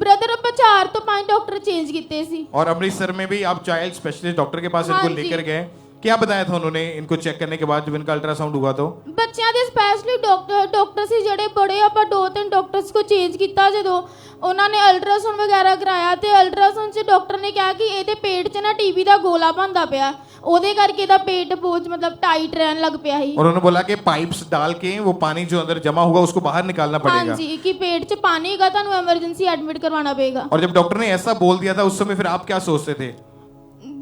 ब्रदर ਆਪਾਂ 4 ਤੋਂ 5 डॉक्टर चेंज ਕੀਤੇ ਸੀ। और अमृतसर में भी आप चाइल्ड स्पेशलिस्ट डॉक्टर के पास इनको लेकर गए, क्या बताया था उन्होंने इनको चेक करने के बाद जब इनका अल्ट्रासाउंड हुआ तो? ਬੱਚਿਆਂ ਦੇ ਸਪੈਸ਼ਲੀ ਡਾਕਟਰ ਸੀ ਜਿਹੜੇ ਬੜੇ, ਆਪਾਂ 2-3 ਡਾਕਟਰਸ ਕੋ ਚੇਂਜ ਕੀਤਾ ਜਦੋਂ ਉਹਨਾਂ ਨੇ ਅਲਟਰਾਸਾਊਂਡ ਵਗੈਰਾ ਕਰਾਇਆ ਤੇ ਅਲਟਰਾਸਾਊਂਡ 'ਚ ਡਾਕਟਰ ਨੇ ਕਿਹਾ ਕਿ ਇਹਦੇ ਪੇਟ 'ਚ ਨਾ ਟੀਬੀ ਦਾ ਗੋਲਾ ਬਣਦਾ ਪਿਆ, ਉਹਦੇ ਕਰਕੇ ਇਹਦਾ पेट बहुत मतलब टाइट रहने लग पिया ही। और उन्होंने बोला कि पाइप्स डाल के वो पानी जो अंदर जमा होगा उसको बाहर निकालना पड़ेगा। हाँ जी, कि पेट 'ਚ पानी का ਤੁਹਾਨੂੰ एमरजेंसी एडमिट करवाना पड़ेगा। और जब डॉक्टर ने ऐसा बोल दिया था उस समय फिर आप क्या सोचते थे?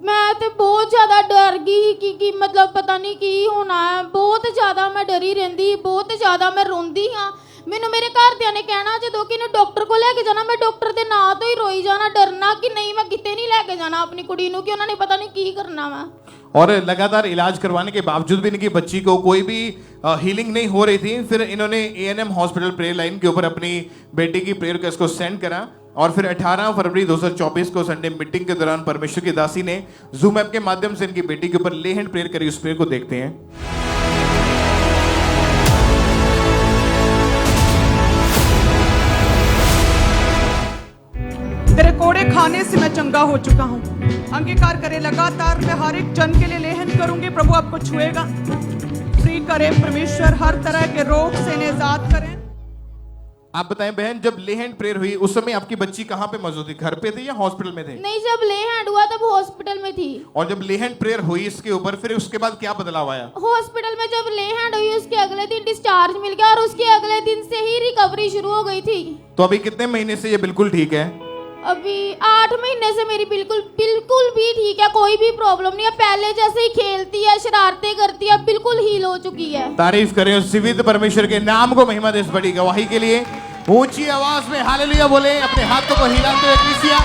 मैं तो बहुत ज़्यादा डर गई कि मतलब पता नहीं की होना है, बहुत ज़्यादा मैं डरी रही, बहुत ज़्यादा मैं रोंदी हाँ। ਮੈਨੂੰ ਮੇਰੇ ਘਰਦਿਆਂ ਨੇ ਕਹਿਣਾ ਜਦੋਂ ਕਿ ਇਹਨੂੰ ਡਾਕਟਰ ਕੋਲ ਲੈ ਕੇ ਜਾਣਾ, ਮੈਂ ਡਾਕਟਰ ਦੇ ਨਾਂ ਤੋਂ ਹੀ ਰੋਈ ਜਾਣਾ, ਡਰਨਾ ਕਿ ਨਹੀਂ मैं किਤੇ नहीं ਲੈ ਕੇ ਜਾਣਾ अपनी कुड़ी ਨੂੰ कि ਉਹਨਾਂ ਨੇ पता नहीं की करना वा। और लगातार इलाज करवाने के बावजूद भी इनकी बच्ची को कोई भी हीलिंग नहीं हो रही थी। फिर इन्होंने ANM हॉस्पिटल प्रेयर लाइन के ऊपर अपनी बेटी की प्रेयर रिक्वेस्ट को सेंड करा और फिर 18 फरवरी 2024 को संडे मीटिंग के दौरान परमेश्वर की दासी ने जूम ऐप के माध्यम से इनकी बेटी के ऊपर ले हैंड प्रेयर करी। उस प्रेयर को देखते हैं। तेरे कोड़े खाने से मैं चंगा हो चुका हूँ। अंगीकार करे लगातार मैं हर एक जन के लिए लेहन करूंगी। प्रभु आपको छुएगा, फ्री करे परमेश्वर, हर तरह के रोग से निजात करें। आप बताएं बहन, जब ले हैंड प्रेयर हुई उस समय आपकी बच्ची कहाँ पे मौजूद थी? घर पे थी या हॉस्पिटल में थे? नहीं, जब ले हैंड हुआ तब हॉस्पिटल में थी। और जब ले हैंड प्रेयर हुई इसके ऊपर फिर उसके बाद क्या बदलाव आया? हॉस्पिटल में जब ले हैंड हुई उसके अगले दिन डिस्चार्ज मिल गया और उसके अगले दिन से ही रिकवरी शुरू हो गई थी। तो अभी कितने महीने से ये बिल्कुल ठीक है? अभी 8 महीने से मेरी बिल्कुल भी ठीक है, कोई भी प्रॉब्लम नहीं है। पहले जैसे ही खेलती है, शरारतें करती है, बिल्कुल हील हो चुकी है। तारीफ करें उस जीवित परमेश्वर के नाम को, महिमा दे इस बड़ी गवाही के लिए। ऊंची आवाज में हालेलुया बोले, अपने हाथों को हिलाते हुए कलीसिया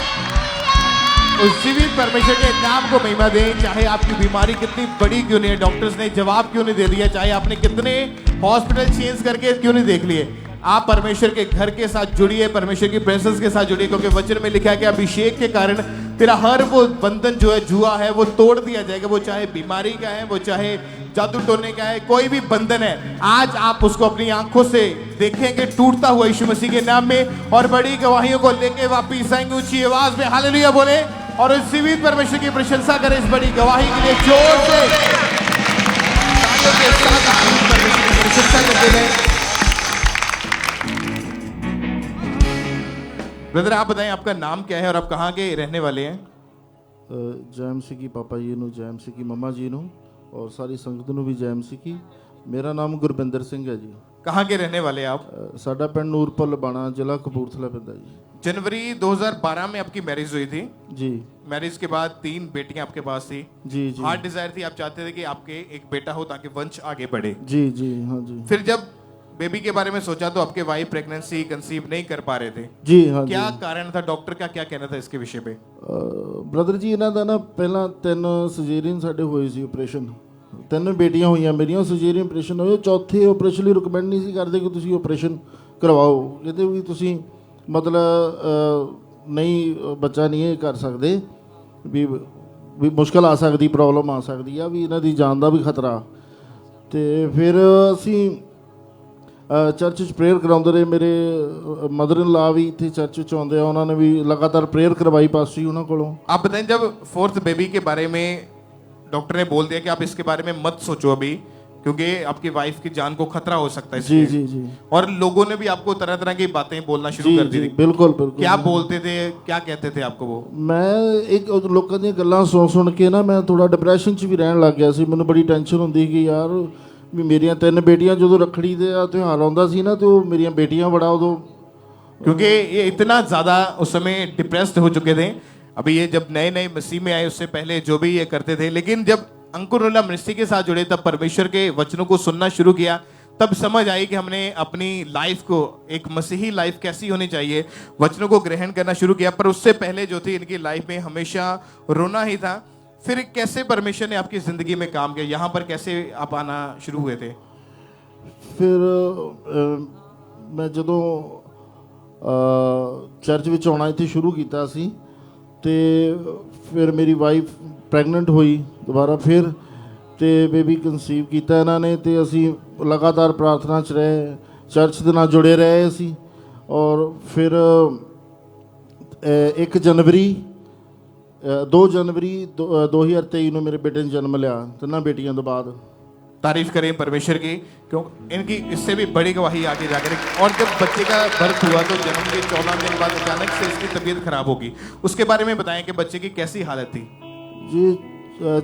उस जीवित परमेश्वर के नाम को महिमा दें। चाहे आपकी बीमारी कितनी बड़ी क्यों नहीं है, डॉक्टर्स ने जवाब क्यों नहीं दे दिया, चाहे आपने कितने हॉस्पिटल चेंज करके क्यों नहीं देख लिए, आप परमेश्वर के घर के साथ जुड़िए, परमेश्वर की प्रेजेंस के साथ जुड़िए, क्योंकि वचन में लिखा है कि अभिषेक के कारण तेरा हर वो बंधन जो है, जुआ है, वो तोड़ दिया जाएगा। वो चाहे बीमारी का है, वो चाहे जादू टोने का है, कोई भी बंधन है, आज आप उसको अपनी आंखों से देखेंगे टूटता हुआ यीशु मसीह के नाम में। और बड़ी गवाहियों को लेके वापिस आएंगे। ऊंची आवाज में हालेलुया बोले और इस जीवित परमेश्वर की प्रशंसा करें इस बड़ी गवाही के लिए। जोर से तालियों के साथ परमेश्वर की प्रशंसा करते हैं। ब्रदर आप बताएं आपका नाम क्या है और आप कहाँ के रहने वाले हैं? जय मसीह की पापा जी ਨੂੰ, जय मसीह की मम्मा जी ਨੂੰ और सारी संगत ਨੂੰ भी जय मसीह की। मेरा नाम गुरबिंदर सिंह है जी। कहाँ के रहने वाले आप? साडा पिंड नूरपुर बाणा, जिला कपूरथला पैंदा जी। जनवरी 2012 में आपकी मैरिज हुई थी जी। मैरिज के बाद 3 बेटियां आपके पास थी जी जी। हार्ट डिजायर थी, आप चाहते थे कि आपके एक बेटा हो ताकि वंश आगे बढ़े। जी जी हाँ जी। फिर जब बेबी के बारे में सोचा तो आपके वाइफ प्रेगनेंसी कंसीव नहीं कर पा रहे थे। जी हाँ। क्या जी। कारण था? डॉक्टर का क्या कहना था इसके विषय पे? ब्रदर जी ਇਹਨਾਂ ਦਾ ਨਾ ਪਹਿਲਾਂ 3 ਸਰਜਰੀਨ ਸਾਡੇ ਹੋਏ ਸੀ ਆਪਰੇਸ਼ਨ, 3 ਬੇਟੀਆਂ ਹੋਈਆਂ ਮੇਰੀਆਂ, ਸਰਜਰੀਨ ਆਪਰੇਸ਼ਨ ਹੋਏ। ਚੌਥੇ ਆਪਰੇਸ਼ਨ ਲਈ ਰਿਕਮੈਂਡ ਨਹੀਂ ਸੀ ਕਰਦੇ ਕਿ ਤੁਸੀਂ ਆਪਰੇਸ਼ਨ ਕਰਵਾਓ, ਇਹਦੇ ਵੀ ਤੁਸੀਂ ਮਤਲਬ ਨਹੀਂ ਬੱਚਾ ਨਹੀਂ ਇਹ ਕਰ ਸਕਦੇ, ਵੀ ਮੁਸ਼ਕਲ ਆ ਸਕਦੀ, ਪ੍ਰੋਬਲਮ ਆ ਸਕਦੀ ਆ, ਵੀ ਇਹਨਾਂ ਦੀ ਜਾਨ ਦਾ ਵੀ ਖਤਰਾ। ਤੇ ਫਿਰ ਅਸੀਂ ਚਰਚ 'ਚ प्रेयर कराते रहे। मेरे मदर इन लॉ भी इतने चर्च च आते हैं, उन्होंने भी लगातार प्रेयर करवाई पास जी उन्होंने कोलों। आप बताएं जब 4th बेबी के बारे में डॉक्टर ने बोल दिया कि आप इसके बारे में मत सोचो अभी, क्योंकि आपकी वाइफ की जान को खतरा हो सकता है जी इसलिए। जी जी। और लोगों ने भी आपको तरह तरह की बातें बोलना शुरू कर दी थी। बिल्कुल बिल्कुल। क्या बोलते थे, क्या कहते थे आपको वो? मैं एक लोगों दी गल्लां सुन के ना मैं थोड़ा डिप्रैशन च भी रहन लग गया सी। मैनूं बड़ी टेंशन हुंदी कि यार भी मेरियां 3 बेटियां जो रखड़ी दे त्योहार आउंदा सी ना, तो मेरियां बेटियां बड़ा उदों, क्योंकि ये इतना ज़्यादा उस समय डिप्रेस्ड हो चुके थे। अभी ये जब नए नए मसीह में आए उससे पहले जो भी ये करते थे, लेकिन जब अंकुरउल्ला मिनिस्ट्री के साथ जुड़े तब परमेश्वर के वचनों को सुनना शुरू किया, तब समझ आई कि हमने अपनी लाइफ को, एक मसीही लाइफ कैसी होनी चाहिए, वचनों को ग्रहण करना शुरू किया। पर उससे पहले जो थी इनकी लाइफ में हमेशा रोना ही था। फिर कैसे परमेश्वर ने आपकी जिंदगी में काम किया, यहाँ पर कैसे आप आना शुरू हुए थे? फिर मैं जदों चर्च विच आना इत्थे शुरू किया सी, ते फिर मेरी वाइफ प्रैगनेंट हुई दोबारा, फिर ते बेबी कंसीव किया इन्होंने, ते असी लगातार प्रार्थना च रहे, चर्च दे नाल जुड़े रहे असी। और फिर 1 जनवरी 2 जनवरी 2023 ਨੂੰ ਮੇਰੇ ਬੇਟੇ ਨੇ ਜਨਮ ਲਿਆ, 3 ਬੇਟੀਆਂ ਤੋਂ ਬਾਅਦ। तारीफ करें परमेश्वर की, क्यों इनकी इससे भी बड़ी गवाही आगे जाकर। और जब बच्चे का बर्थ हुआ तो जन्म के 14 दिन बाद अचानक से इसकी तबीयत खराब होगी, उसके बारे में बताएं कि बच्चे की कैसी हालत थी। ਜੀ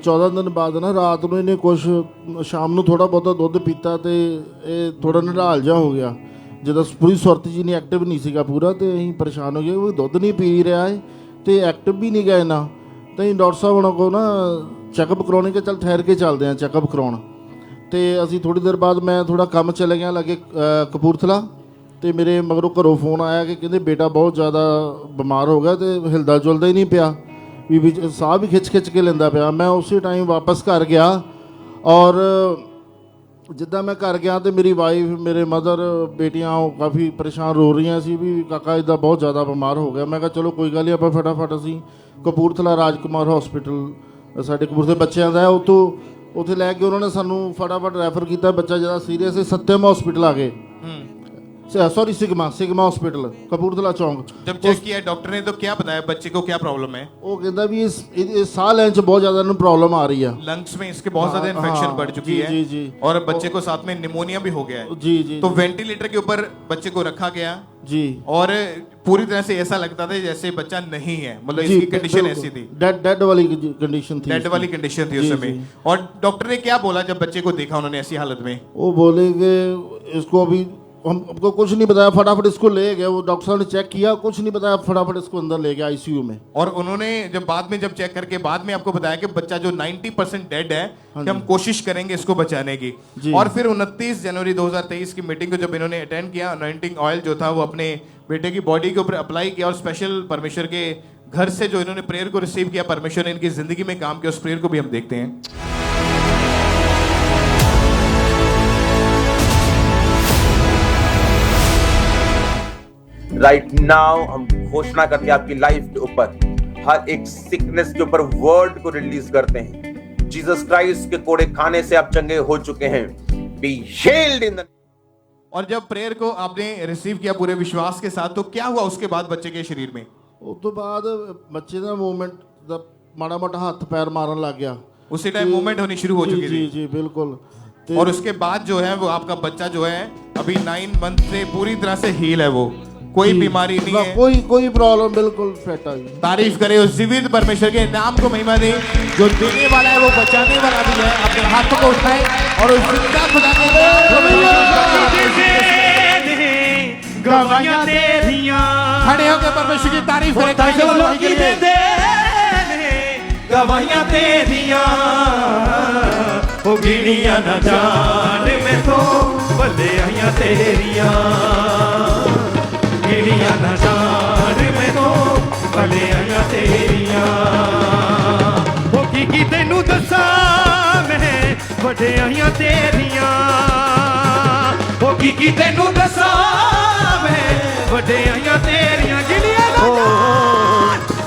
14 ਦਿਨ ਬਾਅਦ ਨਾ ਰਾਤ ਨੂੰ ਇਹਨੇ ਕੁਛ ਸ਼ਾਮ ਨੂੰ ਥੋੜਾ ਬਹੁਤਾ ਦੁੱਧ ਪੀਤਾ ਤੇ ਇਹ ਥੋੜਾ ਨਿਢਾਲ ਜਿਹਾ ਹੋ ਗਿਆ, ਜਦੋਂ ਪੂਰੀ ਸੁਰਤ ਜੀ ਨਹੀਂ, ਐਕਟਿਵ ਨਹੀਂ ਸੀਗਾ ਪੂਰਾ, ਤੇ ਅਸੀਂ ਪਰੇਸ਼ਾਨ ਹੋ ਗਏ, ਉਹ ਦੁੱਧ ਨਹੀਂ ਪੀ ਰਿਹਾ ਹੈ ਤੇ ਐਕਟਿਵ ਵੀ ਨਹੀਂ ਗਏ ਨਾ। ਤਾਂ ਅਸੀਂ ਡਾਕਟਰ ਸਾਹਿਬ ਉਹਨਾਂ ਕੋਲ ਨਾ ਚੈੱਕਅਪ ਕਰਾਉਣੇ ਕਿ ਚੱਲ ਠਹਿਰ ਕੇ ਚੱਲਦੇ ਹਾਂ ਚੈੱਕਅਪ ਕਰਾਉਣ। ਤੇ ਅਸੀਂ ਥੋੜੀ ਦੇਰ ਬਾਅਦ ਮੈਂ ਥੋੜਾ ਕੰਮ ਚਲੇ ਗਿਆ ਲਾਗੇ ਕਪੂਰਥਲਾ, ਤੇ ਮੇਰੇ ਮਗਰੋਂ ਘਰੋਂ ਫੋਨ ਆਇਆ ਕਿ ਕਹਿੰਦੇ ਬੇਟਾ ਬਹੁਤ ਜ਼ਿਆਦਾ ਬਿਮਾਰ ਹੋ ਗਿਆ ਤੇ ਹਿਲਦਾ ਜੁਲਦਾ ਹੀ ਨਹੀਂ ਪਿਆ, ਵੀ ਸਾਹ ਵੀ ਖਿੱਚ ਕੇ ਲੈਂਦਾ ਪਿਆ। ਮੈਂ ਉਸੇ ਟਾਈਮ ਵਾਪਸ ਘਰ ਗਿਆ, ਔਰ ਜਿੱਦਾਂ ਮੈਂ ਘਰ ਗਿਆ ਤੇ ਮੇਰੀ ਵਾਈਫ, ਮੇਰੇ ਮਦਰ, ਬੇਟੀਆਂ ਉਹ ਕਾਫੀ ਪਰੇਸ਼ਾਨ ਰੋ ਰਹੀਆਂ ਸੀ ਵੀ ਕਾਕਾ ਇੱਦਾਂ ਬਹੁਤ ਜ਼ਿਆਦਾ ਬਿਮਾਰ ਹੋ ਗਿਆ। ਮੈਂ ਕਿਹਾ ਚਲੋ ਕੋਈ ਗੱਲ ਨਹੀਂ, ਆਪਾਂ ਫਟਾਫਟ ਅਸੀਂ ਕਪੂਰਥਲਾ ਰਾਜਕੁਮਾਰ ਹਸਪੀਟਲ ਸਾਡੇ ਕਪੂਰਥਲੇ ਬੱਚਿਆਂ ਦਾ, ਉੱਥੇ ਲੈ ਕੇ ਉਹਨਾਂ ਨੇ ਸਾਨੂੰ ਫਟਾਫਟ ਰੈਫਰ ਕੀਤਾ। ਬੱਚਾ ਜ਼ਿਆਦਾ ਸੀਰੀਅਸ ਹੈ, सत्यम हॉस्पिटल आ गए, सॉरी सिग्मा हॉस्पिटल कपूरथला चौंक। जब चेक किया डॉक्टर ने तो क्या बताया बच्चे को क्या प्रॉब्लम है? वो कहता भी इस साह लेने च बहुत ज्यादा प्रॉब्लम आ रही है, लंग्स में इसके बहुत ज्यादा इन्फेक्शन बढ़ चुकी है। जी जी, और बच्चे को साथ में निमोनिया भी हो गया है। जी जी, तो वेंटिलेटर के ऊपर बच्चे को रखा गया जी, और पूरी तरह से ऐसा लगता था जैसे बच्चा नहीं है, मतलब इसकी कंडीशन ऐसी थी, डेड वाली कंडीशन थी, डेड वाली कंडीशन थी उस समय। और डॉक्टर ने क्या बोला जब बच्चे को देखा उन्होंने ऐसी हालत में? वो बोले कि इसको अभी हमको कुछ नहीं बताया, फटाफट इसको ले गए। वो डॉक्टर साहब ने चेक किया, कुछ नहीं बताया, फटाफट इसको अंदर ले गया आईसीयू में। और उन्होंने जब बाद में जब चेक करके बाद में आपको बताया कि बच्चा जो 90% डेड है, कि हम कोशिश करेंगे इसको बचाने की। और फिर 29 जनवरी 2023 की मीटिंग को जब इन्होंने अटेंड किया, अनॉइंटिंग ऑयल जो था वो अपने बेटे की बॉडी के ऊपर अप्लाई किया, और स्पेशल परमेश्वर के घर से जो इन्होंने प्रेयर को रिसीव किया, परमेश्वर ने इनकी जिंदगी में काम किया, उस प्रेयर को भी हम देखते हैं। राइट नाउ हम घोषणा करके आपकी लाइफ के ऊपर हर एक सिकनेस के ऊपर वर्ड को रिलीज करते हैं। जीसस क्राइस्ट के कोड़े खाने से आप चंगे हो चुके हैं। Be healed in the. और जब प्रेयर को आपने रिसीव किया पूरे विश्वास के साथ, तो क्या हुआ उसके बाद बच्चे के शरीर में? ਉਸ ਤੋਂ ਬਾਅਦ ਬੱਚੇ ਦਾ मूवमेंट ਦਾ ਮਾੜਾ ਮੋਟਾ ਹੱਥ ਪੈਰ ਮਾਰਨ ਲੱਗ ਗਿਆ। उसी टाइम मूवमेंट होनी शुरू हो चुकी थी। जी जी बिल्कुल। और उसके बाद जो है वो आपका बच्चा जो है अभी 9 मंथ से पूरी तरह से हील है, वो कोई बीमारी नहीं है, कोई प्रॉब्लम, बिल्कुल फिट है। तारीफ करें उस जीवित परमेश्वर के नाम को, महिमा दें, जो देने वाला है वो बचाने वाला भी है। अपने हाथों को उठाएं और उस जिंदा खुदा के गवाहियां तेरियां, खड़े होकर परमेश्वर की तारीफ करें। गवाहियां तेरियां हो गिनिया न जान में तो भलाइयां तेरियां, गिनिया न जान में तो भलाइयां तेरियां। हो की तेनू दसा मैं वड्डियां तेरियां, हो की तेनू दसा मैं वड्डियां तेरियां,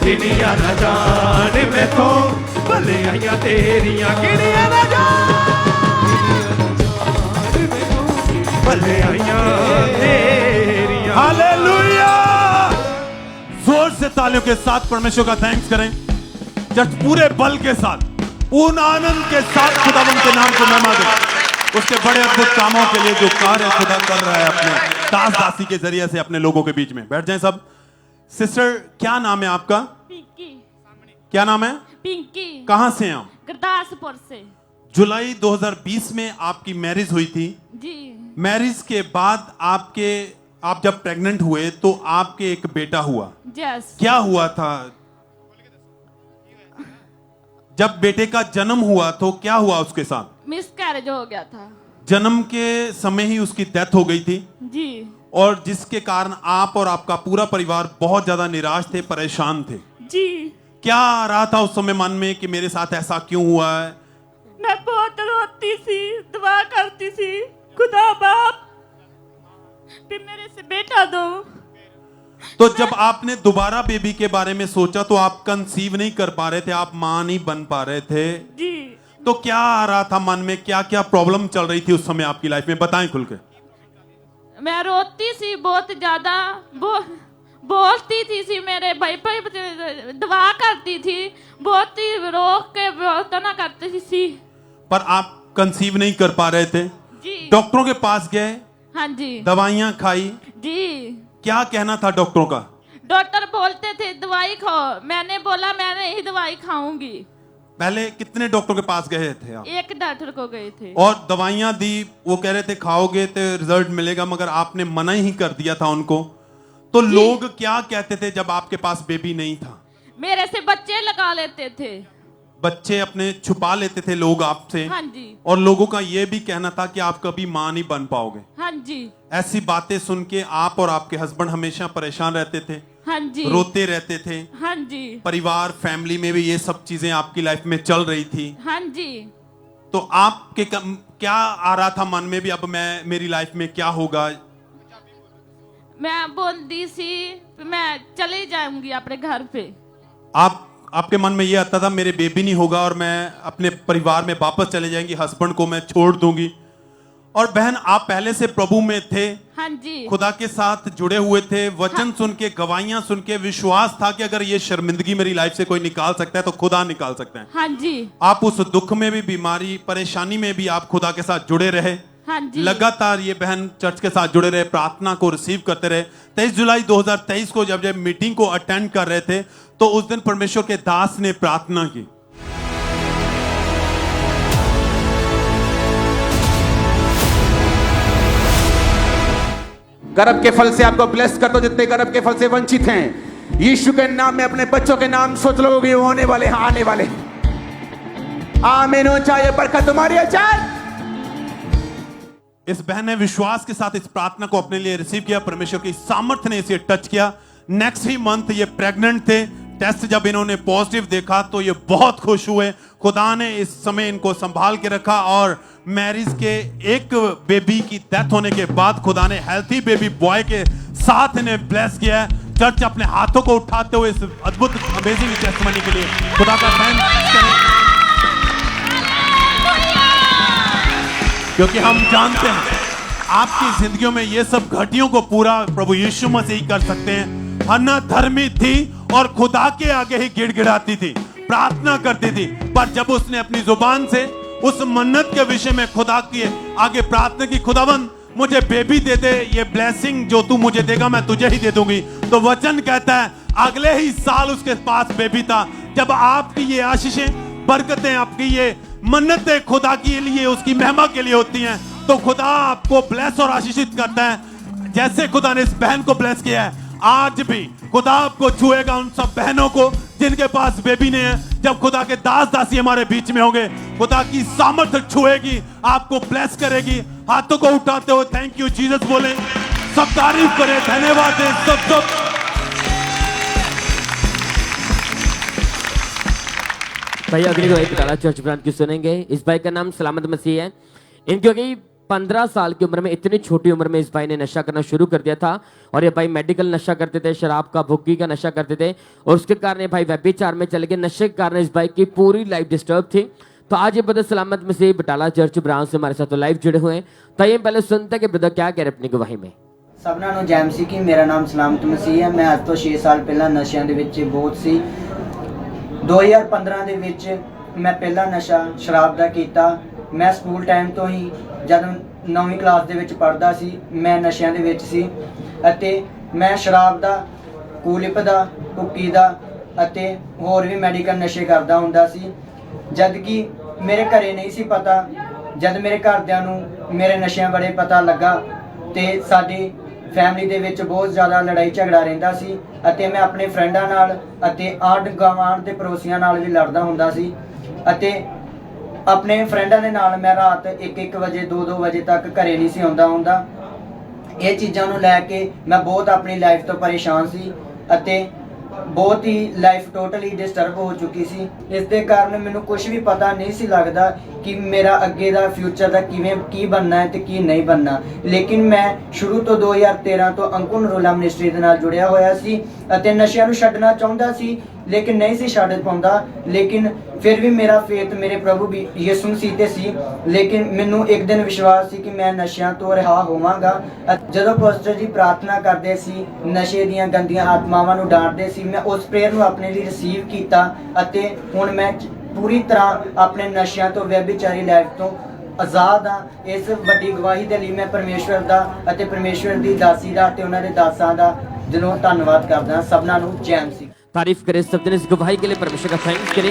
गिनिया न जान में तो भलाइयां तेरियां, गिनिया न जान भलाइयां तेरियां। हालेलुया! जोर से तालियों के साथ परमेश्वर का थैंक्स करें। चर्च पूरे बल के साथ, पूर्ण आनंद के साथ खुदावंद के नाम को महिमा दें। उसके बड़े अद्भुत कामों के लिए जो कार्य खुदा कर रहा है अपने दास दासी के जरिए से अपने लोगों के बीच में। बैठ जाएं सब। सिस्टर, क्या नाम है आपका? पिंकी। क्या नाम है? पिंकी। कहां से हैं आप? गुरदासपुर से। जुलाई 2020 में आपकी मैरिज हुई थी। जी। मैरिज के बाद आप जब प्रेग्नेंट हुए तो आपके एक बेटा हुआ। यस। क्या हुआ था जब बेटे का जन्म हुआ, तो क्या हुआ उसके साथ? मिसकैरेज हो गया था। जन्म के समय ही उसकी डेथ हो गई थी। जी। और जिसके कारण आप और आपका पूरा परिवार बहुत ज्यादा निराश थे, परेशान थे। जी। क्या आ रहा था उस समय मन में कि मेरे साथ ऐसा क्यों हुआ है? मैं बहुत रोती सी, दुआ करती सी, खुदा बाप फिर मेरे से बेटा दो। तो जब आपने दोबारा बेबी के बारे में सोचा तो आप कंसीव नहीं कर पा रहे थे, आप मां नहीं बन पा रहे थे। जी। तो क्या आ रहा था मन में, क्या क्या प्रॉब्लम चल रही थी उस समय आपकी लाइफ में? बताएं खुल के। मैं रोती सी बहुत ज्यादा, बोलती थी मेरे भाई भाई दवा करती थी, बहुत ही रोक के बहुत ना करती थी। पर आप कंसीव नहीं कर पा रहे थे जी। डॉक्टरों के पास गए? हाँ जी। दवाइयां खाई? जी। क्या कहना था डॉक्टरों का? डॉक्टर बोलते थे दवाई खाओ, मैंने बोला मैं नहीं दवाई खाऊंगी। पहले कितने डॉक्टर के पास गए थे आप? एक डॉक्टर को गए थे। और दवाइयां दी, वो कह रहे थे खाओगे तो रिजल्ट मिलेगा, मगर आपने मना ही कर दिया था उनको। तो लोग क्या कहते थे जब आपके पास बेबी नहीं था? मेरे से बच्चे लगा लेते थे, बच्चे अपने छुपा लेते थे लोग आपसे। हाँ जी। और लोगों का ये भी कहना था कि आप कभी मां नहीं बन पाओगे। हाँ जी। ऐसी बातें सुन के आप और आपके हस्बैंड हमेशा परेशान रहते थे? हाँ जी। रोते रहते थे? हाँ जी। परिवार फैमिली में भी ये सब चीजें आपकी लाइफ में चल रही थी? हाँ जी। तो आपके क्या आ रहा था मन में भी, अब मैं मेरी लाइफ में क्या होगा? मैं बोलती सी मैं चली जाऊंगी अपने घर पे। आपके मन में ये आता था मेरे बेबी नहीं होगा और मैं अपने परिवार में वापस चले जाएंगी, हस्बैंड को मैं छोड़ दूंगी। और बहन आप पहले से प्रभु में थे? हाँ जी। खुदा के साथ जुड़े हुए थे, वचन सुन के, गवाहियां सुन के विश्वास था कि अगर ये शर्मिंदगी मेरी लाइफ से कोई निकाल सकता है तो खुदा निकाल सकता है। हाँ जी। आप उस दुख में भी, बीमारी परेशानी में भी आप खुदा के साथ जुड़े रहे। हाँ जी। लगातार ये बहन चर्च के साथ जुड़े रहे, प्रार्थना को रिसीव करते रहे। 23 जुलाई 2023 को जब मीटिंग को अटेंड कर रहे थे तो उस दिन परमेश्वर के दास ने प्रार्थना की। गर्भ के फल से आपको ब्लेस कर दो जितने गर्भ के फल से वंचित हैं। यीशु के नाम में अपने बच्चों के नाम सोच लोगे, वो होने वाले, हाँ आने वाले। आमीन हो चाहे बरकत तुम्हारी है चाहे। इस बहन ने विश्वास के साथ इस प्रार्थना को अपने लिए रिसीव किया, परमेश्वर की सामर्थ्य ने इसे टच किया। नेक्स्ट ही मंथ ये प्रेग्नेंट थे। टेस्ट जब इन्होंने पॉजिटिव देखा तो ये बहुत खुश हुए। खुदा ने इस समय इनको संभाल के रखा और मैरिज के एक बेबी की डेथ होने के बाद खुदा ने हेल्थी बेबी बॉय के साथ इन्हें ब्लेस किया है। चर्च अपने हाथों को उठाते हुए इस अद्भुत अमेजिंग टेस्टिमनी के लिए खुदा का थैंक्स करें, क्योंकि हम जानते हैं आपकी जिंदगियों में ये सब घटियों को पूरा प्रभु यीशु मसीह ही कर सकते हैं। हन्ना धर्मी थी और खुदा के आगे ही गिड़गिड़ाती थी, प्रार्थना करती थी, पर जब उसने अपनी जुबान से उस मन्नत के विषय में खुदा के आगे प्रार्थना की, खुदावंद मुझे बेबी दे दे, ये ब्लेसिंग जो तू मुझे देगा मैं तुझे ही दे दूंगी, तो वचन कहता है अगले ही साल उसके पास बेबी था। जब आपकी ये आशीषें, बरकतें, आपकी ये मन्नतें खुदा के लिए, उसकी महिमा के लिए होती हैं, तो खुदा आपको ब्लेस और आशीषित करता है। जैसे खुदा ने इस बहन को ब्लेस किया है, आज भी खुदा आपको छुएगा, उन सब बहनों को जिनके पास बेबी नहीं है। जब खुदा के दास दासी हमारे बीच में होंगे, खुदा की सामर्थ्य छुएगी, आपको ब्लेस करेगी। हाथों को उठाते हुए थैंक यू जीसस बोले, सब तारीफ करें, धन्यवाद दें, सब भाई अगली गवाही बटाला चर्च ब्रांच की सुनेंगे। इस भाई का नाम सलामत मसीह है। इनकी 15 साल की उम्र में, इतनी छोटी उम्र में इस भाई ने नशा करना शुरू कर दिया था और ये भाई मेडिकल नशा करते थे, शराब का, भुक्की का नशा करते थे और उसके कारण ये भाई व्यभिचार में चले गए। नशे के कारण इस भाई की पूरी लाइफ डिस्टर्ब थी। तो आज ये ब्रदर सलामत मसीह बटाला चर्च ब्रांच से हमारे साथ तो लाइव जुड़े हुए हैं। तो ये पहले सुनते हैं कि ब्रदर क्या कह रहे अपनी गवाही में। सबना ਨੂੰ ਜੈ ਮਸੀਹ ਕੀ, ਮੇਰਾ ਨਾਮ ਸਲਾਮਤ ਮਸੀਹ ਹੈ। ਮੈਂ ਅੱਜ ਤੋਂ 6 ਸਾਲ ਪਹਿਲਾਂ ਨਸ਼ਿਆਂ ਦੇ ਵਿੱਚ ਬਹੁਤ ਸੀ। 2015 ਦੇ ਵਿੱਚ ਮੈਂ ਪਹਿਲਾ ਨਸ਼ਾ ਸ਼ਰਾਬ ਦਾ ਕੀਤਾ। ਮੈਂ ਸਕੂਲ ਟਾਈਮ ਤੋਂ ਹੀ ਜਦ 9ਵੀਂ ਕਲਾਸ ਦੇ ਵਿੱਚ ਪੜ੍ਹਦਾ ਸੀ, ਮੈਂ ਨਸ਼ਿਆਂ ਦੇ ਵਿੱਚ ਸੀ ਅਤੇ ਮੈਂ ਸ਼ਰਾਬ ਦਾ, ਕੂਲਿਪ ਦਾ, ਭੁੱਕੀ ਦਾ ਅਤੇ ਹੋਰ ਵੀ ਮੈਡੀਕਲ ਨਸ਼ੇ ਕਰਦਾ ਹੁੰਦਾ ਸੀ। ਜਦ ਕਿ ਮੇਰੇ ਘਰੇ ਨਹੀਂ ਸੀ ਪਤਾ। ਜਦ ਮੇਰੇ ਘਰਦਿਆਂ ਨੂੰ ਮੇਰੇ ਨਸ਼ਿਆਂ ਬਾਰੇ ਪਤਾ ਲੱਗਾ ਤੇ ਸਾਡੀ ਫੈਮਿਲੀ ਦੇ ਵਿੱਚ ਬਹੁਤ ਜ਼ਿਆਦਾ ਲੜਾਈ ਝਗੜਾ ਰਹਿੰਦਾ ਸੀ ਅਤੇ ਮੈਂ ਆਪਣੇ ਫਰੈਂਡਾਂ ਨਾਲ ਅਤੇ ਆਂਢ ਗੁਆਂਢ ਦੇ ਪੜੋਸੀਆਂ ਨਾਲ ਵੀ ਲੜਦਾ ਹੁੰਦਾ ਸੀ ਅਤੇ ਆਪਣੇ ਫਰੈਂਡਾਂ ਦੇ ਨਾਲ ਮੈਂ ਰਾਤ 1-1 ਵਜੇ 2-2 ਵਜੇ ਤੱਕ ਘਰੇ ਨਹੀਂ ਸੀ ਆਉਂਦਾ ਹੁੰਦਾ। ਇਹ ਚੀਜ਼ਾਂ ਨੂੰ ਲੈ ਕੇ ਮੈਂ ਬਹੁਤ ਆਪਣੀ ਲਾਈਫ ਤੋਂ ਪਰੇਸ਼ਾਨ ਸੀ ਅਤੇ ਬਹੁਤ ਹੀ ਲਾਈਫ ਟੋਟਲੀ ਡਿਸਟਰਬ ਹੋ ਚੁੱਕੀ ਸੀ। ਇਸ ਦੇ ਕਾਰਨ ਮੈਨੂੰ ਕੁਝ ਵੀ ਪਤਾ ਨਹੀਂ ਸੀ ਲੱਗਦਾ ਕਿ ਮੇਰਾ ਅੱਗੇ ਦਾ ਫਿਊਚਰ ਦਾ ਕੀ ਬਣਨਾ ਹੈ ਤੇ ਕੀ ਨਹੀਂ ਬਣਨਾ। ਲੇਕਿਨ ਮੈਂ ਸ਼ੁਰੂ ਤੋਂ 2013 ਤੋਂ ਅੰਕੁਰ ਨਰੋਲਾ ਮਿਨਿਸਟਰੀ ਦੇ ਨਾਲ ਜੁੜਿਆ ਹੋਇਆ ਸੀ ਅਤੇ ਨਸ਼ਿਆਂ ਨੂੰ ਛੱਡਣਾ ਚਾਹੁੰਦਾ ਸੀ लेकिन नहीं सी छड्ड पाਉਂਦਾ लेकिन फिर भी मेरा फेथ मेरे प्रभु भी यीशु मसीह ते सी लेकिन मैनू एक दिन विश्वास सी कि मैं नशियां तो रिहा होवांगा ਜਦੋਂ ਪਾਸਟਰ ਜੀ ਪ੍ਰਾਰਥਨਾ ਕਰਦੇ ਸੀ ਨਸ਼ੇ ਦੀਆਂ ਗੰਦੀਆਂ ਆਤਮਾਵਾਂ ਨੂੰ ਡਾਂਟਦੇ ਸੀ ਮੈਂ ਉਸ ਪ੍ਰੇਅਰ ਨੂੰ ਆਪਣੇ ਲਈ ਰਿਸੀਵ ਕੀਤਾ ਅਤੇ ਹੁਣ ਮੈਂ ਪੂਰੀ ਤਰ੍ਹਾਂ ਆਪਣੇ ਨਸ਼ਿਆਂ ਤੋਂ ਵਿਅਭਿਚਾਰੀ ਲਾਈਫ ਤੋਂ ਆਜ਼ਾਦ ਹਾਂ ਇਸ ਵੱਡੀ ਗਵਾਹੀ ਦੇ ਲਈ ਮੈਂ ਪਰਮੇਸ਼ਵਰ ਦਾ ਅਤੇ ਪਰਮੇਸ਼ਵਰ ਦੀ ਦਾਸੀ ਦਾ ਤੇ ਉਹਨਾਂ ਦੇ ਦਾਸਾਂ ਦਾ दिलों धन्यवाद करता हूं सबना नु जय मसीह तारीफ करें सब दिन इस गवाही के लिए परमेश्वर का थैंक्स करें।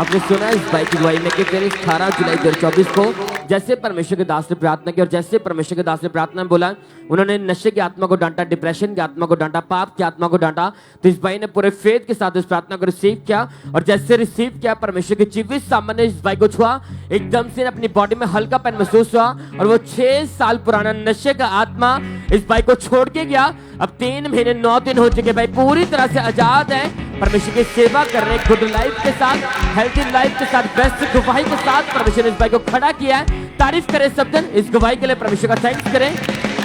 आपने सुना इस भाई की गवाही में कि फिर 18 जुलाई 2024 को जैसे परमेश्वर के दास ने प्रार्थना की और जैसे परमेश्वर के दास ने प्रार्थना में बोला उन्होंने नशे की आत्मा को डांटा, डिप्रेशन की आत्मा को डांटा, पाप की आत्मा को डांटा, तो इस भाई ने पूरे फेथ के साथ इस प्रार्थना को रिसीव किया और जैसे रिसीव किया परमेश्वर के जीवित सामने इस भाई को छुआ, एकदम से अपनी बॉडी में हल्कापन महसूस हुआ और वो 6 साल पुराना नशे का आत्मा इस भाई को छोड़ के गया। अब 3 महीने 9 दिन हो चुके, भाई पूरी तरह से आजाद है, परमेश्वर की सेवा कर रहे, गुड लाइफ के साथ, हेल्थी लाइफ के साथ, बेस्ट गवाही के साथ परमेश्वर ने इस भाई को खड़ा किया है। तारीफ करें सब दिन इस गवाही के लिए, परमेश्वर का थैंक्स करें,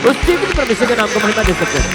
उस चीज भी परमेश्वर के नाम को महिमा दे सकते हैं।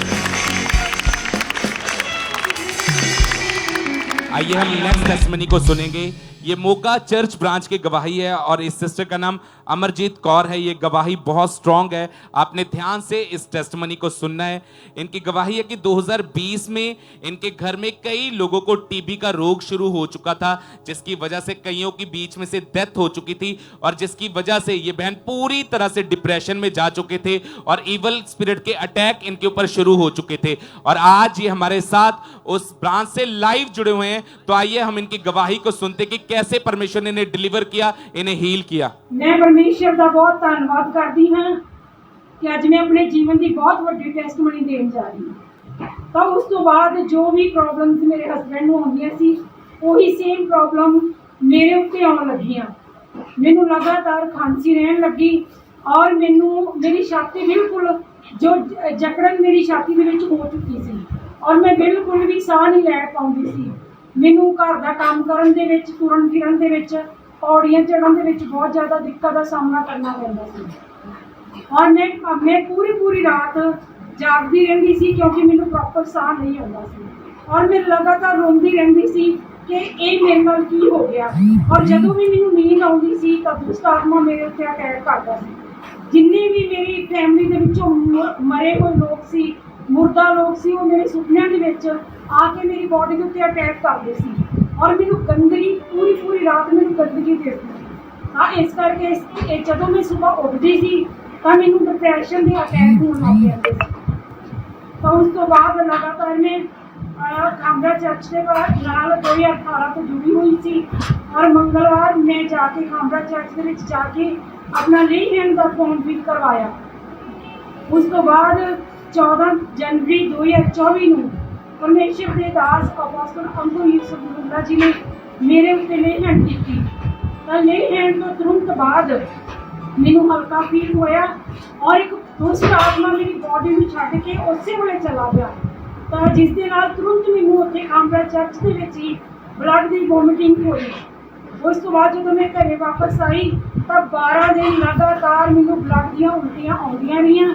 आइए हम नेक्स्ट टेस्टिमनी को सुनेंगे। ये मोका चर्च ब्रांच की गवाही है और इस सिस्टर का नाम अमरजीत कौर है। ये गवाही बहुत स्ट्रांग है, आपने ध्यान से इस टेस्टिमनी को सुनना है। इनकी गवाही है कि 2020 में इनके घर में कई लोगों को टीबी का रोग शुरू हो चुका था, जिसकी वजह से कईयों की बीच में से डेथ हो चुकी थी और जिसकी वजह से ये बहन पूरी तरह से डिप्रेशन में जा चुके थे और इवल स्पिरिट के अटैक इनके ऊपर शुरू हो चुके थे। और आज ये हमारे साथ उस ब्रांच से लाइव जुड़े हुए हैं, तो आइए हम इनकी गवाही को सुनते कि कैसे परमेश्वर ने इन्हें डिलीवर किया, इन्हें हील किया। मैं परमेश्वर का बहुत धन्यवाद करती हाँ कि अज मैं अपने जीवन की बहुत बड़ी टेस्टमनी देने जा रही हूँ। तो उस तो बाद जो भी प्रॉब्लम्स मेरे हस्बैंड को आउंदियां सी वही सेम प्रॉब्लम मेरे उत्ते आउण लगियां। मैनू लगातार खांसी रहन लगी और मैनू मेरी छाती बिल्कुल जो जकड़न मेरी छाती दे विच हो चुकी सी और मैं बिल्कुल भी साह नहीं लै पाउंदी सी। मैनू घर का काम करन दे विच, तुरन फिरन दे विच, पौड़ियां चढ़न दे विच बहुत ज़्यादा दिक्कत का सामना करना पैंदा सी और मैं पूरी रात जागदी रहिंदी सी क्योंकि मैनू प्रॉपर साह नहीं आउंदा सी और मैं लगातार रोंदी रहिंदी सी कि ये मेरे नाल की हो गया। और जदों भी मैनू नींद आउंदी सी तां दुष्ट आत्मा मेरे उत्ते अटैक करदा सी। जिन्ने भी मेरी फैमिली दे विचों मरे हुए लोग सी, मुर्दा लोग सी, वो मेरे सुपनियां दे विच आके मेरी बॉडी के उत्ते अटैक करते सी और मैनू गंदगी पूरी रात मैनू गंदगी देती। हाँ, इस करके जदों मैं सुबह उठती सी तो मैनू डिप्रेशन के अटैक होने लग पैंदे सी। तो उस तो बाद लगातार मैं खामरा चर्च के नाल 2018 तो जुड़ी हुई सी और मंगलवार मैं जाके खामरा चर्च के विच जाके अपना ली हैंड का फॉर्म फिल करवाया। उस तो बाद 14 जनवरी 2024 ਨੂੰ परमेश्वर के दास अपोस्टल अंकुर यूसुफ जी ने मेरे उत्ते ले हैंड की। तो ले हैंड तो तुरंत बाद मैनू हल्का फील होया और एक दुष्ट आत्मा मेरी बॉडी में छड्ड के उस वेले चला गया। तो जिस दे नाल तुरंत मैनू उत्ते खामरा चर्च के विच ही ब्लड की वोमिटिंग हुई। उस तो बाद जब मैं घरे वापस आई तो 12 दिन लगातार मैनू ब्लड दी उल्टियां आउंदियां रहियां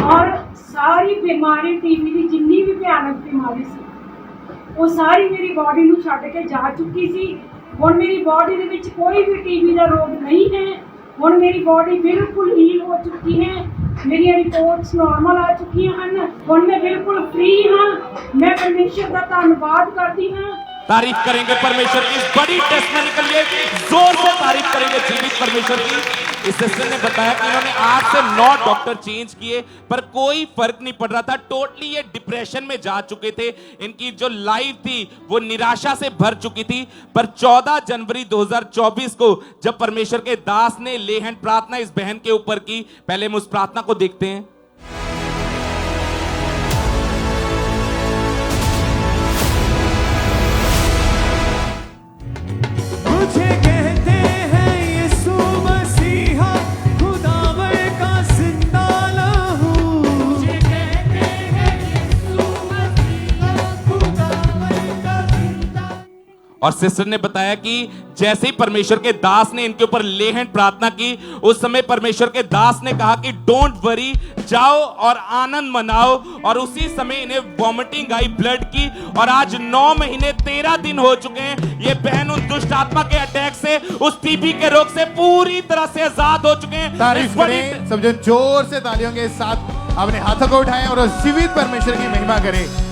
और सारी बीमारी टीबी की जिन्नी भी भयानक बीमारी सी वो सारी मेरी बॉडी नूं छड्ड के जा चुकी सी। हुण मेरी बॉडी दे विच कोई भी टीबी का रोग नहीं है। हुण मेरी बॉडी बिल्कुल हील हो चुकी है, मेरी रिपोर्ट्स नॉर्मल आ चुकी हैं। हुण मैं बिल्कुल फ्री हाँ। मैं परमेश्वर का धन्यवाद करती हूँ। तारीफ करेंगे परमेश्वर की इस बड़ी टेस्टमनी के लिए, जोर से तारीफ करेंगे जीवित परमेश्वर की। इस सिस्टर ने बताया कि इन्होंने 8 से 9 डॉक्टर चेंज किए पर कोई फर्क नहीं पड़ रहा था। टोटली ये डिप्रेशन में जा चुके थे, इनकी जो लाइफ थी वो निराशा से भर चुकी थी। पर 14 जनवरी 2024 को जब परमेश्वर के दास ने ले हैंड प्रार्थना इस बहन के ऊपर की, पहले हम उस प्रार्थना को देखते हैं। मुझे कहते हैं यीशु मसीहा खुदावर का जिंदा लहू। मुझे कहते हैं यीशु मसीहा खुदावर का जिंदा। और सिस्टर ने बताया कि जैसे ही परमेश्वर के दास ने इनके ऊपर ले हैंड प्रार्थना की, उस समय परमेश्वर के दास ने कहा कि डोंट वरी, जाओ और आनंद मनाओ। और उसी समय इन्हें वॉमिटिंग आई ब्लड की, और आज 9 महीने 13 दिन हो चुके हैं। ये बहन उन दुष्ट आत्मा के अटैक से, उस टीबी के रोग से पूरी तरह से आजाद हो चुके हैं। तारीफ करें, सब जन जोर से तालियों के साथ अपने हाथों को उठाएं और उस जीवित परमेश्वर की महिमा करें।